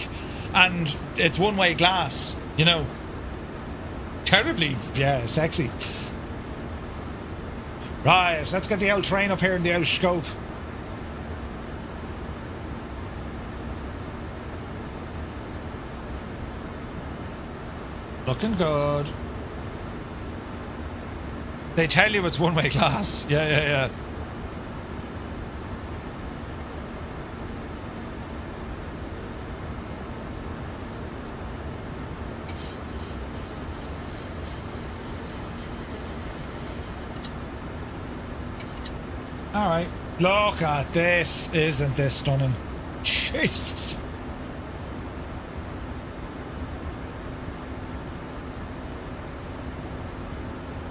and it's one-way glass, you know. Terribly, yeah, sexy. Right, let's get the old train up here in the old scope. Looking good. They tell you it's one-way glass. Yeah. Alright. Look at this. Isn't this stunning? Jesus.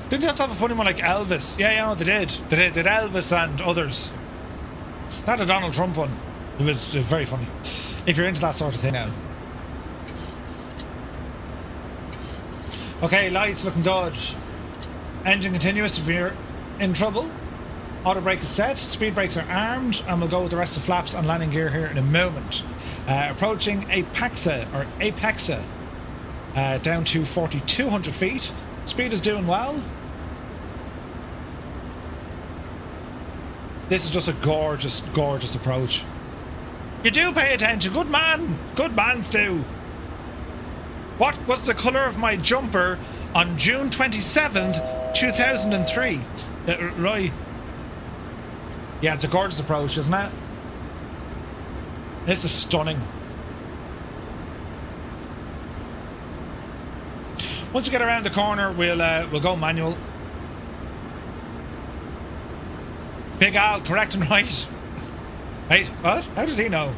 Didn't they also have a funny one like Elvis? Yeah, you know, they did. They did Elvis and others. Not a Donald Trump one. It was very funny. If you're into that sort of thing now. Okay, lights looking good. Engine continuous if you're in trouble. Auto brake is set. Speed brakes are armed. And we'll go with the rest of the flaps and landing gear here in a moment. Approaching Apexa, down to 4,200 feet. Speed is doing well. This is just a gorgeous, gorgeous approach. You do pay attention. Good man. Good man, Stu. What was the colour of my jumper on June 27th, 2003? Right. Yeah, it's a gorgeous approach, isn't it? This is stunning. Once you get around the corner, we'll go manual. Big Al, correct and right. Wait, what? How did he know?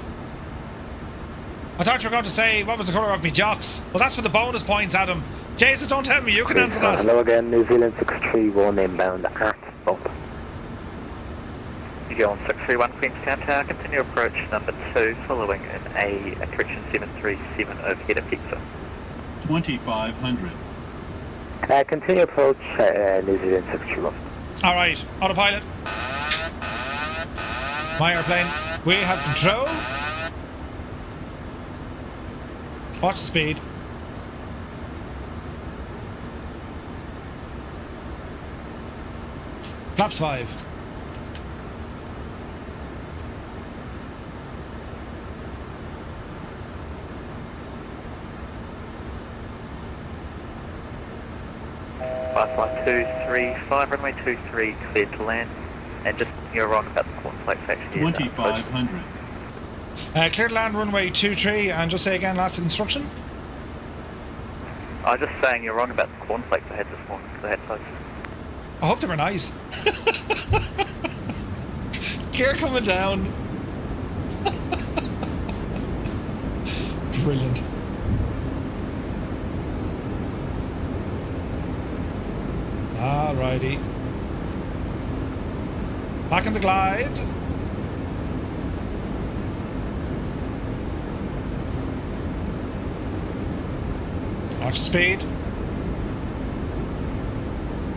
I thought you were going to say, what was the colour of me jocks? Well, that's for the bonus points, Adam. Jesus, don't tell me, you can answer that. Hello again, New Zealand 631 inbound at bump. You go on 631 Queenstown Tower, continue approach number 2, following an A correction 737 overhead at pizza. 2,500. Continue approach New Zealand 631. Alright, autopilot. My airplane, we have control. Watch the speed. Flaps 5. Flight 235, runway 23, cleared to land. And just, you're wrong about the cornflakes actually. 2,500. Clear to land runway 23, and just say again last instruction. I was just saying you're wrong about the cornflakes I had this morning, because I had toast. I hope they were nice. Gear coming down. Brilliant. Alrighty. Back in the glide. Watch speed.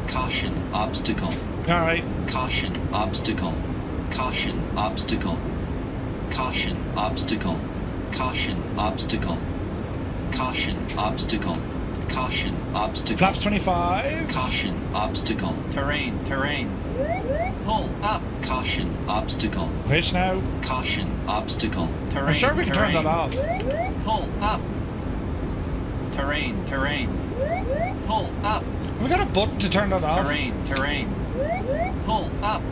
Caution, obstacle. Alright. Caution, obstacle. Caution, obstacle. Caution, obstacle. Caution, obstacle. Caution, obstacle. Caution, obstacle. Flaps 25. Caution, obstacle. Terrain, terrain. Pull up. Caution, obstacle. Which now? Caution, obstacle. Terrain, I'm sure we can turn that off. Pull up. Terrain, terrain. Pull up. Have we got a button to turn that off? Terrain, terrain. Pull up.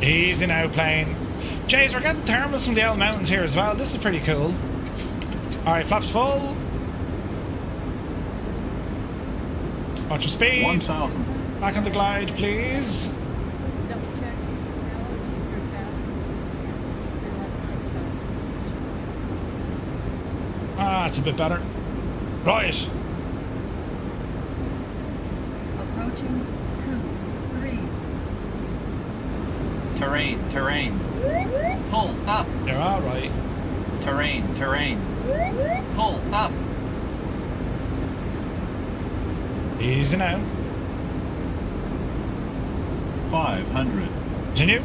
Easy now, plane. Jays, we're getting thermals from the L Mountains here as well. This is pretty cool. Alright, flaps full. Watch your speed. 1,000. Back on the glide, please. Please double check your seatbelt, secure fasten, and electronic devices switch off. Ah, it's a bit better. Right. Approaching 2, 3. Terrain, terrain. Pull up. You're alright. Terrain, terrain. Pull up. Easy now. 500. Continue.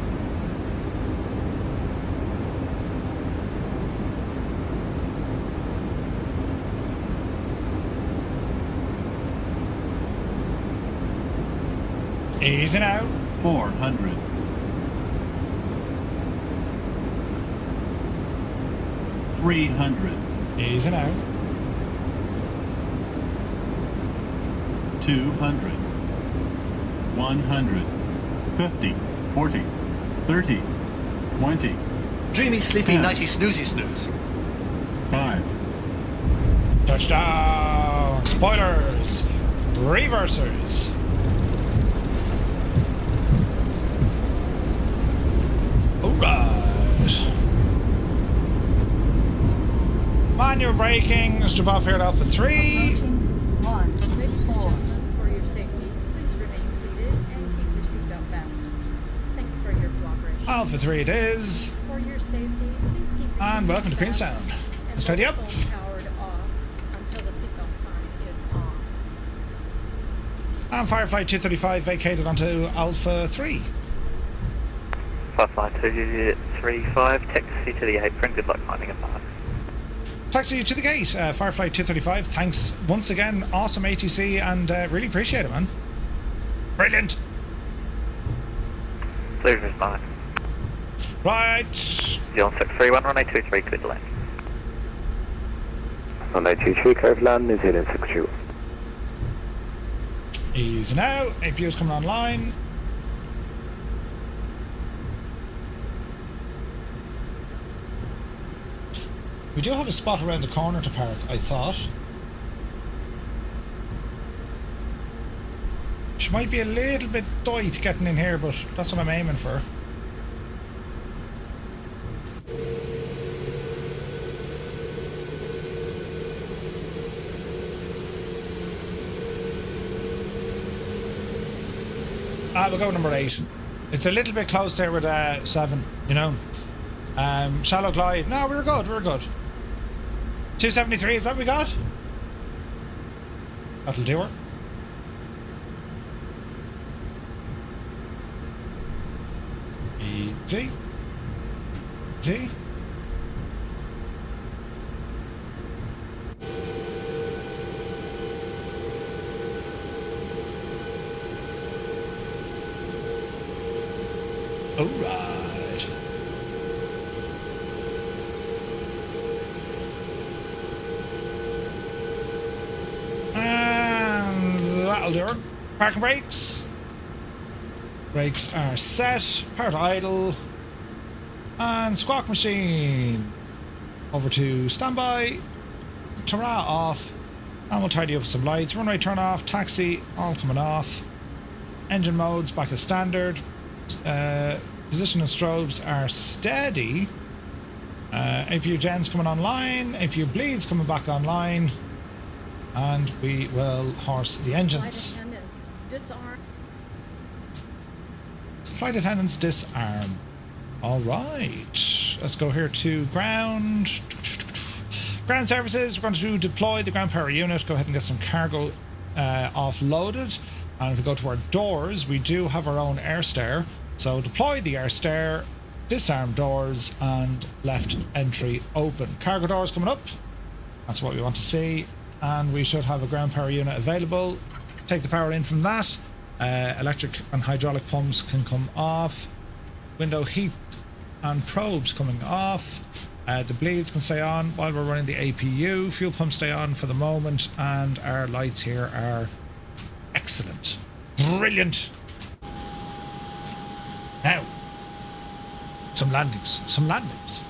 Easy now. 400. 300. Easy now. 200. 100. 50. 40. 30. 20. Dreamy, sleepy, 10. nighty, snoozy, snooze. 5. Touchdown! Spoilers! Reversers! Alright. Manual braking, strip off here at Alpha 3. Approaching 1, Ladies and 4. gentlemen, for your safety, please remain seated and keep your seatbelt fastened. Thank you for your cooperation. Alpha 3 it is. For your safety, please keep your And welcome to seatbelt Queenstown. fastened and Steady up. let the phone powered off until the seatbelt sign is off. And Firefly 235 vacated onto Alpha 3. 55235, taxi to the apron, good luck finding a park. Taxi to the gate, Firefly 235. Thanks once again. Awesome ATC and really appreciate it, man. Brilliant. Blue is fine. Right. You're on 631, runway 23, clear to land. Runway 23, clear to land, New Zealand 62. Easy now. APU's coming online. We do have a spot around the corner to park, I thought. She might be a little bit tight getting in here, but that's what I'm aiming for. We'll go with number 8. It's a little bit close there with 7, you know. Shallow glide. No, we were good, 273, is that what we got? That'll do her. Easy. Easy. Alright. And that'll do her. Parking brakes. Brakes are set. Power to idle. And squawk machine. Over to standby. Tara off. And we'll tidy up some lights. Runway turn off. Taxi all coming off. Engine modes back as standard. Position and strobes are steady. APU gens coming online. APU bleeds coming back online. And we will horse the Flight engines. attendants, disarm. Flight attendants disarm. All right. Let's go here to ground. Ground services. We're going to deploy the ground power unit. Go ahead and get some cargo offloaded. And if we go to our doors, we do have our own air stair. So deploy the air stair, disarm doors, and left entry open. Cargo doors coming up. That's what we want to see. And we should have a ground power unit available. Take the power in from that. Electric and hydraulic pumps can come off. Window heat and probes coming off. The bleeds can stay on while we're running the APU. Fuel pumps stay on for the moment. And our lights here are excellent. Brilliant. Now, some landings. Some landings.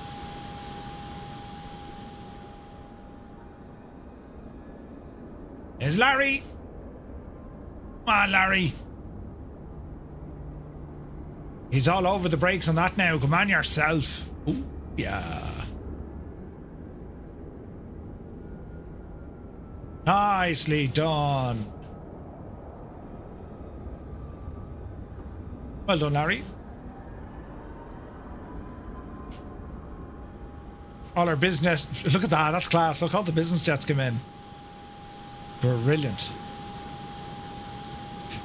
Here's Larry. Come on, Larry. He's all over the brakes on that now. Come on yourself. Ooh, yeah. Nicely done. Well done, Larry. All our business. Look at that. That's class. Look, all the business jets come in. Brilliant.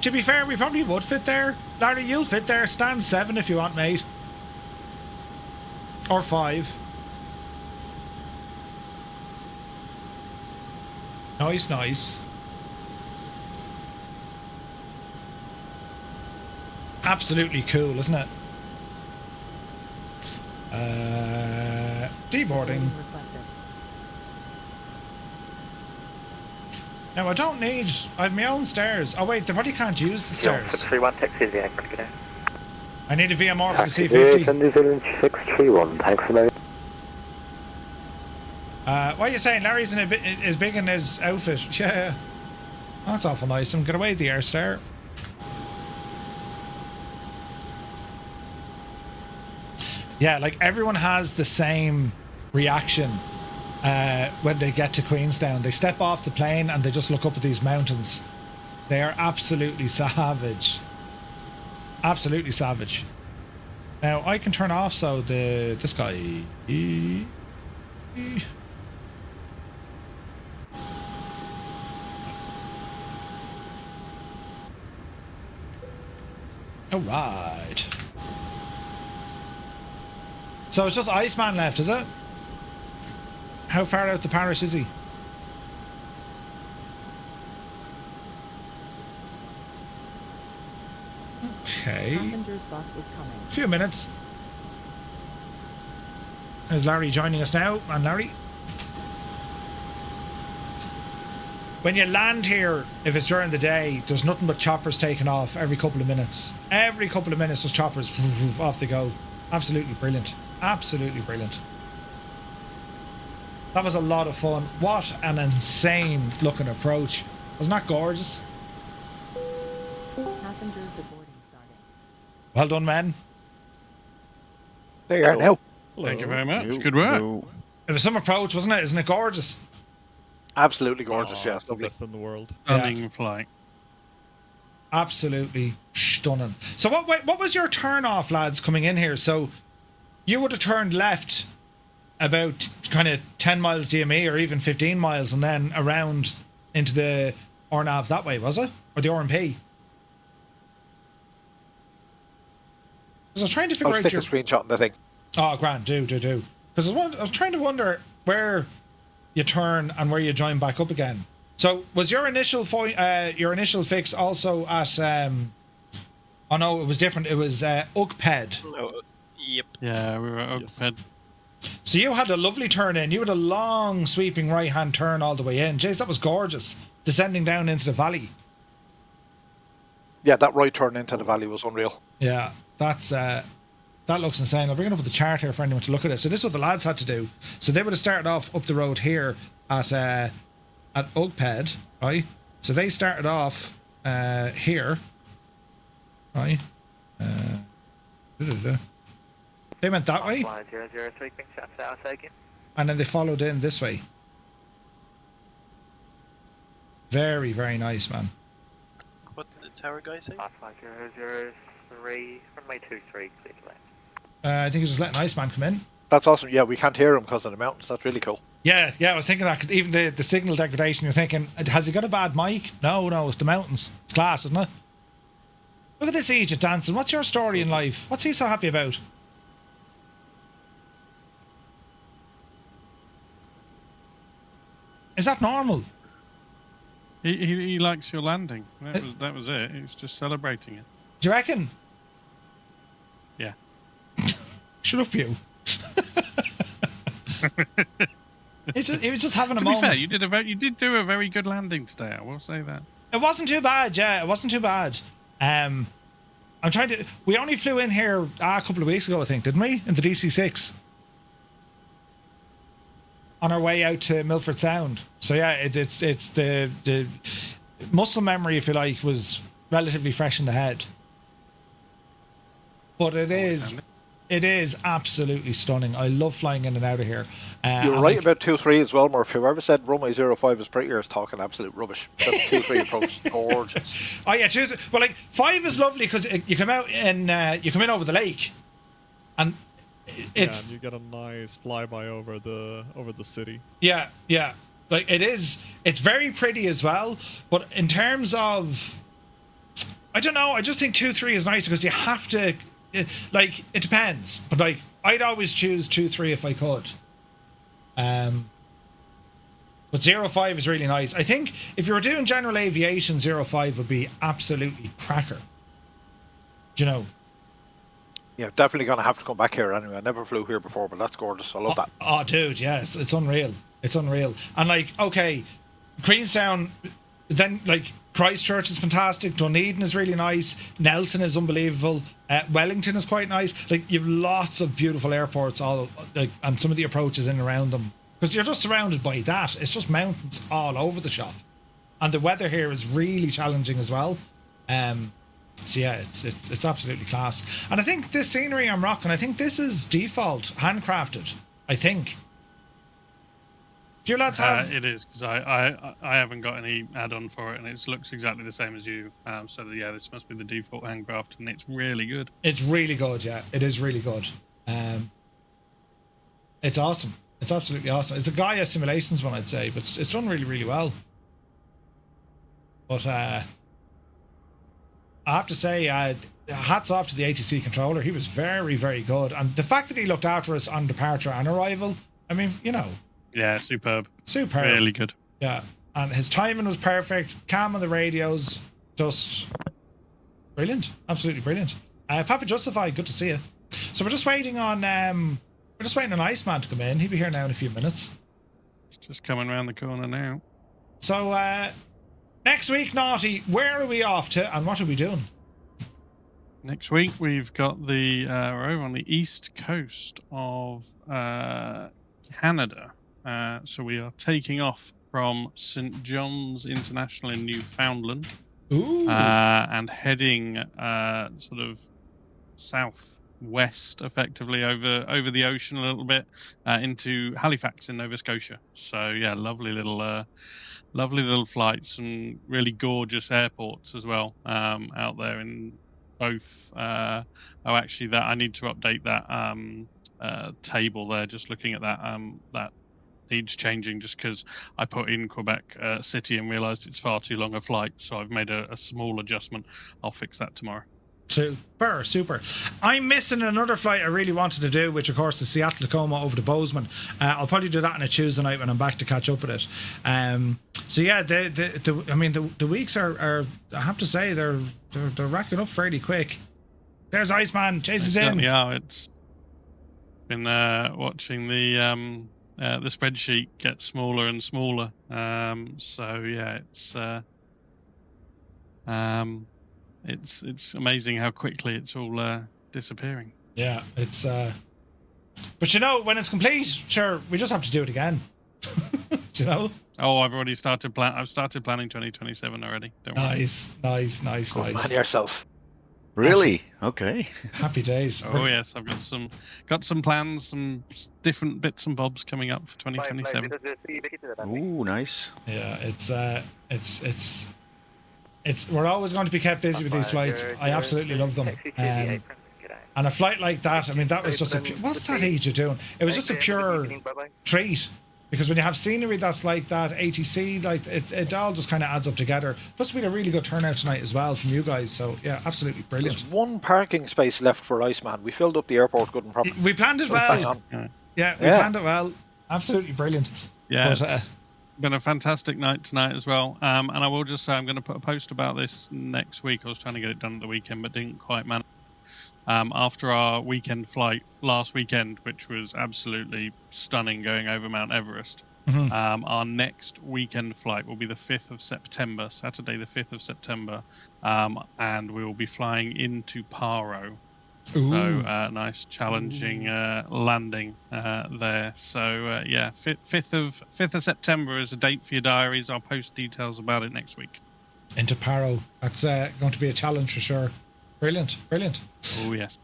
To be fair, we probably would fit there. Larry, you'll fit there. Stand 7 if you want, mate. Or 5. Nice, nice. Absolutely cool, isn't it? Deboarding. Now I don't need. I have my own stairs. Oh wait, they probably can't use the stairs. 631 taxi is the anchor today. I need a VMR for the Taxi C50. New Zealand 631, thanks a million. What are you saying? Larry's in is big in his outfit. Yeah. Oh, that's awful nice. I'm get away the air stair. Yeah, like everyone has the same reaction when they get to Queenstown. They step off the plane and they just look up at these mountains. They are absolutely savage. Absolutely savage. Now I can turn off so this guy. All right. So it's just Iceman left, is it? How far out the parish is he? Okay. Passenger's bus is coming. A few minutes. There's Larry joining us now. And Larry. When you land here, if it's during the day, there's nothing but choppers taking off every couple of minutes. Every couple of minutes, there's choppers off they go. Absolutely brilliant. Absolutely brilliant. That was a lot of fun. What an insane looking approach. Wasn't that gorgeous? Passengers, the boarding starting. Well done, men. There you are now. Thank you very much. Good work. It was some approach, wasn't it? Isn't it gorgeous? Absolutely gorgeous, yeah. It's the best in the world. Stunning flight. Absolutely stunning. So what was your turn off, lads, coming in here? So you would have turned left about kind of 10 miles DME or even 15 miles and then around into the RNAV that way, was it? Or the RMP? Because I was trying to figure I'll out stick your... a screenshot in the thing. Oh, grand, do. Because I was trying to wonder where you turn and where you join back up again. So was your initial fix also at... oh no, it was different. It was UPNIX. Oh, yep. Yeah, we were at Oakland. So you had a lovely turn in. You had a long sweeping right-hand turn all the way in. Jeez, that was gorgeous. Descending down into the valley. Yeah, that right turn into the valley was unreal. Yeah, that's that looks insane. I'll bring it up with the chart here for anyone to look at it. So this is what the lads had to do. So they would have started off up the road here at Oakped, right? So they started off here, right? They went that way, and then they followed in this way. Very, very nice, man. What did the tower guy say? 5003, runway 23, please left. I think he's just letting Iceman come in. That's awesome. Yeah, we can't hear him because of the mountains. That's really cool. Yeah, I was thinking that, 'cause even the signal degradation, you're thinking, has he got a bad mic? No, it's the mountains. It's class, isn't it? Look at this Egypt dancing. What's your story in life? What's he so happy about? Is that normal? He likes your landing. That was it. He was just celebrating it. Do you reckon? Yeah. Shut up, you. He was just having a To moment. be fair, you did do a very good landing today. I will say that. It wasn't too bad, yeah. It wasn't too bad. I'm trying to. We only flew in here a couple of weeks ago, I think, didn't we? In the DC-6. On our way out to Milford Sound. So yeah, it's the muscle memory, if you like, was relatively fresh in the head. But it is absolutely stunning. I love flying in and out of here. You're right about 2-3 as well, Murph. Whoever said runway 05 is prettier is talking absolute rubbish. That 2-3 approach is gorgeous. Oh yeah, 2. Well, like 5 is lovely because you come out and you come in over the lake, and it's and you get a nice flyby over the city. Yeah. Like it's very pretty as well. But in terms of, I don't know. I just think 2-3 is nice because you have to. Like it depends, but like I'd always choose 2-3 if I could. But 05 is really nice. I think if you were doing general aviation, 05 would be absolutely cracker. Do you know? Yeah, definitely going to have to come back here anyway. I never flew here before, but that's gorgeous. I love that. Oh, dude, yes, it's unreal. It's unreal. And like, okay, Queenstown, then like Christchurch is fantastic. Dunedin is really nice. Nelson is unbelievable. Wellington is quite nice. Like you've lots of beautiful airports, all like, and some of the approaches in and around them because you're just surrounded by that. It's just mountains all over the shop, and the weather here is really challenging as well. So yeah, it's absolutely class. And I think this scenery I'm rocking, I think this is default handcrafted. I think. Do you lads have? It is because I haven't got any add-on for it, and it looks exactly the same as you. So yeah, this must be the default handcraft, and it's really good. It's really good. Yeah, it is really good. It's awesome. It's absolutely awesome. It's a Gaia Simulations one, I'd say, but it's done really, really well. But I have to say, hats off to the ATC controller. He was very, very good. And the fact that he looked after us on departure and arrival, I mean, you know. Yeah, superb. Superb. Really good. Yeah. And his timing was perfect. Calm on the radios. Just brilliant. Absolutely brilliant. Papa Justify, good to see you. So we're just waiting on Iceman to come in. He'll be here now in a few minutes. Just coming around the corner now. So next week, Naughty, where are we off to and what are we doing? Next week we've got we're over on the east coast of Canada. So we are taking off from St. John's International in Newfoundland. Ooh. And heading sort of southwest, effectively over the ocean a little bit into Halifax in Nova Scotia. So yeah, lovely little flights and really gorgeous airports as well out there in both. Actually, that I need to update that table there. Just looking at that needs changing just because I put in Quebec City and realised it's far too long a flight, so I've made a small adjustment. I'll fix that tomorrow. Super. I'm missing another flight I really wanted to do, which of course is Seattle Tacoma over to Bozeman. I'll probably do that on a Tuesday night when I'm back to catch up with it. So yeah, the weeks are I have to say they're racking up fairly quick. There's Iceman, chases in. Yeah, it's been watching the spreadsheet get smaller and smaller. So yeah, it's amazing how quickly it's all disappearing. Yeah, it's but you know, when it's complete, sure, we just have to do it again. Do you know? Oh, I've already started I've started planning 2027 already. Don't worry. Nice. Man yourself. Really? Okay. Happy days. Oh yes, I've got some plans, some different bits and bobs coming up for 2027. Ooh, nice. Yeah, it's we're always going to be kept busy with these flights. I absolutely love them. And a flight like that, I mean, that was just a what's that AJ doing? It was just a pure treat. Because when you have scenery that's like that, ATC, like it all just kind of adds up together. Plus, we had a really good turnout tonight as well from you guys. So yeah, absolutely brilliant. There's one parking space left for Iceman. We filled up the airport good and proper. We planned it well. Yeah, we planned it well. Absolutely brilliant. Yeah, but, it's been a fantastic night tonight as well. And I will just say I'm going to put a post about this next week. I was trying to get it done at the weekend, but didn't quite manage. After our weekend flight last weekend, which was absolutely stunning going over Mount Everest, our next weekend flight will be the 5th of September, Saturday the 5th of September, and we will be flying into Paro. Ooh. So nice challenging landing there. So yeah, 5th of September is a date for your diaries. I'll post details about it next week. Into Paro. That's going to be a challenge for sure. Brilliant, brilliant. Oh, yes.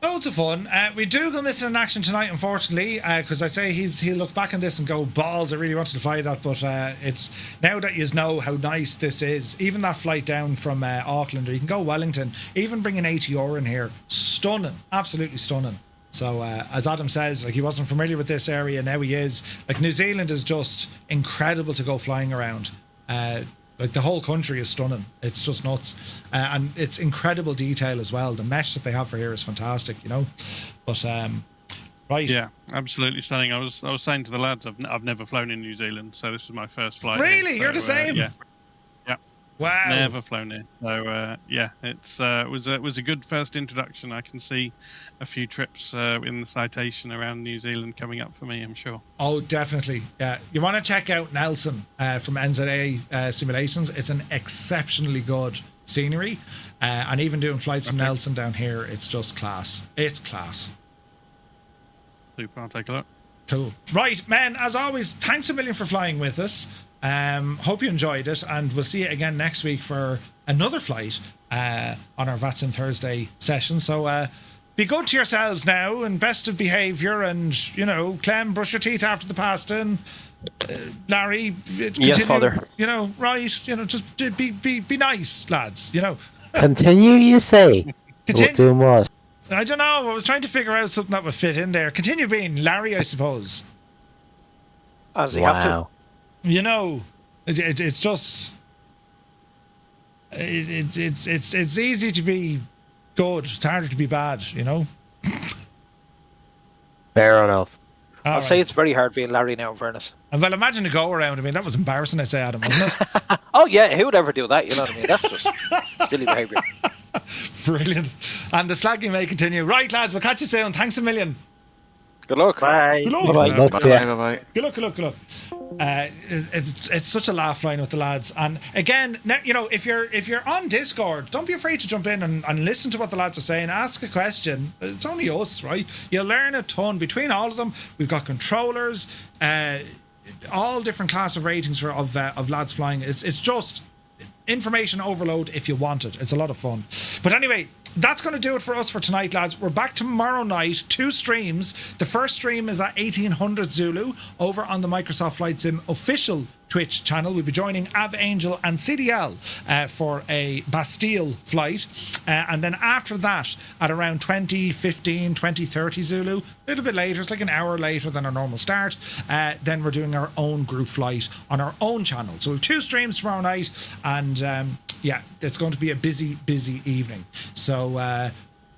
Loads of fun. We do go missing in action tonight, unfortunately, because I say he'll look back on this and go, balls, I really wanted to fly that, but it's now that you know how nice this is. Even that flight down from Auckland, or you can go Wellington, even bringing ATR in here, stunning, absolutely stunning. So as Adam says, like he wasn't familiar with this area, now he is. Like New Zealand is just incredible to go flying around. Like the whole country is stunning. It's just nuts. And it's incredible detail as well. The mesh that they have for here is fantastic, you know. But right. Yeah, absolutely stunning. I was saying to the lads, I've never flown in New Zealand, so this was my first flight. Really? Here, You're the same? Yeah. Wow. Never flown here. So yeah, it was a good first introduction. I can see a few trips in the citation around New Zealand coming up for me, I'm sure. Oh, definitely. Yeah. You want to check out Nelson from NZAA Simulations. It's an exceptionally good scenery. And even doing flights from Nelson down here, it's just class. It's class. Super. I'll take a look. Cool. Right, men, as always, thanks a million for flying with us. Hope you enjoyed it, and we'll see you again next week for another flight on our VATSIM Thursday session. So be good to yourselves now, and best of behaviour, and, you know, Clem, brush your teeth after the pasta, and Larry, yes, Father. You know, right, you know, just be nice, lads, you know. Continue, you say? Doing what? I don't know, I was trying to figure out something that would fit in there. Continue being Larry, I suppose. As you have to. You know, it's just it's easy to be good. It's harder to be bad. You know. Fair enough. I'll say it's very hard being Larry now, in fairness. And well, imagine a go around. I mean, that was embarrassing, I say, Adam, wasn't it? Oh yeah, who would ever do that? You know what I mean? That's just silly behaviour. Brilliant. And the slagging may continue. Right, lads, we'll catch you soon. Thanks a million. Good luck. Bye. Good luck. Bye-bye. Bye-bye. Good luck, good luck, good luck. It's such a laugh flying with the lads. And again, you know, if you're on Discord, don't be afraid to jump in and listen to what the lads are saying. Ask a question. It's only us, right? You'll learn a ton between all of them. We've got controllers, all different class of ratings of lads flying. It's just information overload if you want it. It's a lot of fun. But anyway, that's going to do it for us for tonight, lads. We're back tomorrow night, 2 streams. The first stream is at 1800 Zulu over on the Microsoft Flight Sim official Twitch channel. We'll be joining Av Angel and CDL for a Bastille flight. And then after that, at around 2015, 2030 Zulu, a little bit later, it's like an hour later than our normal start, then we're doing our own group flight on our own channel. So we have 2 streams tomorrow night, and yeah, it's going to be a busy evening. So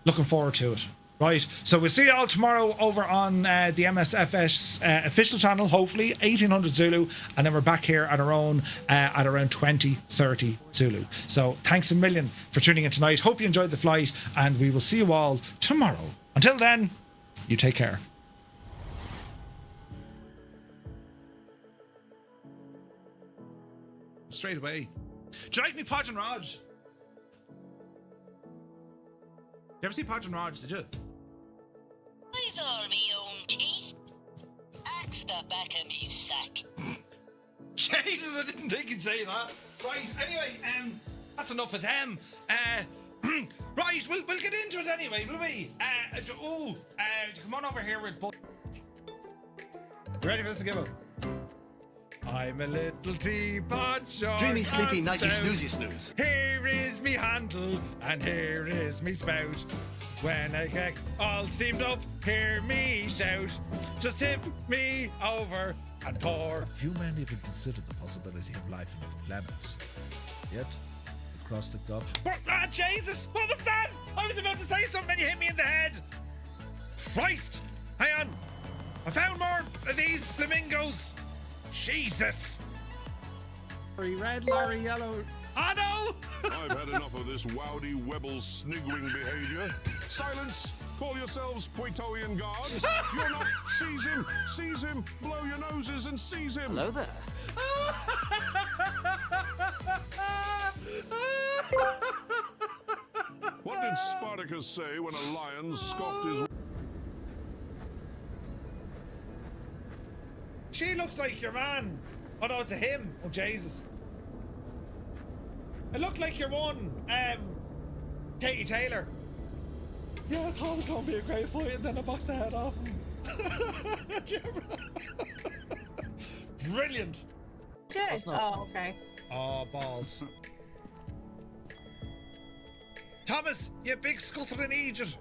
looking forward to it. Right, so we'll see you all tomorrow over on the MSFS official channel, hopefully, 1800 Zulu, and then we're back here at our own at around 2030 Zulu. So thanks a million for tuning in tonight. Hope you enjoyed the flight, and we will see you all tomorrow. Until then, you take care. Straight away. Do you like me, Podge and Raj? You ever see Podge and Raj, did you? I've all me own teeth. Axe the back of me sack. Jesus, I didn't think you'd say that. Right, anyway, that's enough of them. Right, we'll get into it anyway, will we? Come on over here with ready for this to give up? I'm a little teapot, short Dreamy, sleepy, and nighty, stout. snoozy, snooze. Here is me handle, and here is me spout. When I get all steamed up, hear me shout. Just tip me over and pour. Few men even consider the possibility of life on other planets. Yet, across the globe. Ah, Jesus! What was that? I was about to say something and you hit me in the head! Christ! Hang on! I found more of these flamingos! Jesus! Lorry red, lorry yellow. Oh no! I've had enough of this Wowdy Webble's sniggering behaviour. Silence! Call yourselves Praetorian guards. You're not. Seize him! Seize him! Blow your noses and seize him! Hello there. What did Spartacus say when a lion scoffed his... She looks like your man! Oh no, it's a him! Oh Jesus! It looked like your one, Katie Taylor. Yeah, I thought it was gonna be a great fight and then I boxed the head off him. Brilliant! Shit. Oh, okay. Oh, balls. Thomas, you big scuttling idiot!